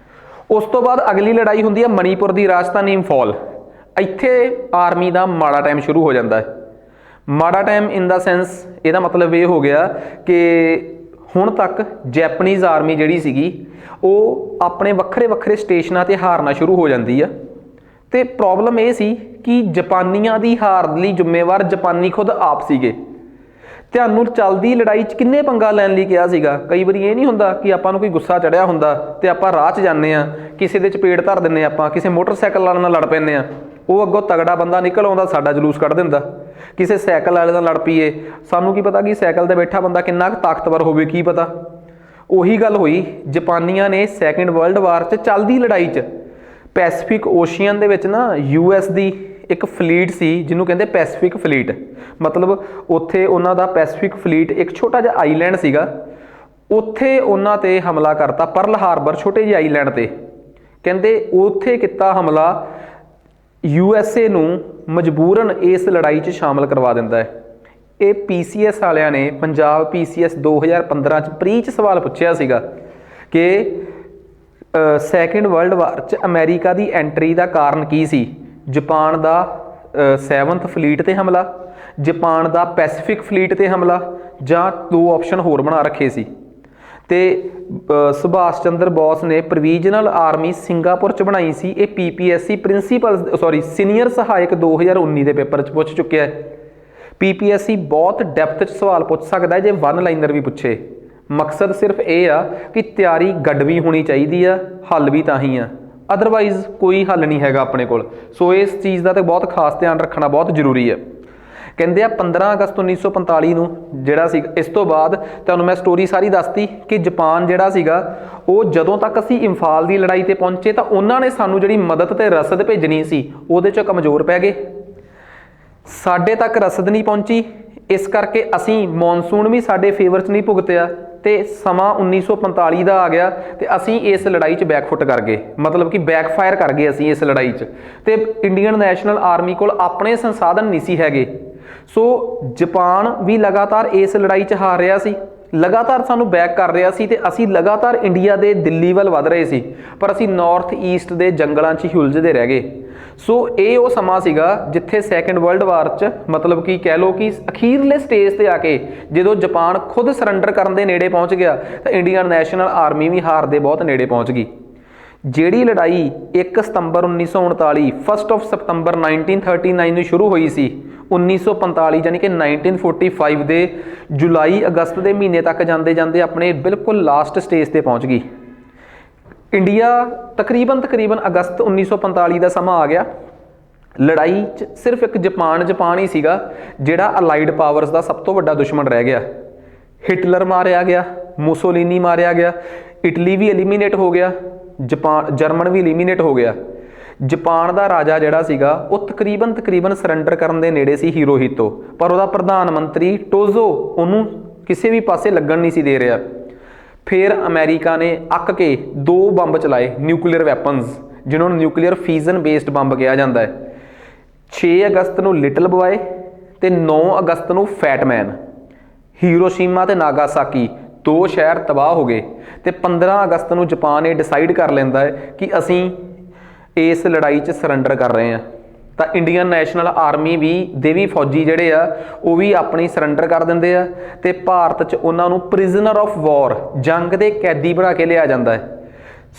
ਉਸ ਤੋਂ ਬਾਅਦ ਅਗਲੀ ਲੜਾਈ ਹੁੰਦੀ ਆ ਮਣੀਪੁਰ ਦੀ ਰਾਜਧਾਨੀ ਇੰਫਾਲ। ਇੱਥੇ ਆਰਮੀ ਦਾ ਮਾੜਾ ਟਾਈਮ ਸ਼ੁਰੂ ਹੋ ਜਾਂਦਾ ਹੈ। ਮਾੜਾ ਟਾਈਮ ਇਨ ਦਾ ਸੈਂਸ, ਇਹਦਾ ਮਤਲਬ ਇਹ ਹੋ ਗਿਆ ਕਿ ਹੁਣ ਤੱਕ ਜੈਪਨੀਜ਼ ਆਰਮੀ ਜਿਹੜੀ ਸੀਗੀ ਉਹ ਆਪਣੇ ਵੱਖਰੇ ਵੱਖਰੇ ਸਟੇਸ਼ਨਾਂ 'ਤੇ ਹਾਰਨਾ ਸ਼ੁਰੂ ਹੋ ਜਾਂਦੀ ਆ। ਤੇ ਪ੍ਰੋਬਲਮ ਇਹ ਸੀ ਕਿ ਜਾਪਾਨੀਆਂ ਦੀ ਹਾਰ ਲਈ ਜ਼ਿੰਮੇਵਾਰ ਜਾਪਾਨੀ ਖੁਦ ਆਪ ਸੀਗੇ। ਤੁਹਾਨੂੰ ਚੱਲਦੀ ਲੜਾਈ 'ਚ ਕਿੰਨੇ ਪੰਗਾ ਲੈਣ ਲਈ ਕਿਹਾ ਸੀਗਾ। ਕਈ ਵਾਰੀ ਇਹ ਨਹੀਂ ਹੁੰਦਾ ਕਿ ਆਪਾਂ ਨੂੰ ਕੋਈ ਗੁੱਸਾ ਚੜਿਆ ਹੁੰਦਾ ਤੇ ਆਪਾਂ ਰਾਹ 'ਚ ਜਾਂਦੇ ਹਾਂ, ਕਿਸੇ ਦੇ ਚਪੇੜ ਧਰ ਦਿੰਦੇ ਆਪਾਂ, ਕਿਸੇ ਮੋਟਰਸਾਈਕਲ ਵਾਲੇ ਨਾਲ ਲੜ ਪੈਂਦੇ ਹਾਂ, ਉਹ ਅੱਗੋਂ ਤਗੜਾ ਬੰਦਾ ਨਿਕਲ ਆਉਂਦਾ ਸਾਡਾ ਜਲੂਸ ਕੱਢ ਦਿੰਦਾ। ਕਿਸੇ ਸਾਈਕਲ ਵਾਲੇ ਨਾਲ ਲੜ ਪਈਏ, ਸਾਨੂੰ ਕੀ ਪਤਾ ਕਿ ਸਾਈਕਲ 'ਤੇ ਬੈਠਾ ਬੰਦਾ ਕਿੰਨਾ ਕੁ ਤਾਕਤਵਰ ਹੋਵੇ, ਕੀ ਪਤਾ। ਉਹੀ ਗੱਲ ਹੋਈ, ਜਾਪਾਨੀਆਂ ਨੇ ਸੈਕਿੰਡ ਵਰਲਡ ਵਾਰ 'ਚ ਚੱਲਦੀ ਲੜਾਈ 'ਚ ਪੈਸੀਫਿਕ ਓਸ਼ੀਅਨ ਦੇ ਵਿੱਚ ਨਾ US ਦੀ ਇੱਕ ਫਲੀਟ ਸੀ ਜਿਹਨੂੰ ਕਹਿੰਦੇ ਪੈਸੀਫਿਕ ਫਲੀਟ, ਮਤਲਬ ਉੱਥੇ ਉਹਨਾਂ ਦਾ ਪੈਸੀਫਿਕ ਫਲੀਟ ਇੱਕ ਛੋਟਾ ਜਿਹਾ ਆਈਲੈਂਡ ਸੀਗਾ, ਉੱਥੇ ਉਹਨਾਂ 'ਤੇ ਹਮਲਾ ਕਰਤਾ। ਪਰਲ ਹਾਰਬਰ ਛੋਟੇ ਜਿਹੇ ਆਈਲੈਂਡ 'ਤੇ ਕਹਿੰਦੇ ਉੱਥੇ ਕੀਤਾ ਹਮਲਾ। USA ਨੂੰ ਮਜਬੂਰਨ ਇਸ ਲੜਾਈ 'ਚ ਸ਼ਾਮਲ ਕਰਵਾ ਦਿੰਦਾ ਹੈ। ਇਹ PCS ਵਾਲਿਆਂ ਨੇ, ਪੰਜਾਬ PCS 2015 'ਚ ਪ੍ਰੀ 'ਚ ਸਵਾਲ ਪੁੱਛਿਆ ਸੀਗਾ ਕਿ ਸੈਕਿੰਡ ਵਰਲਡ ਵਾਰ 'ਚ ਅਮਰੀਕਾ ਦੀ ਐਂਟਰੀ ਦਾ ਕਾਰਨ ਕੀ ਸੀ। ਜਾਪਾਨ ਦਾ 7th ਫਲੀਟ 'ਤੇ ਹਮਲਾ, ਜਾਪਾਨ ਦਾ ਪੈਸੀਫਿਕ ਫਲੀਟ 'ਤੇ ਹਮਲਾ, ਜਾਂ 2 ਆਪਸ਼ਨ ਹੋਰ ਬਣਾ ਰੱਖੇ ਸੀ। ਤੇ ਸੁਭਾਸ਼ ਚੰਦਰ ਬੋਸ ਨੇ ਪ੍ਰੋਵੀਜ਼ਨਲ ਆਰਮੀ ਸਿੰਗਾਪੁਰ 'ਚ ਬਣਾਈ ਸੀ। ਇਹ PPSC ਸੀਨੀਅਰ ਸਹਾਇਕ 2019 ਦੇ ਪੇਪਰ 'ਚ ਪੁੱਛ ਚੁੱਕਿਆ ਹੈ। PPSC ਬਹੁਤ ਡੈਪਥ 'ਚ ਸਵਾਲ ਪੁੱਛ ਸਕਦਾ ਜੇ ਵਨ ਲਾਈਨਰ ਵੀ ਪੁੱਛੇ। ਮਕਸਦ ਸਿਰਫ ਇਹ ਆ ਕਿ ਤਿਆਰੀ ਗੱਡਵੀਂ ਹੋਣੀ ਚਾਹੀਦੀ ਆ, ਹੱਲ ਵੀ ਤਾਂ ਹੀ ਆ, ਅਦਰਵਾਈਜ਼ ਕੋਈ ਹੱਲ ਨਹੀਂ ਹੈਗਾ ਆਪਣੇ ਕੋਲ। ਸੋ ਇਸ ਚੀਜ਼ ਦਾ ਤਾਂ ਬਹੁਤ ਖਾਸ ਧਿਆਨ ਰੱਖਣਾ ਬਹੁਤ ਜ਼ਰੂਰੀ ਹੈ। ਕਹਿੰਦੇ ਆ 15 ਅਗਸਤ 1945 ਨੂੰ ਜਿਹੜਾ ਸੀ, ਇਸ ਤੋਂ ਬਾਅਦ ਤੁਹਾਨੂੰ ਮੈਂ ਸਟੋਰੀ ਸਾਰੀ ਦੱਸਤੀ ਕਿ ਜਾਪਾਨ ਜਿਹੜਾ ਸੀਗਾ ਉਹ ਜਦੋਂ ਤੱਕ ਅਸੀਂ ਇੰਫਾਲ ਦੀ ਲੜਾਈ 'ਤੇ ਪਹੁੰਚੇ ਤਾਂ ਉਹਨਾਂ ਨੇ ਸਾਨੂੰ ਜਿਹੜੀ ਮਦਦ ਤੇ ਰਸਦ ਭੇਜਣੀ ਸੀ ਉਹਦੇ 'ਚ ਕਮਜ਼ੋਰ ਪੈ ਗਏ। ਸਾਡੇ ਤੱਕ ਰਸਦ ਨਹੀਂ ਪਹੁੰਚੀ, ਇਸ ਕਰਕੇ ਅਸੀਂ ਮੌਨਸੂਨ ਵੀ ਸਾਡੇ ਫੇਵਰ 'ਚ ਨਹੀਂ ਭੁਗਤਿਆ ਤੇ ਸਮਾਂ 1945 ਦਾ ਆ ਗਿਆ ਤੇ ਅਸੀਂ ਇਸ ਲੜਾਈ 'ਚ ਬੈਕਫੁੱਟ ਕਰ ਗਏ, ਮਤਲਬ ਕਿ ਬੈਕਫਾਇਰ ਕਰ ਗਏ ਅਸੀਂ ਇਸ ਲੜਾਈ 'ਚ। ਤੇ ਇੰਡੀਅਨ ਨੈਸ਼ਨਲ ਆਰਮੀ ਕੋਲ ਆਪਣੇ ਸੰਸਾਧਨ ਨਹੀਂ ਸੀ ਹੈਗੇ। ਸੋ ਜਾਪਾਨ ਵੀ ਲਗਾਤਾਰ ਇਸ ਲੜਾਈ 'ਚ ਹਾਰ ਰਿਹਾ ਸੀ, ਲਗਾਤਾਰ ਸਾਨੂੰ ਬੈਕ ਕਰ ਰਿਹਾ ਸੀ ਤੇ ਅਸੀਂ ਲਗਾਤਾਰ ਇੰਡੀਆ ਦੇ ਦਿੱਲੀ ਵੱਲ ਵਧ ਰਹੇ ਸੀ, ਪਰ ਅਸੀਂ ਨਾਰਥ ਈਸਟ ਦੇ ਜੰਗਲਾਂ 'ਚ ਹੀ ਉਲਝਦੇ ਰਹਿ ਗਏ। ਸੋ ਇਹ ਉਹ ਸਮਾਂ ਸੀਗਾ ਜਿੱਥੇ ਸੈਕਿੰਡ ਵਰਲਡ ਵਾਰ 'ਚ ਮਤਲਬ ਕਿ ਕਹਿ ਲਓ ਕਿ ਅਖੀਰਲੇ ਸਟੇਜ 'ਤੇ ਆ ਕੇ ਜਦੋਂ ਜਾਪਾਨ ਖੁਦ ਸਰੈਂਡਰ ਕਰਨ ਦੇ ਨੇੜੇ ਪਹੁੰਚ ਗਿਆ ਤਾਂ ਇੰਡੀਅਨ ਨੈਸ਼ਨਲ ਆਰਮੀ ਵੀ ਹਾਰ ਦੇ ਬਹੁਤ ਨੇੜੇ ਪਹੁੰਚ ਗਈ। ਜਿਹੜੀ ਲੜਾਈ 1 ਸਤੰਬਰ 1939 1 ਸਤੰਬਰ 1939 ਨੂੰ ਸ਼ੁਰੂ ਹੋਈ ਸੀ, 1945 ਯਾਨੀ ਕਿ 1945 ਦੇ ਜੁਲਾਈ ਅਗਸਤ ਦੇ ਮਹੀਨੇ ਤੱਕ ਜਾਂਦੇ ਜਾਂਦੇ ਆਪਣੇ ਬਿਲਕੁਲ ਲਾਸਟ ਸਟੇਜ 'ਤੇ ਪਹੁੰਚ ਗਈ। ਇੰਡੀਆ ਤਕਰੀਬਨ ਅਗਸਤ 1945 ਦਾ ਸਮਾਂ ਆ ਗਿਆ। ਲੜਾਈ 'ਚ ਸਿਰਫ ਇੱਕ ਜਾਪਾਨ ਹੀ ਸੀਗਾ ਜਿਹੜਾ ਅਲਾਈਡ ਪਾਵਰਸ ਦਾ ਸਭ ਤੋਂ ਵੱਡਾ ਦੁਸ਼ਮਣ ਰਹਿ ਗਿਆ। ਹਿਟਲਰ ਮਾਰਿਆ ਗਿਆ, ਮੁਸੋਲੀਨੀ ਮਾਰਿਆ ਗਿਆ, ਇਟਲੀ ਵੀ ਐਲੀਮੀਨੇਟ ਹੋ ਗਿਆ, ਜਰਮਨ ਵੀ ਐਲੀਮੀਨੇਟ ਹੋ ਗਿਆ। ਜਾਪਾਨ ਦਾ ਰਾਜਾ ਜਿਹੜਾ ਸੀਗਾ ਉਹ ਤਕਰੀਬਨ ਸਰੈਂਡਰ ਕਰਨ ਦੇ ਨੇੜੇ ਸੀ, ਹੀਰੋਹੀਤੋ, ਪਰ ਉਹਦਾ ਪ੍ਰਧਾਨ ਮੰਤਰੀ ਟੋਜ਼ੋ ਉਹਨੂੰ ਕਿਸੇ ਵੀ ਪਾਸੇ ਲੱਗਣ ਨਹੀਂ ਸੀ ਦੇ ਰਿਹਾ। ਫਿਰ ਅਮਰੀਕਾ ਨੇ ਅੱਕ ਕੇ 2 ਬੰਬ ਚਲਾਏ, ਨਿਊਕਲੀਅਰ ਵੈਪਨਸ, ਜਿਹਨਾਂ ਨੂੰ ਨਿਊਕਲੀਅਰ ਫਿਜ਼ਨ ਬੇਸਡ ਬੰਬ ਕਿਹਾ ਜਾਂਦਾ ਹੈ। 6 ਅਗਸਤ ਨੂੰ ਲਿਟਲ ਬॉय ਤੇ 9 ਅਗਸਤ ਨੂੰ ਫੈਟਮੈਨ। ਹੀਰੋਸ਼ੀਮਾ ਤੇ ਨਾਗਾਸਾਕੀ 2 ਸ਼ਹਿਰ ਤਬਾਹ ਹੋ ਗਏ ਤੇ 15 ਅਗਸਤ ਨੂੰ ਜਾਪਾਨ ਇਹ ਡਿਸਾਈਡ ਕਰ ਲੈਂਦਾ ਹੈ ਕਿ ਅਸੀਂ ਇਸ ਲੜਾਈ 'ਚ ਸਰੈਂਡਰ ਕਰ ਰਹੇ ਹਾਂ। ਤਾਂ ਇੰਡੀਅਨ ਨੈਸ਼ਨਲ ਆਰਮੀ ਦੇ ਵੀ ਫੌਜੀ ਜਿਹੜੇ ਆ ਉਹ ਵੀ ਆਪਣੀ ਸਰੈਂਡਰ ਕਰ ਦਿੰਦੇ ਆ ਤੇ ਭਾਰਤ 'ਚ ਉਹਨਾਂ ਨੂੰ ਪ੍ਰਿਜ਼ਨਰ ਆਫ ਵਾਰ, ਜੰਗ ਦੇ ਕੈਦੀ ਬਣਾ ਕੇ ਲਿਆ ਜਾਂਦਾ ਹੈ।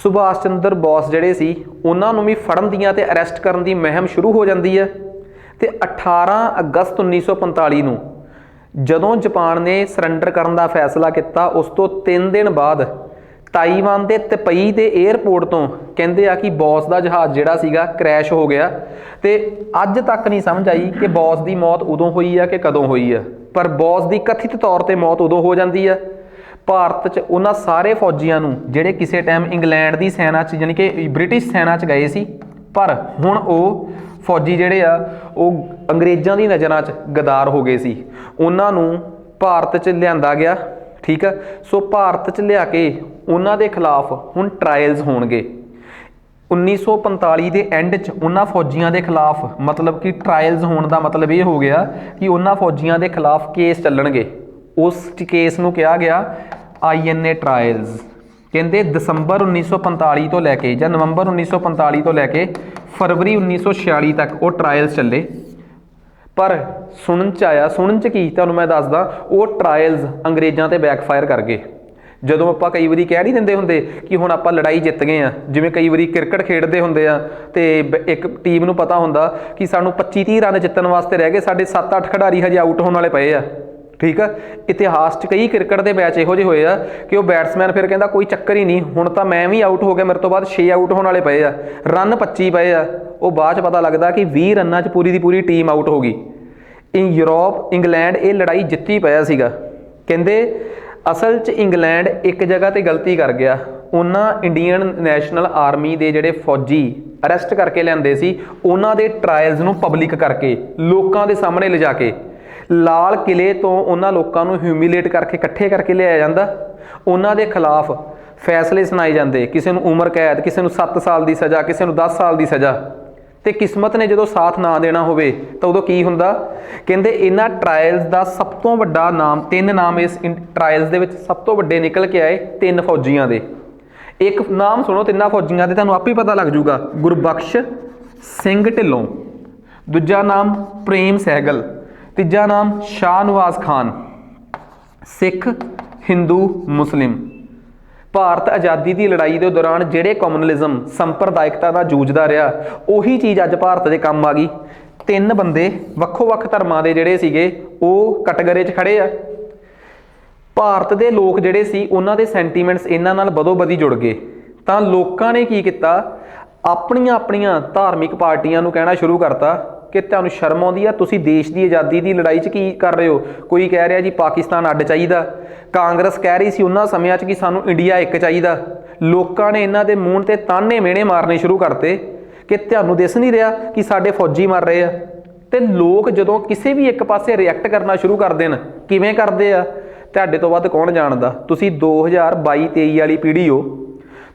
ਸੁਭਾਸ਼ ਚੰਦਰ ਬੋਸ ਜਿਹੜੇ ਸੀ ਉਹਨਾਂ ਨੂੰ ਵੀ ਫੜਨ ਦੀਆਂ ਤੇ ਅਰੈਸਟ ਕਰਨ ਦੀ ਮੁਹਿੰਮ ਸ਼ੁਰੂ ਹੋ ਜਾਂਦੀ ਹੈ ਤੇ 18 ਅਗਸਤ 1945 ਨੂੰ ਜਦੋਂ ਜਾਪਾਨ ਨੇ ਸਰੈਂਡਰ ਕਰਨ ਦਾ ਫੈਸਲਾ ਕੀਤਾ, ਉਸ ਤੋਂ 3 ਦਿਨ ਬਾਅਦ ਤਾਈਵਾਨ ਦੇ ਤਪਈ ਦੇ 에ਅਰਪੋਰਟ ਤੋਂ ਕਹਿੰਦੇ ਆ ਕਿ ਬੌਸ ਦਾ ਜਹਾਜ਼ ਜਿਹੜਾ ਸੀਗਾ ਕ੍ਰੈਸ਼ ਹੋ ਗਿਆ ਤੇ ਅੱਜ ਤੱਕ ਨਹੀਂ ਸਮਝ ਆਈ ਕਿ ਬੌਸ ਦੀ ਮੌਤ ਉਦੋਂ ਹੋਈ ਆ ਕਿ ਕਦੋਂ ਹੋਈ ਆ, ਪਰ ਬੌਸ ਦੀ ਕਥਿਤ ਤੌਰ ਤੇ ਮੌਤ ਉਦੋਂ ਹੋ ਜਾਂਦੀ ਆ। ਭਾਰਤ 'ਚ ਉਹਨਾਂ ਸਾਰੇ ਫੌਜੀਆਂ ਨੂੰ ਜਿਹੜੇ ਕਿਸੇ ਟਾਈਮ ਇੰਗਲੈਂਡ ਦੀ ਸੈਨਾ 'ਚ ਯਾਨੀ ਕਿ ਬ੍ਰਿਟਿਸ਼ ਸੈਨਾ 'ਚ ਗਏ ਸੀ, ਪਰ ਹੁਣ ਉਹ ਫੌਜੀ ਜਿਹੜੇ ਆ ਉਹ ਅੰਗਰੇਜ਼ਾਂ ਦੀ ਨਜ਼ਰਾਂ 'ਚ ਗਦਾਰ ਹੋ ਗਏ ਸੀ, ਉਹਨਾਂ ਨੂੰ ਭਾਰਤ 'ਚ ਲਿਆਂਦਾ ਗਿਆ। ਠੀਕ ਆ, ਸੋ ਭਾਰਤ 'ਚ ਲਿਆ ਕੇ ਉਹਨਾਂ ਦੇ ਖਿਲਾਫ ਹੁਣ ਟਰਾਇਲਸ ਹੋਣਗੇ। 1945 ਦੇ ਐਂਡ 'ਚ ਉਹਨਾਂ ਫੌਜੀਆਂ ਦੇ ਖਿਲਾਫ, ਮਤਲਬ ਕਿ ਟਰਾਇਲਸ ਹੋਣ ਦਾ ਮਤਲਬ ਇਹ ਹੋ ਗਿਆ ਕਿ ਉਹਨਾਂ ਫੌਜੀਆਂ ਦੇ ਖਿਲਾਫ ਕੇਸ ਚੱਲਣਗੇ। ਉਸ ਕੇਸ ਨੂੰ ਕਿਹਾ ਗਿਆ INA ਟਰਾਇਲਸ। ਕਹਿੰਦੇ ਦਸੰਬਰ 1945 ਤੋਂ ਲੈ ਕੇ ਜਾਂ ਨਵੰਬਰ 1945 ਤੋਂ ਲੈ ਕੇ ਫਰਵਰੀ 1946 ਤੱਕ ਉਹ ਟਰਾਇਲਸ ਚੱਲੇ। ਪਰ ਸੁਣਨ 'ਚ ਕੀ ਤੁਹਾਨੂੰ ਮੈਂ ਦੱਸਦਾ, ਉਹ ਟਰਾਇਲਸ ਅੰਗਰੇਜ਼ਾਂ ਤੇ ਬੈਕਫਾਇਰ ਕਰ ਗਏ। ਜਦੋਂ ਆਪਾਂ ਕਈ ਵਾਰੀ ਕਹਿ ਨਹੀਂ ਦਿੰਦੇ ਹੁੰਦੇ ਕਿ ਹੁਣ ਆਪਾਂ ਲੜਾਈ ਜਿੱਤ ਗਏ ਆ, ਜਿਵੇਂ ਕਈ ਵਾਰੀ ਕ੍ਰਿਕਟ ਖੇਡਦੇ ਹੁੰਦੇ ਆ ਤੇ ਇੱਕ ਟੀਮ ਨੂੰ ਪਤਾ ਹੁੰਦਾ ਕਿ ਸਾਨੂੰ 25-30 ਰਨ ਜਿੱਤਣ ਵਾਸਤੇ ਰਹਿ ਗਏ, ਸਾਡੇ 7-8 ਖਿਡਾਰੀ ਹਜੇ ਆਊਟ ਹੋਣ ਵਾਲੇ ਪਏ ਆ। ਠੀਕ ਆ, ਇਤਿਹਾਸ 'ਚ ਕਈ ਕ੍ਰਿਕਟ ਦੇ ਮੈਚ ਇਹੋ ਜਿਹੇ ਹੋਏ ਆ ਕਿ ਉਹ ਬੈਟਸਮੈਨ ਫਿਰ ਕਹਿੰਦਾ ਕੋਈ ਚੱਕਰ ਹੀ ਨਹੀਂ, ਹੁਣ ਤਾਂ ਮੈਂ ਵੀ ਆਊਟ ਹੋ ਗਿਆ, ਮੇਰੇ ਤੋਂ ਬਾਅਦ 6 ਆਊਟ ਹੋਣ ਵਾਲੇ ਪਏ ਆ, ਰਨ 25 ਪਏ ਆ। ਉਹ ਬਾਅਦ 'ਚ ਪਤਾ ਲੱਗਦਾ ਕਿ 20 ਰਨਾਂ 'ਚ ਪੂਰੀ ਦੀ ਪੂਰੀ ਟੀਮ ਆਊਟ ਹੋ ਗਈ। ਯੂਰਪ, ਇੰਗਲੈਂਡ ਇਹ ਲੜਾਈ ਜਿੱਤੀ ਪਿਆ ਸੀਗਾ। ਕਹਿੰਦੇ ਅਸਲ 'ਚ ਇੰਗਲੈਂਡ ਇੱਕ ਜਗ੍ਹਾ ਤੇ ਗਲਤੀ ਕਰ ਗਿਆ, ਉਹਨਾਂ ਇੰਡੀਅਨ ਨੈਸ਼ਨਲ ਆਰਮੀ ਦੇ ਜਿਹੜੇ ਫੌਜੀ ਅਰੈਸਟ ਕਰਕੇ ਲਿਆਂਦੇ ਸੀ ਉਹਨਾਂ ਦੇ ਟਰਾਇਲਸ ਨੂੰ ਪਬਲਿਕ ਕਰਕੇ ਲੋਕਾਂ ਦੇ ਸਾਹਮਣੇ ਲਿਜਾ ਕੇ ਲਾਲ ਕਿਲੇ ਤੋਂ ਉਹਨਾਂ ਲੋਕਾਂ ਨੂੰ ਹਿਊਮਿਲੇਟ ਕਰਕੇ ਇਕੱਠੇ ਕਰਕੇ ਲਿਆਇਆ ਜਾਂਦਾ, ਉਹਨਾਂ ਦੇ ਖਿਲਾਫ ਫੈਸਲੇ ਸੁਣਾਏ ਜਾਂਦੇ, ਕਿਸੇ ਨੂੰ ਉਮਰ ਕੈਦ, ਕਿਸੇ ਨੂੰ 7 ਸਾਲ ਦੀ ਸਜ਼ਾ, ਕਿਸੇ ਨੂੰ 10 ਸਾਲ ਦੀ ਸਜ਼ਾ। ਤੇ ਕਿਸਮਤ ਨੇ ਜਦੋਂ ਸਾਥ ਨਾ ਦੇਣਾ ਹੋਵੇ ਤਾਂ ਉਦੋਂ ਕੀ ਹੁੰਦਾ। ਕਹਿੰਦੇ ਇਹਨਾਂ ਟਰਾਇਲਸ ਦਾ ਸਭ ਤੋਂ ਵੱਡਾ ਨਾਮ, 3 ਨਾਮ ਇਸ ਟਰਾਇਲਸ ਦੇ ਵਿੱਚ ਸਭ ਤੋਂ ਵੱਡੇ ਨਿਕਲ ਕੇ ਆਏ 3 ਫੌਜੀਆਂ ਦੇ। ਇੱਕ ਨਾਮ ਸੁਣੋ ਤਿੰਨਾਂ ਫੌਜੀਆਂ ਦੇ, ਤੁਹਾਨੂੰ ਆਪੇ ਪਤਾ ਲੱਗ ਜੂਗਾ। ਗੁਰਬਖਸ਼ ਸਿੰਘ ਢਿੱਲੋਂ, ਦੂਜਾ ਨਾਮ ਪ੍ਰੇਮ ਸਹਿਗਲ, ਤੀਜਾ ਨਾਮ ਸ਼ਾਹ ਨਵਾਜ਼ ਖਾਨ। ਸਿੱਖ, ਹਿੰਦੂ, ਮੁਸਲਿਮ। ਭਾਰਤ ਆਜ਼ਾਦੀ ਦੀ ਲੜਾਈ ਦੇ ਦੌਰਾਨ ਜਿਹੜੇ ਕਮਿਊਨਲਿਜ਼ਮ, ਸੰਪਰਦਾਇਕਤਾ ਦਾ ਜੂਝਦਾ ਰਿਹਾ, ਉਹੀ ਚੀਜ਼ ਅੱਜ ਭਾਰਤ ਦੇ ਕੰਮ ਆ ਗਈ। 3 ਬੰਦੇ ਵੱਖੋ ਵੱਖ ਧਰਮਾਂ ਦੇ ਜਿਹੜੇ ਸੀਗੇ ਉਹ ਕਟਗਰੇ 'ਚ ਖੜੇ ਆ। ਭਾਰਤ ਦੇ ਲੋਕ ਜਿਹੜੇ ਸੀ ਉਹਨਾਂ ਦੇ ਸੈਂਟੀਮੈਂਟਸ ਇਹਨਾਂ ਨਾਲ ਬਦੋ-ਬਦੀ ਜੁੜ ਗਏ। ਤਾਂ ਲੋਕਾਂ ਨੇ ਕੀ ਕੀਤਾ, ਆਪਣੀਆਂ ਧਾਰਮਿਕ ਪਾਰਟੀਆਂ ਨੂੰ ਕਹਿਣਾ ਸ਼ੁਰੂ ਕਰਤਾ ਕਿ ਤੁਹਾਨੂੰ ਸ਼ਰਮ ਆਉਂਦੀ ਆ, ਤੁਸੀਂ ਦੇਸ਼ ਦੀ ਆਜ਼ਾਦੀ ਦੀ ਲੜਾਈ 'ਚ ਕੀ ਕਰ ਰਹੇ ਹੋ। ਕੋਈ ਕਹਿ ਰਿਹਾ ਜੀ ਪਾਕਿਸਤਾਨ ਅੱਡ ਚਾਹੀਦਾ, ਕਾਂਗਰਸ ਕਹਿ ਰਹੀ ਸੀ ਉਹਨਾਂ ਸਮਿਆਂ 'ਚ ਕਿ ਸਾਨੂੰ ਇੰਡੀਆ ਇੱਕ ਚਾਹੀਦਾ। ਲੋਕਾਂ ਨੇ ਇਹਨਾਂ ਦੇ ਮੂੰਹ ਤੇ ਤਾਨੇ ਮਿਹਣੇ ਮਾਰਨੇ ਸ਼ੁਰੂ ਕਰਤੇ ਕਿ ਤੁਹਾਨੂੰ ਦਿਸ ਨਹੀਂ ਰਿਹਾ ਕਿ ਸਾਡੇ ਫੌਜੀ ਮਰ ਰਹੇ ਆ। ਤੇ ਲੋਕ ਜਦੋਂ ਕਿਸੇ ਵੀ ਇੱਕ ਪਾਸੇ ਰਿਐਕਟ ਕਰਨਾ ਸ਼ੁਰੂ ਕਰ ਦੇਣ, ਕਿਵੇਂ ਕਰਦੇ ਆ ਤੁਹਾਡੇ ਤੋਂ ਵੱਧ ਕੌਣ ਜਾਣਦਾ। ਤੁਸੀਂ 2022-23 ਵਾਲੀ ਪੀੜ੍ਹੀ ਹੋ,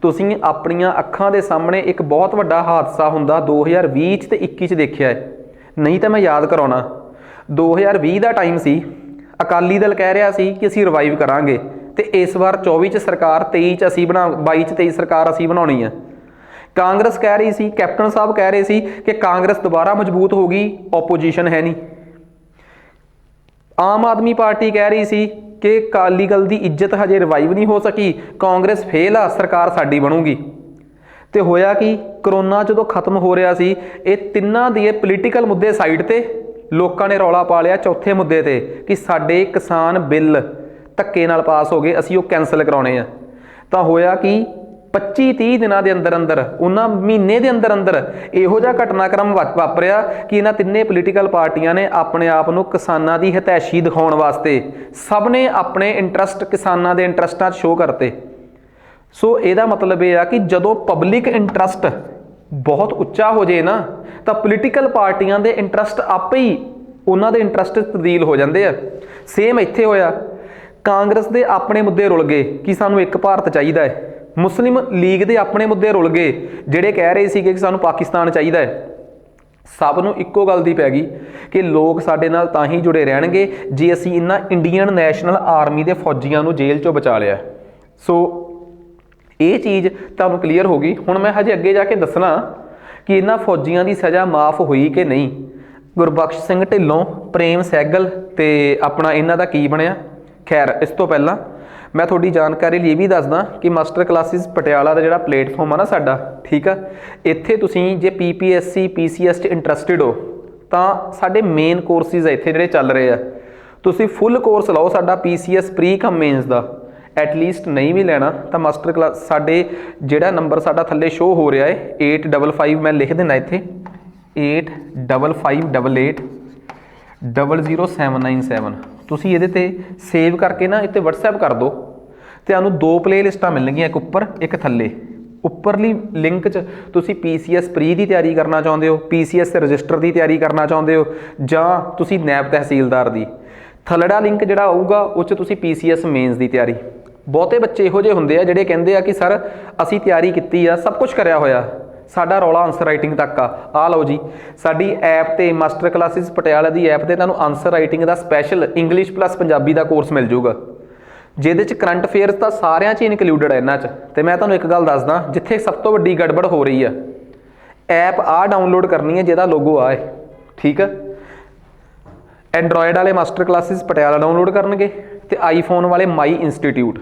ਤੁਸੀਂ ਆਪਣੀਆਂ ਅੱਖਾਂ ਦੇ ਸਾਹਮਣੇ ਇੱਕ ਬਹੁਤ ਵੱਡਾ ਹਾਦਸਾ ਹੁੰਦਾ 2020 'ਚ ਤੇ 21 'ਚ ਦੇਖਿਆ ਹੈ। ਨਹੀਂ ਤਾਂ ਮੈਂ ਯਾਦ ਕਰਾਉਣਾ, 2020 ਦਾ ਟਾਈਮ ਸੀ, ਅਕਾਲੀ ਦਲ ਕਹਿ ਰਿਹਾ ਸੀ ਕਿ ਅਸੀਂ ਰਿਵਾਈਵ ਕਰਾਂਗੇ ਤੇ ਇਸ ਵਾਰ 24 'ਚ ਸਰਕਾਰ, 23 'ਚ ਅਸੀਂ 22 'ਚ 23 ਸਰਕਾਰ ਅਸੀਂ ਬਣਾਉਣੀ ਆ। ਕਾਂਗਰਸ ਕਹਿ ਰਹੀ ਸੀ, ਕੈਪਟਨ ਸਾਹਿਬ ਕਹਿ ਰਹੇ ਸੀ ਕਿ ਕਾਂਗਰਸ ਦੁਬਾਰਾ ਮਜ਼ਬੂਤ ਹੋ ਗਈ, ਓਪੋਜੀਸ਼ਨ ਹੈ ਨਹੀਂ। ਆਮ ਆਦਮੀ ਪਾਰਟੀ ਕਹਿ ਰਹੀ ਸੀ ਕਿ ਅਕਾਲੀ ਦਲ ਦੀ ਇੱਜ਼ਤ ਹਜੇ ਰਿਵਾਈਵ ਨਹੀਂ ਹੋ ਸਕੀ, ਕਾਂਗਰਸ ਫੇਲ ਆ, ਸਰਕਾਰ ਸਾਡੀ ਬਣੂਗੀ। ਤੇ ਹੋਇਆ ਕੀ, ਕਰੋਨਾ ਜਦੋਂ ਖਤਮ ਹੋ ਰਿਹਾ ਸੀ, ਇਹ ਤਿੰਨਾਂ ਦੇ ਪੋਲੀਟੀਕਲ ਮੁੱਦੇ ਸਾਈਡ ਤੇ, ਲੋਕਾਂ ਨੇ ਰੌਲਾ ਪਾ ਲਿਆ ਚੌਥੇ ਮੁੱਦੇ ਤੇ ਕਿ ਸਾਡੇ ਕਿਸਾਨ ਬਿੱਲ ਧੱਕੇ ਨਾਲ ਪਾਸ ਹੋ ਗਏ, ਅਸੀਂ ਉਹ ਕੈਂਸਲ ਕਰਾਉਣੇ ਆ। ਤਾਂ ਹੋਇਆ ਕੀ, 25-30 ਦਿਨਾਂ ਦੇ ਅੰਦਰ ਉਹਨਾਂ ਮਹੀਨੇ ਦੇ ਅੰਦਰ ਇਹੋ ਜਿਹਾ ਘਟਨਾਕ੍ਰਮ ਵਾਪਰਿਆ ਕਿ ਇਹਨਾਂ ਤਿੰਨੇ ਪੋਲੀਟੀਕਲ ਪਾਰਟੀਆਂ ਨੇ ਆਪਣੇ ਆਪ ਨੂੰ ਕਿਸਾਨਾਂ ਦੀ ਹਿਤੈਸ਼ੀ ਦਿਖਾਉਣ ਵਾਸਤੇ ਸਭ ਨੇ ਆਪਣੇ ਇੰਟਰਸਟ ਕਿਸਾਨਾਂ ਦੇ ਇੰਟਰਸਟਾਂ 'ਚ ਸ਼ੋਅ ਕਰਤੇ। ਸੋ ਇਹਦਾ ਮਤਲਬ ਇਹ ਆ ਕਿ ਜਦੋਂ ਪਬਲਿਕ ਇੰਟਰਸਟ ਬਹੁਤ ਉੱਚਾ ਹੋ ਜੇ ਨਾ ਤਾਂ ਪੋਲੀਟੀਕਲ ਪਾਰਟੀਆਂ ਦੇ ਇੰਟਰਸਟ ਆਪੇ ਹੀ ਉਹਨਾਂ ਦੇ ਇੰਟਰਸਟ 'ਚ ਤਬਦੀਲ ਹੋ ਜਾਂਦੇ ਆ। ਸੇਮ ਇੱਥੇ ਹੋਇਆ, ਕਾਂਗਰਸ ਦੇ ਆਪਣੇ ਮੁੱਦੇ ਰੁਲ ਗਏ ਕਿ ਸਾਨੂੰ ਇੱਕ ਭਾਰਤ ਚਾਹੀਦਾ ਹੈ। ਮੁਸਲਿਮ ਲੀਗ ਦੇ ਆਪਣੇ ਮੁੱਦੇ ਰੁਲ ਗਏ ਜਿਹੜੇ ਕਹਿ ਰਹੇ ਸੀਗੇ ਕਿ ਸਾਨੂੰ ਪਾਕਿਸਤਾਨ ਚਾਹੀਦਾ ਹੈ। ਸਭ ਨੂੰ ਇੱਕੋ ਗੱਲ ਦੀ ਪੈ ਗਈ ਕਿ ਲੋਕ ਸਾਡੇ ਨਾਲ ਤਾਂ ਹੀ ਜੁੜੇ ਰਹਿਣਗੇ ਜੇ ਅਸੀਂ ਇਹਨਾਂ ਇੰਡੀਅਨ ਨੈਸ਼ਨਲ ਆਰਮੀ ਦੇ ਫੌਜੀਆਂ ਨੂੰ ਜੇਲ੍ਹ 'ਚੋਂ ਬਚਾ ਲਿਆ। ਸੋ ਇਹ ਚੀਜ਼ ਤੁਹਾਨੂੰ ਕਲੀਅਰ ਹੋ ਗਈ। ਹੁਣ ਮੈਂ ਹਜੇ ਅੱਗੇ ਜਾ ਕੇ ਦੱਸਣਾ ਕਿ ਇਹਨਾਂ ਫੌਜੀਆਂ ਦੀ ਸਜ਼ਾ ਮਾफ़ ਹੋਈ ਕਿ ਨਹੀਂ। ਗੁਰਬਖਸ਼ ਸਿੰਘ ਢਿੱਲੋਂ, ਪ੍ਰੇਮ ਸਹਿਗਲ ਤੇ ਆਪਣਾ ਇਹਨਾਂ ਦਾ ਕੀ ਬਣਿਆ। ਖੈਰ ਇਸ ਤੋਂ ਪਹਿਲਾਂ ਮੈਂ ਤੁਹਾਡੀ ਜਾਣਕਾਰੀ ਲਈ ਇਹ ਵੀ ਦੱਸਦਾ ਕਿ ਮਾਸਟਰ ਕਲਾਸਿਸ ਪਟਿਆਲਾ ਦਾ ਜਿਹੜਾ ਪਲੇਟਫਾਰਮ ਆ ਨਾ ਸਾਡਾ, ਠੀਕ ਆ, ਇੱਥੇ ਤੁਸੀਂ ਜੇ PPSC PCS 'ਚ ਇੰਟਰਸਟਿਡ ਹੋ ਤਾਂ ਸਾਡੇ ਮੇਨ ਕੋਰਸਿਸ ਆ ਇੱਥੇ ਜਿਹੜੇ ਚੱਲ ਰਹੇ ਆ। ਤੁਸੀਂ ਫੁੱਲ ਕੋਰਸ ਲਓ ਸਾਡਾ PCS ਪ੍ਰੀ ਕਮ ਮੇਨਸ ਦਾ। ਐਟਲੀਸਟ ਨਹੀਂ ਵੀ ਲੈਣਾ ਤਾਂ ਮਾਸਟਰ ਕਲਾਸ ਸਾਡੇ ਜਿਹੜਾ ਨੰਬਰ ਸਾਡਾ ਥੱਲੇ ਸ਼ੋ ਹੋ ਰਿਹਾ ਹੈ 855, ਮੈਂ ਲਿਖ ਦਿੰਦਾ ਇੱਥੇ 8558 00797। ਤੁਸੀਂ ਇਹਦੇ ਤੇ ਸੇਵ ਕਰਕੇ ਨਾ ਇੱਥੇ WhatsApp ਕਰ ਦਿਓ। ਤੁਹਾਨੂੰ 2 ਪਲੇਲਿਸਟਾਂ ਮਿਲਣਗੀਆਂ, ਇੱਕ ਉੱਪਰ ਇੱਕ ਥੱਲੇ। ਉੱਪਰਲੀ ਲਿੰਕ 'ਚ ਤੁਸੀਂ PCS ਪ੍ਰੀ ਦੀ ਤਿਆਰੀ ਕਰਨਾ ਚਾਹੁੰਦੇ ਹੋ, PCS ਰਜਿਸਟਰ ਦੀ ਤਿਆਰੀ ਕਰਨਾ ਚਾਹੁੰਦੇ ਹੋ, ਜਾਂ ਤੁਸੀਂ ਨੈਬ ਤਹਿਸੀਲਦਾਰ ਦੀ। ਥੱਲੜਾ ਲਿੰਕ ਜਿਹੜਾ ਆਊਗਾ ਉਹ 'ਚ ਤੁਸੀਂ PCS ਮੇਨਸ ਦੀ ਤਿਆਰੀ। ਬਹੁਤੇ ਬੱਚੇ ਇਹੋ ਜਿਹੇ ਹੁੰਦੇ ਆ ਜਿਹੜੇ ਕਹਿੰਦੇ ਆ ਕਿ ਸਰ ਅਸੀਂ ਤਿਆਰੀ ਕੀਤੀ ਆ, ਸਭ ਕੁਝ ਕਰਿਆ ਹੋਇਆ, ਸਾਡਾ ਰੌਲਾ ਆਨਸਰ ਰਾਈਟਿੰਗ ਤੱਕ ਆ ਲਓ ਜੀ ਸਾਡੀ ਐਪ ਤੇ ਮਾਸਟਰ ਕਲਾਸਿਸ ਪਟਿਆਲਾ ਦੀ ਐਪ ਤੇ ਤੁਹਾਨੂੰ ਆਨਸਰ ਰਾਈਟਿੰਗ ਦਾ ਸਪੈਸ਼ਲ ਇੰਗਲਿਸ਼ ਪਲੱਸ ਪੰਜਾਬੀ ਦਾ ਕੋਰਸ ਮਿਲ ਜਾਊਗਾ, ਜਿਹਦੇ 'ਚ ਕਰੰਟ ਅਫੇਅਰਸ ਤਾਂ ਸਾਰਿਆਂ 'ਚ ਇਨਕਲੂਡਡ ਹੈ ਇਹਨਾਂ 'ਚ। ਤੇ ਮੈਂ ਤੁਹਾਨੂੰ ਇੱਕ ਗੱਲ ਦੱਸਦਾ, ਜਿੱਥੇ ਸਭ ਤੋਂ ਵੱਡੀ ਗੜਬੜ ਹੋ ਰਹੀ ਆ, ਐਪ ਆ ਡਾਊਨਲੋਡ ਕਰਨੀ ਹੈ ਜਿਹਦਾ ਲੋਗੋ ਆ ਹੈ, ਠੀਕ ਆ। ਐਂਡਰੋਇਡ ਵਾਲੇ ਮਾਸਟਰ ਕਲਾਸਿਸ ਪਟਿਆਲਾ ਡਾਊਨਲੋਡ ਕਰਨਗੇ ਤੇ ਆਈਫੋਨ ਵਾਲੇ ਮਾਈ ਇੰਸਟੀਟਿਊਟ।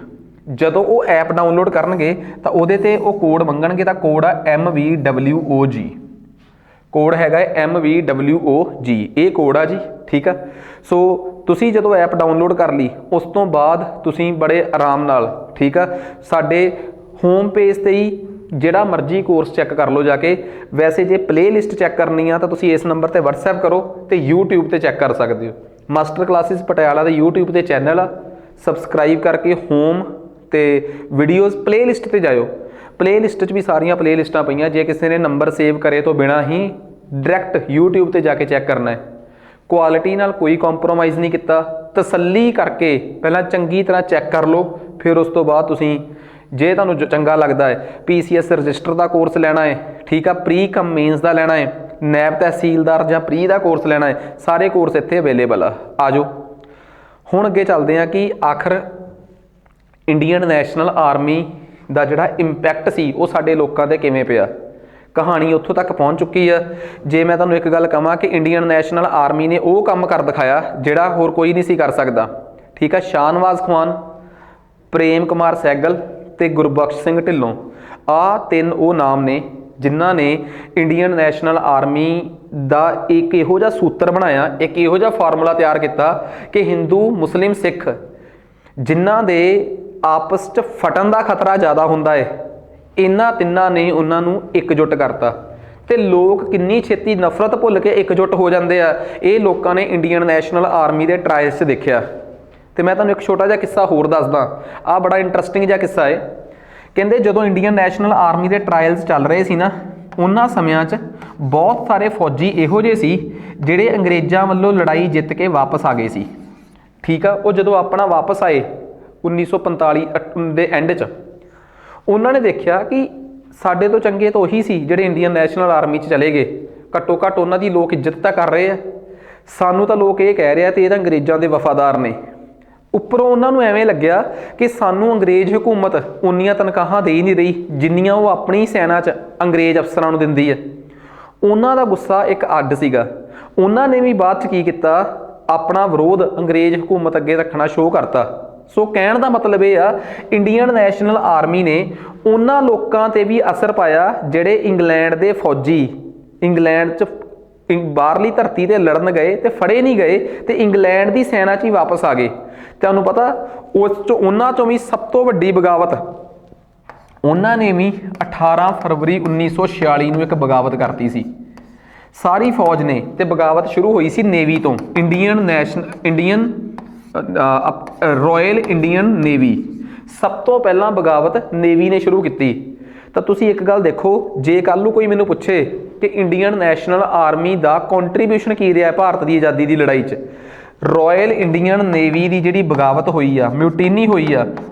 ਜਦੋਂ ਉਹ ਐਪ ਡਾਊਨਲੋਡ ਕਰਨਗੇ ਤਾਂ ਉਹਦੇ ਤੇ ਉਹ ਕੋਡ ਮੰਗਣਗੇ, ਤਾਂ ਕੋਡ ਆ MVWOG, ਕੋਡ ਹੈਗਾ MVWOG, ਇਹ ਕੋਡ ਆ ਜੀ, ਠੀਕ ਆ। ਸੋ ਤੁਸੀਂ ਜਦੋਂ ਐਪ ਡਾਊਨਲੋਡ ਕਰ ਲਈ ਉਸ ਤੋਂ ਬਾਅਦ ਤੁਸੀਂ ਬੜੇ ਆਰਾਮ ਨਾਲ, ਠੀਕ ਆ, ਸਾਡੇ ਹੋਮ ਪੇਜ ਤੇ ਹੀ ਜਿਹੜਾ ਮਰਜ਼ੀ ਕੋਰਸ ਚੈੱਕ ਕਰ ਲਓ ਜਾ ਕੇ। ਵੈਸੇ ਜੇ ਪਲੇਲਿਸਟ ਚੈੱਕ ਕਰਨੀ ਆ ਤਾਂ ਤੁਸੀਂ ਇਸ ਨੰਬਰ ਤੇ WhatsApp ਕਰੋ ਤੇ YouTube ਤੇ ਚੈੱਕ ਕਰ ਸਕਦੇ ਹੋ। ਮਾਸਟਰ ਕਲਾਸਿਸ ਪਟਿਆਲਾ ਦੇ YouTube ਤੇ ਚੈਨਲ ਆ, ਸਬਸਕ੍ਰਾਈਬ ਕਰਕੇ ਹੋਮ ਤੇ ਵੀਡੀਓਜ਼ ਪਲੇਲਿਸਟ ਤੇ ਜਾਇਓ। ਪਲੇਲਿਸਟ 'ਚ ਵੀ ਸਾਰੀਆਂ ਪਲੇਲਿਸਟਾਂ ਪਈਆਂ, ਜੇ ਕਿਸੇ ਨੇ ਨੰਬਰ ਸੇਵ ਕਰੇ ਤੋਂ ਬਿਨਾਂ ਹੀ ਡਾਇਰੈਕਟ YouTube ਤੇ ਜਾ ਕੇ ਚੈੱਕ ਕਰਨਾ ਹੈ। ਕੁਆਲਿਟੀ ਨਾਲ ਕੋਈ ਕੰਪਰੋਮਾਈਜ਼ ਨਹੀਂ ਕੀਤਾ, ਤਸੱਲੀ ਕਰਕੇ ਪਹਿਲਾਂ ਚੰਗੀ ਤਰ੍ਹਾਂ ਚੈੱਕ ਕਰ ਲਓ, ਫਿਰ ਉਸ ਤੋਂ ਬਾਅਦ ਤੁਸੀਂ ਜੇ ਤੁਹਾਨੂੰ ਚੰਗਾ ਲੱਗਦਾ ਹੈ PCS ਰਜਿਸਟਰ ਦਾ ਕੋਰਸ ਲੈਣਾ ਹੈ, ਠੀਕ ਆ, ਪ੍ਰੀ ਕਮ ਮੇਨਸ ਦਾ ਲੈਣਾ ਹੈ, ਨੈਬ ਤਹਿਸੀਲਦਾਰ ਜਾਂ ਪ੍ਰੀ ਦਾ ਕੋਰਸ ਲੈਣਾ ਹੈ, ਸਾਰੇ ਕੋਰਸ ਇੱਥੇ ਅਵੇਲੇਬਲ ਆ ਜਾਓ। ਹੁਣ ਅੱਗੇ ਚੱਲਦੇ ਹਾਂ ਕਿ ਆਖਰ ਇੰਡੀਅਨ ਨੈਸ਼ਨਲ ਆਰਮੀ ਦਾ ਜਿਹੜਾ ਇੰਪੈਕਟ ਸੀ ਉਹ ਸਾਡੇ ਲੋਕਾਂ 'ਤੇ ਕਿਵੇਂ ਪਿਆ। ਕਹਾਣੀ ਉੱਥੋਂ ਤੱਕ ਪਹੁੰਚ ਚੁੱਕੀ ਆ। ਜੇ ਮੈਂ ਤੁਹਾਨੂੰ ਇੱਕ ਗੱਲ ਕਹਾਂ ਕਿ ਇੰਡੀਅਨ ਨੈਸ਼ਨਲ ਆਰਮੀ ਨੇ ਉਹ ਕੰਮ ਕਰ ਦਿਖਾਇਆ ਜਿਹੜਾ ਹੋਰ ਕੋਈ ਨਹੀਂ ਸੀ ਕਰ ਸਕਦਾ, ਠੀਕ ਆ। ਸ਼ਾਹਨਵਾਜ਼ ਖਾਨ, ਪ੍ਰੇਮ ਕੁਮਾਰ ਸਹਿਗਲ ਤੇ ਗੁਰਬਖਸ਼ ਸਿੰਘ ਢਿੱਲੋਂ, ਆਹ 3 ਉਹ ਨਾਮ ਨੇ ਜਿਨ੍ਹਾਂ ਨੇ ਇੰਡੀਅਨ ਨੈਸ਼ਨਲ ਆਰਮੀ ਦਾ ਇੱਕ ਇਹੋ ਜਿਹਾ ਸੂਤਰ ਬਣਾਇਆ, ਇੱਕ ਇਹੋ ਜਿਹਾ ਫਾਰਮੂਲਾ ਤਿਆਰ ਕੀਤਾ ਕਿ ਹਿੰਦੂ, ਮੁਸਲਿਮ, ਸਿੱਖ ਜਿਨ੍ਹਾਂ ਦੇ ਆਪਸ 'ਚ ਫਟਣ ਦਾ ਖਤਰਾ ਜ਼ਿਆਦਾ ਹੁੰਦਾ ਹੈ, ਇਹਨਾਂ ਤਿੰਨਾਂ ਨੇ ਉਹਨਾਂ ਨੂੰ ਇਕਜੁੱਟ ਕਰਤਾ। ਤੇ ਲੋਕ ਕਿੰਨੀ ਛੇਤੀ ਨਫ਼ਰਤ ਭੁੱਲ ਕੇ ਇਕਜੁੱਟ ਹੋ ਜਾਂਦੇ ਆ, ਇਹ ਲੋਕਾਂ ਨੇ ਇੰਡੀਅਨ ਨੈਸ਼ਨਲ ਆਰਮੀ ਦੇ ਟਰਾਇਲਸ 'ਚ ਦੇਖਿਆ। ਤੇ ਮੈਂ ਤੁਹਾਨੂੰ ਇੱਕ ਛੋਟਾ ਜਿਹਾ ਕਿੱਸਾ ਹੋਰ ਦੱਸਦਾ, ਆਹ ਬੜਾ ਇੰਟਰਸਟਿੰਗ ਜਿਹਾ ਕਿੱਸਾ ਹੈ। ਕਹਿੰਦੇ ਜਦੋਂ ਇੰਡੀਅਨ ਨੈਸ਼ਨਲ ਆਰਮੀ ਦੇ ਟਰਾਇਲਸ ਚੱਲ ਰਹੇ ਸੀ ਨਾ, ਉਹਨਾਂ ਸਮਿਆਂ 'ਚ ਬਹੁਤ ਸਾਰੇ ਫੌਜੀ ਇਹੋ ਜਿਹੇ ਸੀ ਜਿਹੜੇ ਅੰਗਰੇਜ਼ਾਂ ਵੱਲੋਂ ਲੜਾਈ ਜਿੱਤ ਕੇ ਵਾਪਸ ਆ ਗਏ ਸੀ, ਠੀਕ ਆ। ਉਹ ਜਦੋਂ ਆਪਣਾ ਵਾਪਸ ਆਏ 1945 ਦੇ ਐਂਡ 'ਚ, ਉਹਨਾਂ ਨੇ ਦੇਖਿਆ ਕਿ ਸਾਡੇ ਤੋਂ ਚੰਗੇ ਤਾਂ ਉਹੀ ਸੀ ਜਿਹੜੇ ਇੰਡੀਅਨ ਨੈਸ਼ਨਲ ਆਰਮੀ 'ਚ ਚਲੇ ਗਏ, ਘੱਟੋ ਘੱਟ ਉਹਨਾਂ ਦੀ ਲੋਕ ਇੱਜ਼ਤ ਤਾਂ ਕਰ ਰਹੇ ਆ, ਸਾਨੂੰ ਤਾਂ ਲੋਕ ਇਹ ਕਹਿ ਰਹੇ ਆ ਤੇ ਇਹ ਤਾਂ ਅੰਗਰੇਜ਼ਾਂ ਦੇ ਵਫਾਦਾਰ ਨੇ। ਉੱਪਰੋਂ ਉਹਨਾਂ ਨੂੰ ਐਵੇਂ ਲੱਗਿਆ ਕਿ ਸਾਨੂੰ ਅੰਗਰੇਜ਼ ਹਕੂਮਤ ਉਨੀਆਂ ਤਨਖਾਹਾਂ ਦੇ ਹੀ ਨਹੀਂ ਰਹੀ ਜਿੰਨੀਆਂ ਉਹ ਆਪਣੀ ਸੈਨਾ 'ਚ ਅੰਗਰੇਜ਼ ਅਫਸਰਾਂ ਨੂੰ ਦਿੰਦੀ ਹੈ। ਉਹਨਾਂ ਦਾ ਗੁੱਸਾ ਇੱਕ ਅੱਡ ਸੀਗਾ। ਉਹਨਾਂ ਨੇ ਵੀ ਬਾਅਦ 'ਚ ਕੀ ਕੀਤਾ, ਆਪਣਾ ਵਿਰੋਧ ਅੰਗਰੇਜ਼ ਹਕੂਮਤ ਅੱਗੇ ਰੱਖਣਾ ਸ਼ੁਰੂ ਕਰਤਾ। ਸੋ ਕਹਿਣ ਦਾ ਮਤਲਬ ਇਹ ਆ, ਇੰਡੀਅਨ ਨੈਸ਼ਨਲ ਆਰਮੀ ਨੇ ਉਹਨਾਂ ਲੋਕਾਂ 'ਤੇ ਵੀ ਅਸਰ ਪਾਇਆ ਜਿਹੜੇ ਇੰਗਲੈਂਡ ਦੇ ਫੌਜੀ ਇੰਗਲੈਂਡ 'ਚ ਬਾਹਰਲੀ ਧਰਤੀ 'ਤੇ ਲੜਨ ਗਏ ਤੇ ਫੜੇ ਨਹੀਂ ਗਏ ਤੇ ਇੰਗਲੈਂਡ ਦੀ ਸੈਨਾ 'ਚ ਹੀ ਵਾਪਸ ਆ ਗਏ। ਤੁਹਾਨੂੰ ਪਤਾ ਉਸ 'ਚੋਂ ਉਹਨਾਂ 'ਚੋਂ ਵੀ ਸਭ ਤੋਂ ਵੱਡੀ ਬਗਾਵਤ ਉਹਨਾਂ ਨੇ ਵੀ 18 ਫਰਵਰੀ 1946 ਨੂੰ ਇੱਕ ਬਗਾਵਤ ਕਰਤੀ ਸੀ ਸਾਰੀ ਫੌਜ ਨੇ। ਤੇ ਬਗਾਵਤ ਸ਼ੁਰੂ ਹੋਈ ਸੀ ਨੇਵੀ ਤੋਂ, ਇੰਡੀਅਨ ਰਾਇਲ ਇੰਡੀਅਨ ਨੇਵੀ। ਸਭ ਤੋਂ ਪਹਿਲਾਂ ਬਗਾਵਤ ਨੇਵੀ ਨੇ ਸ਼ੁਰੂ ਕੀਤੀ। ਤਾਂ ਤੁਸੀਂ ਇੱਕ ਗੱਲ ਦੇਖੋ, ਜੇ ਕੱਲ੍ਹ ਨੂੰ ਕੋਈ ਮੈਨੂੰ ਪੁੱਛੇ ਕਿ ਇੰਡੀਅਨ ਨੈਸ਼ਨਲ ਆਰਮੀ ਦਾ ਕੰਟਰੀਬਿਊਸ਼ਨ ਕੀ ਰਿਹਾ ਭਾਰਤ ਦੀ ਆਜ਼ਾਦੀ ਦੀ ਲੜਾਈ 'ਚ, ਰਾਇਲ ਇੰਡੀਅਨ ਨੇਵੀ ਦੀ ਜਿਹੜੀ ਬਗਾਵਤ ਹੋਈ ਆ, ਮਿਊਟੀਨੀ ਹੋਈ ਆ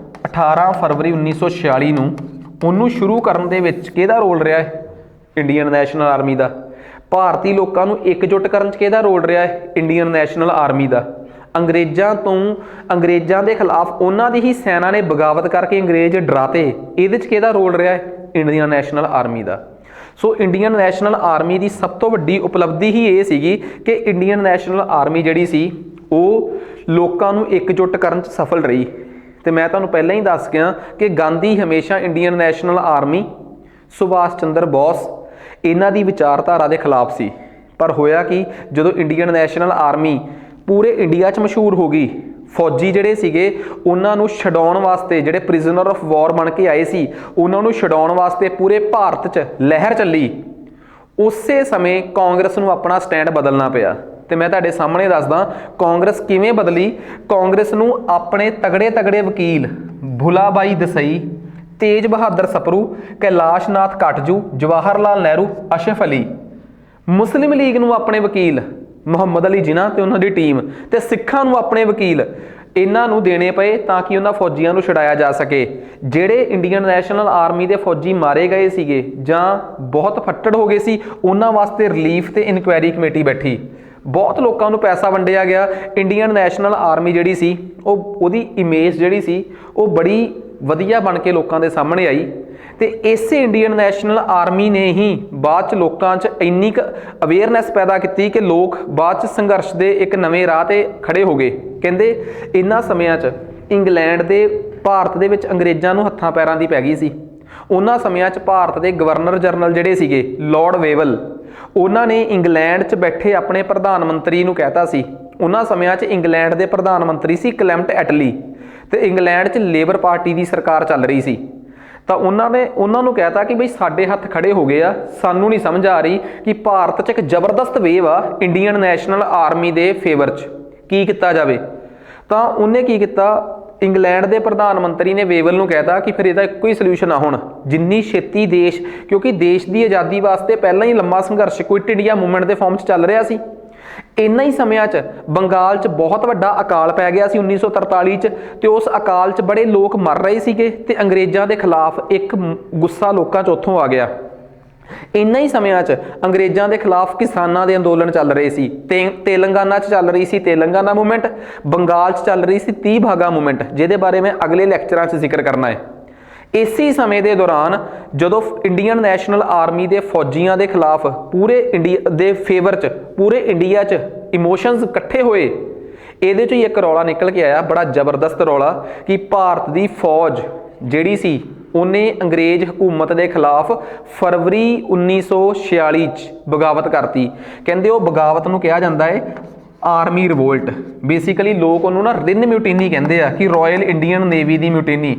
18 ਫਰਵਰੀ 1946 ਨੂੰ, ਉਹਨੂੰ ਸ਼ੁਰੂ ਕਰਨ ਦੇ ਵਿੱਚ ਕਿਹਦਾ ਰੋਲ ਰਿਹਾ ਹੈ ਇੰਡੀਅਨ ਨੈਸ਼ਨਲ ਆਰਮੀ ਦਾ। ਭਾਰਤੀ ਲੋਕਾਂ ਨੂੰ ਇਕਜੁੱਟ ਕਰਨ 'ਚ ਕਿਹਦਾ ਰੋਲ ਰਿਹਾ ਹੈ? ਇੰਡੀਅਨ ਨੈਸ਼ਨਲ ਆਰਮੀ ਦਾ। ਅੰਗਰੇਜ਼ਾਂ ਦੇ ਖਿਲਾਫ ਉਹਨਾਂ ਦੀ ਹੀ ਸੈਨਾ ਨੇ ਬਗਾਵਤ ਕਰਕੇ ਅੰਗਰੇਜ਼ ਡਰਾਤੇ, ਇਹਦੇ 'ਚ ਕਿਹਦਾ ਰੋਲ ਰਿਹਾ ਹੈ? ਇੰਡੀਅਨ ਨੈਸ਼ਨਲ ਆਰਮੀ ਦਾ। ਸੋ ਇੰਡੀਅਨ ਨੈਸ਼ਨਲ ਆਰਮੀ ਦੀ ਸਭ ਤੋਂ ਵੱਡੀ ਉਪਲਬਧੀ ਹੀ ਇਹ ਸੀਗੀ ਕਿ ਇੰਡੀਅਨ ਨੈਸ਼ਨਲ ਆਰਮੀ ਜਿਹੜੀ ਸੀ ਉਹ ਲੋਕਾਂ ਨੂੰ ਇਕਜੁੱਟ ਕਰਨ 'ਚ ਸਫਲ ਰਹੀ। ਤੇ ਮੈਂ ਤੁਹਾਨੂੰ ਪਹਿਲਾਂ ਹੀ ਦੱਸ ਗਿਆ ਕਿ ਗਾਂਧੀ ਹਮੇਸ਼ਾ Indian national army, Subhash Chandra Bose ਇਹਨਾਂ ਦੀ ਵਿਚਾਰਧਾਰਾ ਦੇ ਖਿਲਾਫ ਸੀ। ਪਰ ਹੋਇਆ ਕਿ ਜਦੋਂ ਇੰਡੀਅਨ ਨੈਸ਼ਨਲ ਆਰਮੀ ਪੂਰੇ ਇੰਡੀਆ 'ਚ ਮਸ਼ਹੂਰ ਹੋ ਗਈ, ਫੌਜੀ ਜਿਹੜੇ ਸੀਗੇ ਉਹਨਾਂ ਨੂੰ ਛਡਾਉਣ ਵਾਸਤੇ, ਜਿਹੜੇ ਪ੍ਰਿਜ਼ਨਰ ਆਫ ਵਾਰ ਬਣ ਕੇ ਆਏ ਸੀ ਉਹਨਾਂ ਨੂੰ ਛਡਾਉਣ ਵਾਸਤੇ ਪੂਰੇ ਭਾਰਤ 'ਚ ਲਹਿਰ ਚੱਲੀ। ਉਸੇ ਸਮੇਂ ਕਾਂਗਰਸ ਨੂੰ ਆਪਣਾ ਸਟੈਂਡ ਬਦਲਣਾ ਪਿਆ। ਤੇ ਮੈਂ ਤੁਹਾਡੇ ਸਾਹਮਣੇ ਦੱਸਦਾ ਕਾਂਗਰਸ ਕਿਵੇਂ ਬਦਲੀ। ਕਾਂਗਰਸ ਨੂੰ ਆਪਣੇ ਤਗੜੇ ਵਕੀਲ ਭੁਲਾਬਾਈ ਦੇਸਾਈ, ਤੇਜ ਬਹਾਦਰ ਸਪਰੂ, ਕੈਲਾਸ਼ ਨਾਥ ਕਾਟਜੂ, ਜਵਾਹਰ ਲਾਲ ਨਹਿਰੂ, ਅਸ਼ਰਫ ਅਲੀ, ਮੁਸਲਿਮ ਲੀਗ ਨੂੰ ਆਪਣੇ ਵਕੀਲ ਮੁਹੰਮਦ ਅਲੀ ਜਿਨਾ ਤੇ ਉਹਨਾਂ ਦੀ ਟੀਮ, ਤੇ ਸਿੱਖਾਂ ਨੂੰ ਆਪਣੇ ਵਕੀਲ ਇਹਨਾਂ ਨੂੰ ਦੇਣੇ ਪਏ ਤਾਂ ਕਿ ਉਹਨਾਂ ਫੌਜੀਆਂ ਨੂੰ ਛੁਡਾਇਆ ਜਾ ਸਕੇ। ਜਿਹੜੇ ਇੰਡੀਅਨ ਨੈਸ਼ਨਲ ਆਰਮੀ ਦੇ ਫੌਜੀ ਮਾਰੇ ਗਏ ਸੀਗੇ ਜਾਂ ਬਹੁਤ ਫੱਟੜ ਹੋ ਗਏ ਸੀ, ਉਹਨਾਂ ਵਾਸਤੇ ਰਿਲੀਫ ਤੇ ਇਨਕੁਆਇਰੀ ਕਮੇਟੀ ਬੈਠੀ। ਬਹੁਤ ਲੋਕਾਂ ਨੂੰ ਪੈਸਾ ਵੰਡਿਆ ਗਿਆ। ਇੰਡੀਅਨ ਨੈਸ਼ਨਲ ਆਰਮੀ ਜਿਹੜੀ ਸੀ ਉਹਦੀ ਇਮੇਜ ਜਿਹੜੀ ਸੀ ਉਹ ਬੜੀ ਵਧੀਆ ਬਣ ਕੇ ਲੋਕਾਂ ਦੇ ਸਾਹਮਣੇ ਆਈ। ਤੇ ਇਸੇ ਇੰਡੀਅਨ ਨੈਸ਼ਨਲ ਆਰਮੀ ਨੇ ਹੀ ਬਾਅਦ 'ਚ ਲੋਕਾਂ 'ਚ ਇੰਨੀ ਕੁ ਅਵੇਅਰਨੈਸ ਪੈਦਾ ਕੀਤੀ ਕਿ ਲੋਕ ਬਾਅਦ 'ਚ ਸੰਘਰਸ਼ ਦੇ ਇੱਕ ਨਵੇਂ ਰਾਹ 'ਤੇ ਖੜੇ ਹੋ ਗਏ। ਕਹਿੰਦੇ ਇਹਨਾਂ ਸਮਿਆਂ 'ਚ ਇੰਗਲੈਂਡ ਦੇ ਭਾਰਤ ਦੇ ਵਿੱਚ ਅੰਗਰੇਜ਼ਾਂ ਨੂੰ ਹੱਥਾਂ ਪੈਰਾਂ ਦੀ ਪੈ ਗਈ ਸੀ। ਉਹਨਾਂ ਸਮਿਆਂ 'ਚ ਭਾਰਤ ਦੇ ਗਵਰਨਰ ਜਨਰਲ ਜਿਹੜੇ ਸੀਗੇ ਲਾਰਡ ਵੇਵਲ, ਉਹਨਾਂ ਨੇ ਇੰਗਲੈਂਡ 'ਚ ਬੈਠੇ ਆਪਣੇ ਪ੍ਰਧਾਨ ਮੰਤਰੀ ਨੂੰ ਕਹਿਤਾ ਸੀ। ਉਹਨਾਂ ਸਮਿਆਂ 'ਚ ਇੰਗਲੈਂਡ ਦੇ ਪ੍ਰਧਾਨ ਮੰਤਰੀ ਸੀ ਕਲੈਮਟ ਐਟਲੀ, ਤੇ ਇੰਗਲੈਂਡ 'ਚ ਲੇਬਰ ਪਾਰਟੀ ਦੀ ਸਰਕਾਰ ਚੱਲ ਰਹੀ ਸੀ। ਤਾਂ ਉਹਨਾਂ ਨੂੰ ਕਹਿਤਾ ਕਿ ਬਈ ਸਾਡੇ ਹੱਥ ਖੜੇ ਹੋ ਗਏ ਆ, ਸਾਨੂੰ ਨਹੀਂ ਸਮਝ ਆ ਰਹੀ ਕਿ ਭਾਰਤ 'ਚ ਇੱਕ ਜ਼ਬਰਦਸਤ ਵੇਵ ਆ ਇੰਡੀਅਨ ਨੈਸ਼ਨਲ ਆਰਮੀ ਦੇ ਫੇਵਰ 'ਚ, ਕੀ ਕੀਤਾ ਜਾਵੇ। ਤਾਂ ਉਹਨੇ ਕੀ ਕੀਤਾ, ਇੰਗਲੈਂਡ ਦੇ ਪ੍ਰਧਾਨ ਮੰਤਰੀ ਨੇ ਵੇਵਲ ਨੂੰ ਕਹਿਤਾ ਕਿ ਫਿਰ ਇਹਦਾ ਇੱਕੋ ਹੀ ਸੋਲਿਊਸ਼ਨ ਆ ਹੁਣ, ਜਿੰਨੀ ਛੇਤੀ ਦੇਸ਼, ਕਿਉਂਕਿ ਦੇਸ਼ ਦੀ ਆਜ਼ਾਦੀ ਵਾਸਤੇ ਪਹਿਲਾਂ ਹੀ ਲੰਮਾ ਸੰਘਰਸ਼ ਕੁਇਟ ਇੰਡੀਆ ਮੂਵਮੈਂਟ ਦੇ ਫਾਰਮ 'ਚ ਚੱਲ ਰਿਹਾ ਸੀ। ਇੰਨਾ ਹੀ ਸਮਿਆਂ 'ਚ ਬੰਗਾਲ 'ਚ ਬਹੁਤ ਵੱਡਾ ਅਕਾਲ ਪੈ ਗਿਆ ਸੀ 1943 'ਚ, ਤੇ ਉਸ ਅਕਾਲ 'ਚ ਬੜੇ ਲੋਕ ਮਰ ਰਹੇ ਸੀਗੇ ਤੇ ਅੰਗਰੇਜ਼ਾਂ ਦੇ ਖਿਲਾਫ ਇੱਕ ਗੁੱਸਾ ਲੋਕਾਂ 'ਚ ਉੱਥੋਂ ਆ ਗਿਆ। ਇੰਨਾ ਹੀ ਸਮਿਆਂ 'ਚ ਅੰਗਰੇਜ਼ਾਂ ਦੇ ਖਿਲਾਫ ਕਿਸਾਨਾਂ ਦੇ ਅੰਦੋਲਨ ਚੱਲ ਰਹੇ ਸੀ। ਤੇਲੰਗਾਨਾ 'ਚ ਚੱਲ ਰਹੀ ਸੀ ਤੇਲੰਗਾਨਾ ਮੂਵਮੈਂਟ, ਬੰਗਾਲ 'ਚ ਚੱਲ ਰਹੀ ਸੀ 30 ਭਾਗਾ ਮੂਵਮੈਂਟ, ਜਿਹਦੇ ਬਾਰੇ ਮੈਂ ਅਗਲੇ ਲੈਕਚਰਾਂ 'ਚ ਜ਼ਿਕਰ ਕਰਨਾ ਹੈ। ਇਸੇ ਸਮੇਂ ਦੇ ਦੌਰਾਨ ਜਦੋਂ ਇੰਡੀਅਨ ਨੈਸ਼ਨਲ ਆਰਮੀ ਦੇ ਫੌਜੀਆਂ ਦੇ ਖਿਲਾਫ ਪੂਰੇ ਇੰਡੀਆ ਦੇ ਫੇਵਰ 'ਚ ਪੂਰੇ ਇੰਡੀਆ 'ਚ ਇਮੋਸ਼ਨਸ ਇਕੱਠੇ ਹੋਏ, ਇਹਦੇ 'ਚੋਂ ਹੀ ਇੱਕ ਰੌਲਾ ਨਿਕਲ ਕੇ ਆਇਆ, ਬੜਾ ਜ਼ਬਰਦਸਤ ਰੌਲਾ, ਕਿ ਭਾਰਤ ਦੀ ਫੌਜ ਜਿਹੜੀ ਸੀ ਉਹਨੇ ਅੰਗਰੇਜ਼ ਹਕੂਮਤ ਦੇ ਖਿਲਾਫ ਫਰਵਰੀ 1946 'ਚ ਬਗਾਵਤ ਕਰਤੀ। ਕਹਿੰਦੇ ਉਹ ਬਗਾਵਤ ਨੂੰ ਕਿਹਾ ਜਾਂਦਾ ਹੈ ਆਰਮੀ ਰਿਵੋਲਟ। ਬੇਸਿਕਲੀ ਲੋਕ ਉਹਨੂੰ ਨਾ ਰਿਨ ਮਿਊਟੀਨੀ ਕਹਿੰਦੇ ਆ, ਕਿ ਰਾਇਲ ਇੰਡੀਅਨ ਨੇਵੀ ਦੀ ਮਿਊਟੀਨੀ।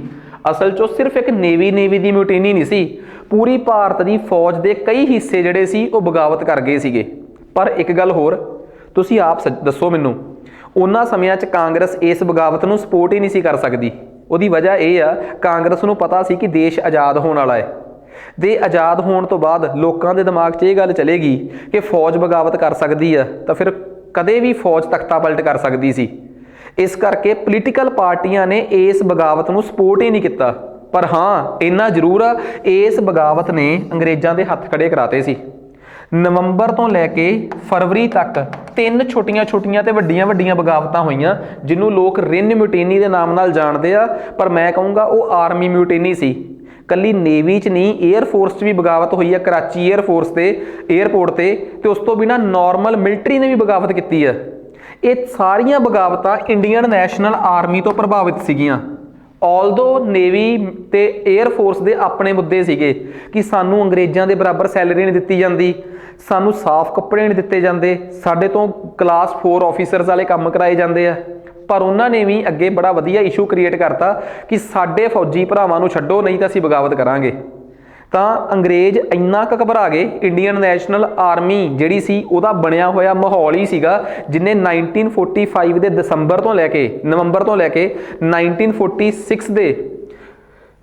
ਅਸਲ 'ਚ ਉਹ ਸਿਰਫ ਇੱਕ ਨੇਵੀ ਦੀ ਮਿਊਟੀਨੀ ਨਹੀਂ ਸੀ, ਪੂਰੀ ਭਾਰਤ ਦੀ ਫੌਜ ਦੇ ਕਈ ਹਿੱਸੇ ਜਿਹੜੇ ਸੀ ਉਹ ਬਗਾਵਤ ਕਰ ਗਏ ਸੀਗੇ। ਪਰ ਇੱਕ ਗੱਲ ਹੋਰ, ਤੁਸੀਂ ਆਪ ਦੱਸੋ ਮੈਨੂੰ, ਉਹਨਾਂ ਸਮਿਆਂ 'ਚ ਕਾਂਗਰਸ ਇਸ ਬਗਾਵਤ ਨੂੰ ਸਪੋਰਟ ਹੀ ਨਹੀਂ ਸੀ ਕਰ ਸਕਦੀ। ਉਹਦੀ ਵਜ੍ਹਾ ਇਹ ਆ, ਕਾਂਗਰਸ ਨੂੰ ਪਤਾ ਸੀ ਕਿ ਦੇਸ਼ ਆਜ਼ਾਦ ਹੋਣ ਵਾਲਾ ਹੈ, ਤੇ ਆਜ਼ਾਦ ਹੋਣ ਤੋਂ ਬਾਅਦ ਲੋਕਾਂ ਦੇ ਦਿਮਾਗ 'ਚ ਇਹ ਗੱਲ ਚਲੇਗੀ ਕਿ ਫੌਜ ਬਗਾਵਤ ਕਰ ਸਕਦੀ ਆ, ਤਾਂ ਫਿਰ ਕਦੇ ਵੀ ਫੌਜ ਤਖਤਾ ਪਲਟ ਕਰ ਸਕਦੀ ਸੀ। ਇਸ ਕਰਕੇ ਪੋਲੀਟੀਕਲ ਪਾਰਟੀਆਂ ਨੇ ਇਸ ਬਗਾਵਤ ਨੂੰ ਸਪੋਰਟ ਹੀ ਨਹੀਂ ਕੀਤਾ। ਪਰ ਹਾਂ ਇੰਨਾ ਜ਼ਰੂਰ ਆ, ਇਸ ਬਗਾਵਤ ਨੇ ਅੰਗਰੇਜ਼ਾਂ ਦੇ ਹੱਥ ਖੜੇ ਕਰਾਤੇ ਸੀ। ਨਵੰਬਰ ਤੋਂ ਲੈ ਕੇ ਫਰਵਰੀ ਤੱਕ 3 ਛੋਟੀਆਂ ਤੇ ਵੱਡੀਆਂ ਬਗਾਵਤਾਂ ਹੋਈਆਂ, ਜਿਹਨੂੰ ਲੋਕ ਰਿਨ ਮਿਊਟੀਨੀ ਦੇ ਨਾਮ ਨਾਲ ਜਾਣਦੇ ਆ, ਪਰ ਮੈਂ ਕਹੂੰਗਾ ਉਹ ਆਰਮੀ ਮਿਊਟੀਨੀ ਸੀ। ਕੱਲੀ ਨੇਵੀ 'ਚ ਨਹੀਂ, 에ਅਰ ਫੋਰਸ 'ਚ ਵੀ ਬਗਾਵਤ ਹੋਈ ਆ, ਕਰਾਚੀ 에ਅਰ ਫੋਰਸ ਤੇ 에ਅਰਪੋਰਟ ਤੇ ਉਸ ਤੋਂ ਬਿਨਾਂ ਨਾਰਮਲ ਮਿਲਟਰੀ ਨੇ ਵੀ ਬਗਾਵਤ ਕੀਤੀ ਆ। ਇਹ ਸਾਰੀਆਂ ਬਗਾਵਤਾਂ ਇੰਡੀਅਨ ਨੈਸ਼ਨਲ ਆਰਮੀ ਤੋਂ ਪ੍ਰਭਾਵਿਤ ਸੀਗੀਆਂ। ਆਲਦੋ ਨੇਵੀ ਤੇ 에ਅਰ ਫੋਰਸ ਦੇ ਆਪਣੇ ਮੁੱਦੇ ਸੀਗੇ ਕਿ ਸਾਨੂੰ ਅੰਗਰੇਜ਼ਾਂ ਦੇ ਬਰਾਬਰ ਸੈਲਰੀ ਨਹੀਂ ਦਿੱਤੀ ਜਾਂਦੀ, ਸਾਨੂੰ ਸਾਫ਼ ਕੱਪੜੇ ਨਹੀਂ ਦਿੱਤੇ ਜਾਂਦੇ, ਸਾਡੇ ਤੋਂ ਕਲਾਸ 4 ਆਫੀਸਰਸ ਵਾਲੇ ਕੰਮ ਕਰਾਏ ਜਾਂਦੇ ਆ। ਪਰ ਉਹਨਾਂ ਨੇ ਵੀ ਅੱਗੇ ਬੜਾ ਵਧੀਆ ਇਸ਼ੂ ਕ੍ਰੀਏਟ ਕਰਤਾ ਕਿ ਸਾਡੇ ਫੌਜੀ ਭਰਾਵਾਂ ਨੂੰ ਛੱਡੋ, ਨਹੀਂ ਤਾਂ ਅਸੀਂ ਬਗਾਵਤ ਕਰਾਂਗੇ। ਤਾਂ ਅੰਗਰੇਜ਼ ਇੰਨਾ ਕੁ ਘਬਰਾ ਗਏ, ਇੰਡੀਅਨ ਨੈਸ਼ਨਲ ਆਰਮੀ ਜਿਹੜੀ ਸੀ ਉਹਦਾ ਬਣਿਆ ਹੋਇਆ ਮਾਹੌਲ ਹੀ ਸੀਗਾ ਜਿਹਨੇ 1945 ਦੇ ਦਸੰਬਰ ਤੋਂ ਲੈ ਕੇ ਨਵੰਬਰ ਤੋਂ ਲੈ ਕੇ 1946 ਦੇ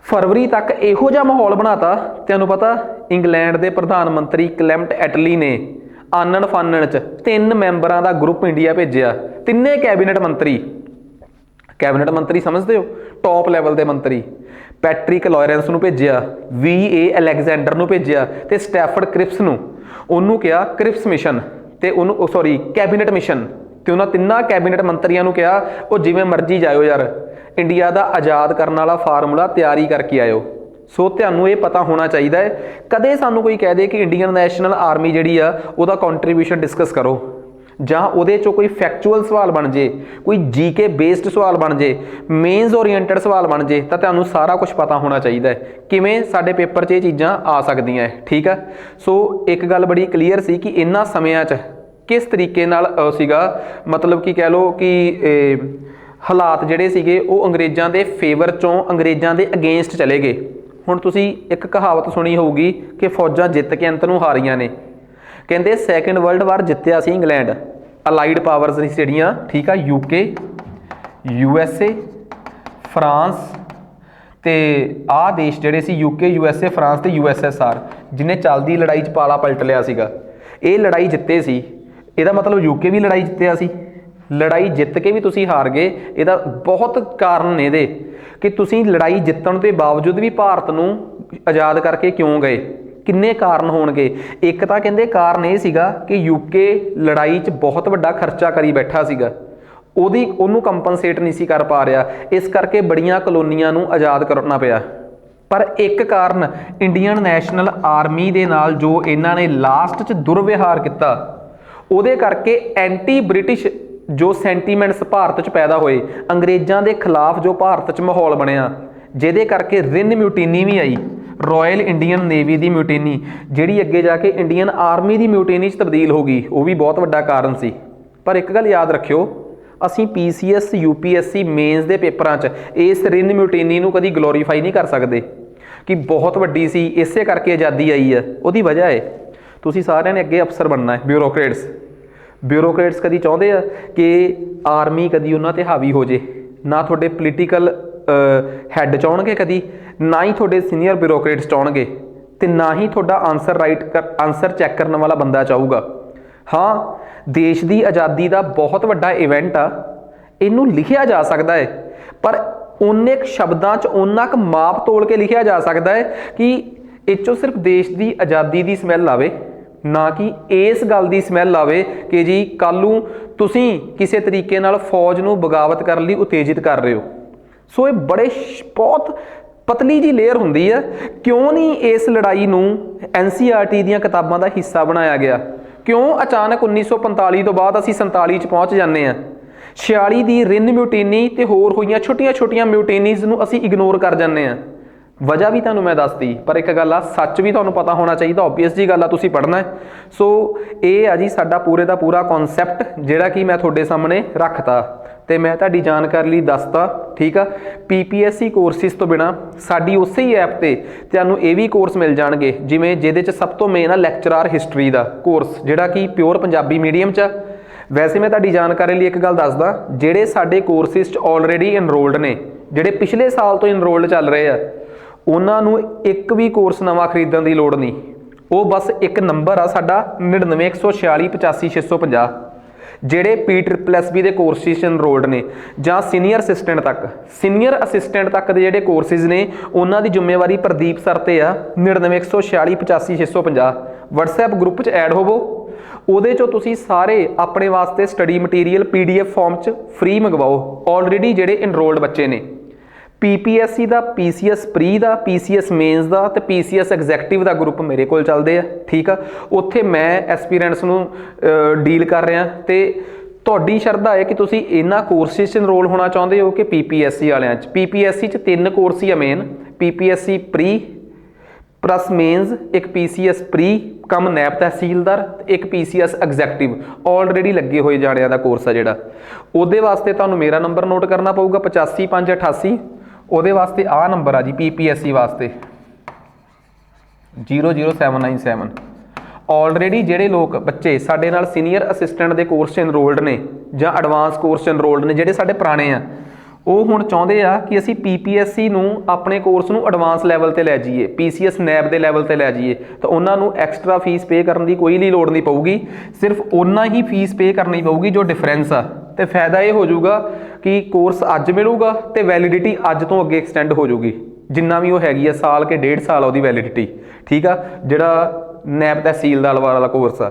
ਫਰਵਰੀ ਤੱਕ ਇਹੋ ਜਿਹਾ ਮਾਹੌਲ ਬਣਾਤਾ। ਤੁਹਾਨੂੰ ਪਤਾ ਇੰਗਲੈਂਡ ਦੇ ਪ੍ਰਧਾਨ ਮੰਤਰੀ ਕਲੈਮਟ ਐਟਲੀ ਨੇ ਆਨਣ ਫਾਨਣ 'ਚ 3 ਮੈਂਬਰਾਂ ਦਾ ਗਰੁੱਪ ਇੰਡੀਆ ਭੇਜਿਆ। ਤਿੰਨੇ ਕੈਬਨਿਟ ਮੰਤਰੀ ਸਮਝਦੇ ਹੋ, ਟੌਪ ਲੈਵਲ ਦੇ ਮੰਤਰੀ। ਪੈਟਰਿਕ ਲਾਰੈਂਸ ਨੂੰ ਭੇਜਿਆ, VA ਅਲੈਗਜ਼ੈਂਡਰ ਨੂੰ ਭੇਜਿਆ ਤੇ ਸਟੈਫਰਡ ਕ੍ਰਿਪਸ ਨੂੰ। ਉਹਨੂੰ ਕਿਹਾ ਕ੍ਰਿਪਸ ਮਿਸ਼ਨ ਤੇ ਉਹਨੂੰ ਸੌਰੀ ਕੈਬਨਿਟ ਮਿਸ਼ਨ, ਤੇ ਉਹਨਾਂ ਤਿੰਨਾਂ ਕੈਬਨਿਟ ਮੰਤਰੀਆਂ ਨੂੰ ਕਿਹਾ ਉਹ ਜਿਵੇਂ ਮਰਜ਼ੀ ਜਾਇਓ ਯਾਰ, ਇੰਡੀਆ ਦਾ ਆਜ਼ਾਦ ਕਰਨ ਵਾਲਾ ਫਾਰਮੂਲਾ ਤਿਆਰੀ ਕਰਕੇ ਆਇਓ। ਸੋ ਤੁਹਾਨੂੰ ਇਹ ਪਤਾ ਹੋਣਾ ਚਾਹੀਦਾ ਹੈ, ਕਦੇ ਸਾਨੂੰ ਕੋਈ ਕਹਿ ਦੇ ਕਿ ਇੰਡੀਅਨ ਨੈਸ਼ਨਲ ਆਰਮੀ ਜਿਹੜੀ ਆ ਉਹਦਾ ਕੰਟਰੀਬਿਊਸ਼ਨ ਡਿਸਕਸ ਕਰੋ, ਜਾਂ ਉਹਦੇ ਚੋਂ ਕੋਈ ਫੈਕਚੁਅਲ ਸਵਾਲ ਬਣ ਜੇ, ਕੋਈ ਜੀਕੇ ਬੇਸਡ ਸਵਾਲ ਬਣ ਜੇ, ਮੇਨਸ ਓਰੀਐਂਟਡ ਸਵਾਲ ਬਣ ਜੇ, ਤਾਂ ਤੁਹਾਨੂੰ ਸਾਰਾ ਕੁਝ ਪਤਾ ਹੋਣਾ ਚਾਹੀਦਾ ਹੈ ਕਿਵੇਂ ਸਾਡੇ ਪੇਪਰ 'ਚ ਇਹ ਚੀਜ਼ਾਂ ਆ ਸਕਦੀਆਂ ਹੈ। ਠੀਕ ਆ, ਸੋ ਇੱਕ ਗੱਲ ਬੜੀ ਕਲੀਅਰ ਸੀ ਕਿ ਇਹਨਾਂ ਸਮਿਆਂ 'ਚ ਕਿਸ ਤਰੀਕੇ ਨਾਲ ਸੀਗਾ, ਮਤਲਬ ਕਿ ਕਹਿ ਲਓ ਕਿ ਹਾਲਾਤ ਜਿਹੜੇ ਸੀਗੇ ਉਹ ਅੰਗਰੇਜ਼ਾਂ ਦੇ ਫੇਵਰ 'ਚੋਂ ਅੰਗਰੇਜ਼ਾਂ ਦੇ ਅਗੇਂਸਟ ਚਲੇ ਗਏ। ਹੁਣ ਤੁਸੀਂ ਇੱਕ ਕਹਾਵਤ ਸੁਣੀ ਹੋਊਗੀ ਕਿ ਫੌਜਾਂ ਜਿੱਤ ਕੇ ਅੰਤ ਨੂੰ ਹਾਰੀਆਂ ਨੇ। ਕਹਿੰਦੇ ਸੈਕਿੰਡ ਵਰਲਡ ਵਾਰ ਜਿੱਤਿਆ ਸੀ ਇੰਗਲੈਂਡ, ਅਲਾਈਡ ਪਾਵਰਸ ਦੀ ਜਿਹੜੀਆਂ, ਠੀਕ ਆ, UK, USA, ਫਰਾਂਸ ਤੇ ਆਹ ਦੇਸ਼ ਜਿਹੜੇ ਸੀ UK, USA, ਫਰਾਂਸ ਤੇ USSR, ਜਿਹਨੇ ਚੱਲਦੀ ਲੜਾਈ 'ਚ ਪਾਲਾ ਪਲਟ ਲਿਆ ਸੀਗਾ। ਇਹ ਲੜਾਈ ਜਿੱਤੇ ਸੀ, ਇਹਦਾ ਮਤਲਬ UK ਵੀ ਲੜਾਈ ਜਿੱਤਿਆ ਸੀ। ਲੜਾਈ ਜਿੱਤ ਕੇ ਵੀ ਤੁਸੀਂ ਹਾਰ ਗਏ, ਇਹਦਾ ਬਹੁਤ ਕਾਰਨ ਨੇ ਇਹਦੇ ਕਿ ਤੁਸੀਂ ਲੜਾਈ ਜਿੱਤਣ ਦੇ ਬਾਵਜੂਦ ਵੀ ਭਾਰਤ ਨੂੰ ਆਜ਼ਾਦ ਕਰਕੇ ਕਿਉਂ ਗਏ। ਕਿੰਨੇ ਕਾਰਨ ਹੋਣਗੇ। ਇੱਕ ਤਾਂ ਕਹਿੰਦੇ ਕਾਰਨ ਇਹ ਸੀਗਾ ਕਿ UK ਲੜਾਈ 'ਚ ਬਹੁਤ ਵੱਡਾ ਖਰਚਾ ਕਰੀ ਬੈਠਾ ਸੀਗਾ, ਉਹਨੂੰ ਕੰਪਨਸੇਟ ਨਹੀਂ ਸੀ ਕਰ ਪਾ ਰਿਹਾ, ਇਸ ਕਰਕੇ ਬੜੀਆਂ ਕਲੋਨੀਆਂ ਨੂੰ ਆਜ਼ਾਦ ਕਰਨਾ ਪਿਆ। ਪਰ ਇੱਕ ਕਾਰਨ ਇੰਡੀਅਨ ਨੈਸ਼ਨਲ ਆਰਮੀ ਦੇ ਨਾਲ ਜੋ ਇਹਨਾਂ ਨੇ ਲਾਸਟ 'ਚ ਦੁਰਵਿਹਾਰ ਕੀਤਾ, ਉਹਦੇ ਕਰਕੇ ਐਂਟੀ ਬ੍ਰਿਟਿਸ਼ ਜੋ ਸੈਂਟੀਮੈਂਟਸ ਭਾਰਤ 'ਚ ਪੈਦਾ ਹੋਏ, ਅੰਗਰੇਜ਼ਾਂ ਦੇ ਖਿਲਾਫ ਜੋ ਭਾਰਤ 'ਚ ਮਾਹੌਲ ਬਣਿਆ, ਜਿਹਦੇ ਕਰਕੇ ਰਿਨ ਮਿਊਟੀਨੀ ਵੀ ਆਈ, ਰਾਇਲ ਇੰਡੀਅਨ ਨੇਵੀ ਦੀ ਮਿਊਟੀਨੀ, ਜਿਹੜੀ ਅੱਗੇ ਜਾ ਕੇ ਇੰਡੀਅਨ ਆਰਮੀ ਦੀ ਮਿਊਟੀਨੀ 'ਚ ਤਬਦੀਲ ਹੋ ਗਈ, ਉਹ ਵੀ ਬਹੁਤ ਵੱਡਾ ਕਾਰਨ ਸੀ। ਪਰ ਇੱਕ ਗੱਲ ਯਾਦ ਰੱਖਿਓ, ਅਸੀਂ PCS UPSC ਮੇਨਸ ਦੇ ਪੇਪਰਾਂ 'ਚ ਇਸ ਰਿਨ ਮਿਊਟੀਨੀ ਨੂੰ ਕਦੀ ਗਲੋਰੀਫਾਈ ਨਹੀਂ ਕਰ ਸਕਦੇ ਕਿ ਬਹੁਤ ਵੱਡੀ ਸੀ, ਇਸੇ ਕਰਕੇ ਆਜ਼ਾਦੀ ਆਈ ਹੈ। ਉਹਦੀ ਵਜ੍ਹਾ ਹੈ ਤੁਸੀਂ ਸਾਰਿਆਂ ਨੇ ਅੱਗੇ ਅਫਸਰ ਬਣਨਾ ਹੈ, ਬਿਊਰੋਕਰੇਟਸ ਕਦੀ ਚਾਹੁੰਦੇ ਆ ਕਿ ਆਰਮੀ ਕਦੀ ਉਹਨਾਂ 'ਤੇ ਹਾਵੀ ਹੋ ਜੇ, ਨਾ ਤੁਹਾਡੇ ਪੋਲੀਟੀਕਲ ਹੈੱਡ ਚਾਹੁੰਣਗੇ ਕਦੀ, ਨਾ ਹੀ ਤੁਹਾਡੇ ਸੀਨੀਅਰ ਬਿਊਰੋਕਰੇਟਸ ਚਾਹੁੰਣਗੇ, ਤੇ ਨਾ ਹੀ ਤੁਹਾਡਾ ਆਨਸਰ ਚੈੱਕ ਕਰਨ ਵਾਲਾ ਬੰਦਾ ਚਾਹੂਗਾ। ਹਾਂ, ਦੇਸ਼ ਦੀ ਆਜ਼ਾਦੀ ਦਾ ਬਹੁਤ ਵੱਡਾ ਇਵੈਂਟ ਆ, ਇਹਨੂੰ ਲਿਖਿਆ ਜਾ ਸਕਦਾ ਹੈ, ਪਰ ਓਨੇ ਕੁ ਸ਼ਬਦਾਂ 'ਚ ਓਨਾ ਕੁ ਮਾਪ ਤੋਲ ਕੇ ਲਿਖਿਆ ਜਾ ਸਕਦਾ ਹੈ ਕਿ ਇਹ 'ਚੋਂ ਸਿਰਫ ਦੇਸ਼ ਦੀ ਆਜ਼ਾਦੀ ਦੀ ਸਮੈਲ ਆਵੇ, ਨਾ ਕਿ ਇਸ ਗੱਲ ਦੀ ਸਮੈਲ ਆਵੇ ਕਿ ਜੀ ਕੱਲ੍ਹ ਨੂੰ ਤੁਸੀਂ ਕਿਸੇ ਤਰੀਕੇ ਨਾਲ ਫੌਜ ਨੂੰ ਬਗਾਵਤ ਕਰਨ ਲਈ ਉਤੇਜਿਤ ਕਰ ਰਹੇ ਹੋ। ਸੋ ਇਹ ਬਹੁਤ ਪਤਲੀ ਜੀ ਲੇਅਰ ਹੁੰਦੀ ਹੈ। ਕਿਉਂ ਨਹੀਂ ਇਸ ਲੜਾਈ ਨੂੰ NCERT ਦੀਆਂ ਕਿਤਾਬਾਂ ਦਾ ਹਿੱਸਾ ਬਣਾਇਆ ਗਿਆ? ਕਿਉਂ ਅਚਾਨਕ 1945 ਤੋਂ ਬਾਅਦ ਅਸੀਂ 47 'ਚ ਪਹੁੰਚ ਜਾਂਦੇ ਹਾਂ? 46 ਦੀ ਰਿਨ ਮਿਊਟੀਨੀ ਤੇ ਹੋਰ ਹੋਈਆਂ ਛੋਟੀਆਂ ਮਿਊਟੀਨੀਜ਼ ਨੂੰ ਅਸੀਂ ਇਗਨੋਰ ਕਰ ਜਾਂਦੇ ਹਾਂ। ਵਜ੍ਹਾ ਵੀ ਤੁਹਾਨੂੰ ਮੈਂ ਦੱਸਦੀ, ਪਰ ਇੱਕ ਗੱਲ ਆ, ਸੱਚ ਵੀ ਤੁਹਾਨੂੰ ਪਤਾ ਹੋਣਾ ਚਾਹੀਦਾ, ਓਬਵੀਅਸ ਜੀ ਗੱਲ ਆ, ਤੁਸੀਂ ਪੜ੍ਹਨਾ ਹੈ। ਸੋ ਇਹ ਆ ਜੀ ਸਾਡਾ ਪੂਰੇ ਦਾ ਪੂਰਾ ਕਨਸੈਪਟ, ਜਿਹੜਾ ਕਿ ਮੈਂ ਤੁਹਾਡੇ ਸਾਹਮਣੇ ਰੱਖਤਾ ਤੇ ਮੈਂ ਤੁਹਾਡੀ ਜਾਣਕਾਰੀ ਲਈ ਦੱਸਤਾ। ਠੀਕ ਆ, PPSC ਕੋਰਸਿਸ ਤੋਂ ਬਿਨਾਂ ਸਾਡੀ ਉਸੇ ਹੀ ਐਪ ਤੇ ਤੁਹਾਨੂੰ ਇਹ ਵੀ ਕੋਰਸ ਮਿਲ ਜਾਣਗੇ, ਜਿਵੇਂ ਜਿਹਦੇ 'ਚ ਸਭ ਤੋਂ ਮੇਨ ਆ ਲੈਕਚਰਾਰ ਹਿਸਟਰੀ ਦਾ ਕੋਰਸ, ਜਿਹੜਾ ਕਿ ਪਿਓਰ ਪੰਜਾਬੀ ਮੀਡੀਅਮ 'ਚ। ਵੈਸੇ ਮੈਂ ਤੁਹਾਡੀ ਜਾਣਕਾਰੀ ਲਈ ਇੱਕ ਗੱਲ ਦੱਸਦਾ, ਜਿਹੜੇ ਸਾਡੇ ਕੋਰਸਿਸ 'ਚ ਆਲਰੇਡੀ ਇਨਰੋਲਡ ਨੇ, ਜਿਹੜੇ ਪਿਛਲੇ ਸਾਲ ਤੋਂ ਇਨਰੋਲਡ ਚੱਲ ਰਹੇ ਆ, ਉਹਨਾਂ ਨੂੰ ਇੱਕ ਵੀ ਕੋਰਸ ਨਵਾਂ ਖਰੀਦਣ ਦੀ ਲੋੜ ਨਹੀਂ। ਉਹ ਬਸ ਇੱਕ ਨੰਬਰ ਆ ਸਾਡਾ 9914485650, ਜਿਹੜੇ PSSB ਦੇ ਕੋਰਸਿਸ ਇਨਰੋਲਡ ਨੇ, ਜਾਂ ਸੀਨੀਅਰ ਅਸਿਸਟੈਂਟ ਤੱਕ ਦੇ ਜਿਹੜੇ ਕੋਰਸਿਸ ਨੇ, ਉਹਨਾਂ ਦੀ ਜ਼ਿੰਮੇਵਾਰੀ ਪ੍ਰਦੀਪ ਸਰ ਤੇ ਆ। 9914485650 WhatsApp ਗਰੁੱਪ 'ਚ ਐਡ ਹੋਵੋ, ਉਹਦੇ 'ਚੋਂ ਤੁਸੀਂ ਸਾਰੇ ਆਪਣੇ ਵਾਸਤੇ ਸਟੱਡੀ ਮਟੀਰੀਅਲ PDF ਫਾਰਮ 'ਚ ਫ੍ਰੀ ਮੰਗਵਾਓ। ਆਲਰੇਡੀ ਜਿਹੜੇ ਇਨਰੋਲਡ ਬੱਚੇ ਨੇ, PPSC ਦਾ, PCS ਪ੍ਰੀ ਦਾ, PCS ਮੇਨਸ ਦਾ ਤੇ PCS ਐਗਜ਼ੈਕਟਿਵ ਦਾ ਗਰੁੱਪ ਮੇਰੇ ਕੋਲ ਚੱਲਦੇ ਆ। ਠੀਕ ਆ, ਉੱਥੇ ਮੈਂ ਐਸਪੀਰੈਂਟਸ ਨੂੰ ਡੀਲ ਕਰ ਰਿਹਾ, ਤੇ ਤੁਹਾਡੀ ਸ਼ਰਧਾ ਹੈ ਕਿ ਤੁਸੀਂ ਇਹਨਾਂ ਕੋਰਸਿਸ 'ਚ ਇਨਰੋਲ ਹੋਣਾ ਚਾਹੁੰਦੇ ਹੋ ਕਿ PPSC ਵਾਲਿਆਂ 'ਚ। PPSC 'ਚ 3 ਕੋਰਸ ਹੀ ਆ main, PPSC pre plus mains, ਇੱਕ PCS ਪ੍ਰੀ ਕਮ ਨੈਬ ਤਹਿਸੀਲਦਾਰ, ਇੱਕ PCS ਐਗਜ਼ੈਕਟਿਵ। ਆਲਰੇਡੀ ਲੱਗੇ ਹੋਏ ਜਾਣਿਆਂ ਦਾ ਕੋਰਸ ਆ ਜਿਹੜਾ, ਉਹਦੇ ਵਾਸਤੇ ਤੁਹਾਨੂੰ ਮੇਰਾ ਨੰਬਰ ਨੋਟ ਕਰਨਾ ਪਊਗਾ 85588। ਉਹਦੇ ਵਾਸਤੇ ਆਹ ਨੰਬਰ ਆ ਜੀ, PPSC ਵਾਸਤੇ 00797। ਆਲਰੇਡੀ ਜਿਹੜੇ ਲੋਕ ਬੱਚੇ ਸਾਡੇ ਨਾਲ ਸੀਨੀਅਰ ਅਸਿਸਟੈਂਟ ਦੇ ਕੋਰਸ 'ਚ ਇਨਰੋਲਡ ਨੇ ਜਾਂ ਐਡਵਾਂਸ ਕੋਰਸ 'ਚ ਇਨਰੋਲਡ ਨੇ, ਜਿਹੜੇ ਸਾਡੇ ਪੁਰਾਣੇ ਆ, ਉਹ ਹੁਣ ਚਾਹੁੰਦੇ ਆ ਕਿ ਅਸੀਂ PPSC ਨੂੰ ਆਪਣੇ ਕੋਰਸ ਨੂੰ ਐਡਵਾਂਸ ਲੈਵਲ ਤੇ ਲੈ ਜਾਈਏ, PCS ਨੈਬ ਦੇ ਲੈਵਲ ਤੇ ਲੈ ਜਾਈਏ, ਤਾਂ ਉਹਨਾਂ ਨੂੰ ਐਕਸਟਰਾ ਫੀਸ ਪੇ ਕਰਨ ਦੀ ਕੋਈ ਵੀ ਲੋੜ ਨਹੀਂ ਪਊਗੀ। ਸਿਰਫ ਓਨਾ ਹੀ ਫੀਸ ਪੇ ਕਰਨੀ ਪਊਗੀ ਜੋ ਡਿਫਰੈਂਸ ਆ, ਤੇ ਫਾਇਦਾ ਇਹ ਹੋ ਜਾਊਗਾ ਕਿ ਕੋਰਸ ਅੱਜ ਮਿਲੂਗਾ ਤੇ ਵੈਲਿਡਿਟੀ ਅੱਜ ਤੋਂ ਅੱਗੇ ਐਕਸਟੈਂਡ ਹੋ ਜਾਊਗੀ, ਜਿੰਨਾ ਵੀ ਉਹ ਹੈਗੀ ਆ, ਸਾਲ ਕੇ 1.5 ਸਾਲ ਉਹਦੀ ਵੈਲਿਡਿਟੀ। ਠੀਕ ਆ, ਜਿਹੜਾ ਨੈਬ ਤਹਿਸੀਲਦਾਰ ਵਾਲਾ ਕੋਰਸ ਆ।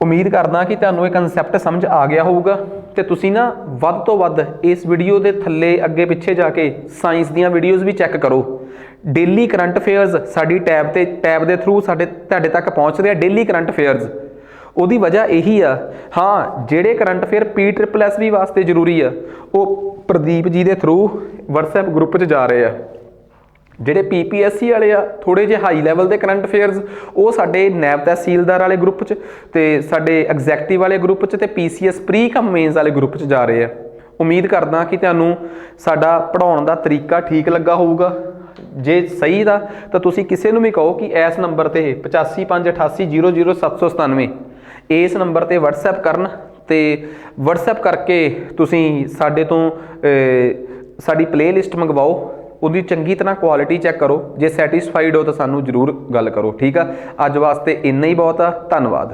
ਉਮੀਦ ਕਰਦਾ ਕਿ ਤੁਹਾਨੂੰ ਇਹ ਕਨਸੈਪਟ ਸਮਝ ਆ ਗਿਆ ਹੋਊਗਾ ਤੇ ਤੁਸੀਂ ਨਾ ਵੱਧ ਤੋਂ ਵੱਧ ਇਸ ਵੀਡੀਓ ਦੇ ਥੱਲੇ ਅੱਗੇ ਪਿੱਛੇ ਜਾ ਕੇ ਸਾਇੰਸ ਦੀਆਂ ਵੀਡੀਓਜ਼ ਵੀ ਚੈੱਕ ਕਰੋ। ਡੇਲੀ ਕਰੰਟ ਅਫੇਅਰਸ ਸਾਡੀ ਟੈਬ ਦੇ ਥਰੂ ਤੁਹਾਡੇ ਤੱਕ ਪਹੁੰਚਦੇ ਆ, ਡੇਲੀ ਕਰੰਟ ਅਫੇਅਰਸ। ਉਹਦੀ ਵਜ੍ਹਾ ਇਹੀ ਆ, ਹਾਂ ਜਿਹੜੇ ਕਰੰਟ ਅਫੇਅਰ PSSB ਵਾਸਤੇ ਜ਼ਰੂਰੀ ਆ ਉਹ ਪ੍ਰਦੀਪ ਜੀ ਦੇ ਥਰੂ WhatsApp ਗਰੁੱਪ 'ਚ ਜਾ ਰਹੇ ਆ। ਜਿਹੜੇ PPSC ਵਾਲੇ ਆ ਥੋੜੇ ਜਿਹੇ ਹਾਈ ਲੈਵਲ ਦੇ ਕਰੰਟ ਅਫੇਅਰਸ ਉਹ ਸਾਡੇ ਨੈਬ ਤਹਿਸੀਲਦਾਰ ਵਾਲੇ ਗਰੁੱਪ 'ਚ ਤੇ ਸਾਡੇ ਐਗਜ਼ੈਕਟਿਵ ਵਾਲੇ ਗਰੁੱਪ 'ਚ ਤੇ PCS ਪ੍ਰੀ ਕਮ ਮੇਨਸ ਵਾਲੇ ਗਰੁੱਪ 'ਚ ਜਾ ਰਹੇ ਆ। ਉਮੀਦ ਕਰਦਾ ਕਿ ਤੁਹਾਨੂੰ ਸਾਡਾ ਪੜ੍ਹਾਉਣ ਦਾ ਤਰੀਕਾ ਠੀਕ ਲੱਗਾ ਹੋਊਗਾ। ਜੇ ਸਹੀ ਦਾ ਤਾਂ ਤੁਸੀਂ ਕਿਸੇ ਨੂੰ ਵੀ ਕਹੋ ਕਿ ਇਸ ਨੰਬਰ ਤੇ 8558800797 ਇਸ ਨੰਬਰ ਤੇ WhatsApp ਕਰਨ ਤੇ WhatsApp ਕਰਕੇ ਤੁਸੀਂ ਸਾਡੇ ਤੋਂ ਸਾਡੀ ਪਲੇਲਿਸਟ ਮੰਗਵਾਓ। ਉਹਦੀ ਚੰਗੀ ਤਰ੍ਹਾਂ ਕੁਆਲਿਟੀ ਚੈੱਕ ਕਰੋ। ਜੇ ਸੈਟੀਸਫਾਈਡ ਹੋ ਤਾਂ ਸਾਨੂੰ ਜ਼ਰੂਰ ਗੱਲ ਕਰੋ। ਠੀਕ ਆ, ਅੱਜ ਵਾਸਤੇ ਇੰਨਾ ਹੀ ਬਹੁਤ ਆ। ਧੰਨਵਾਦ।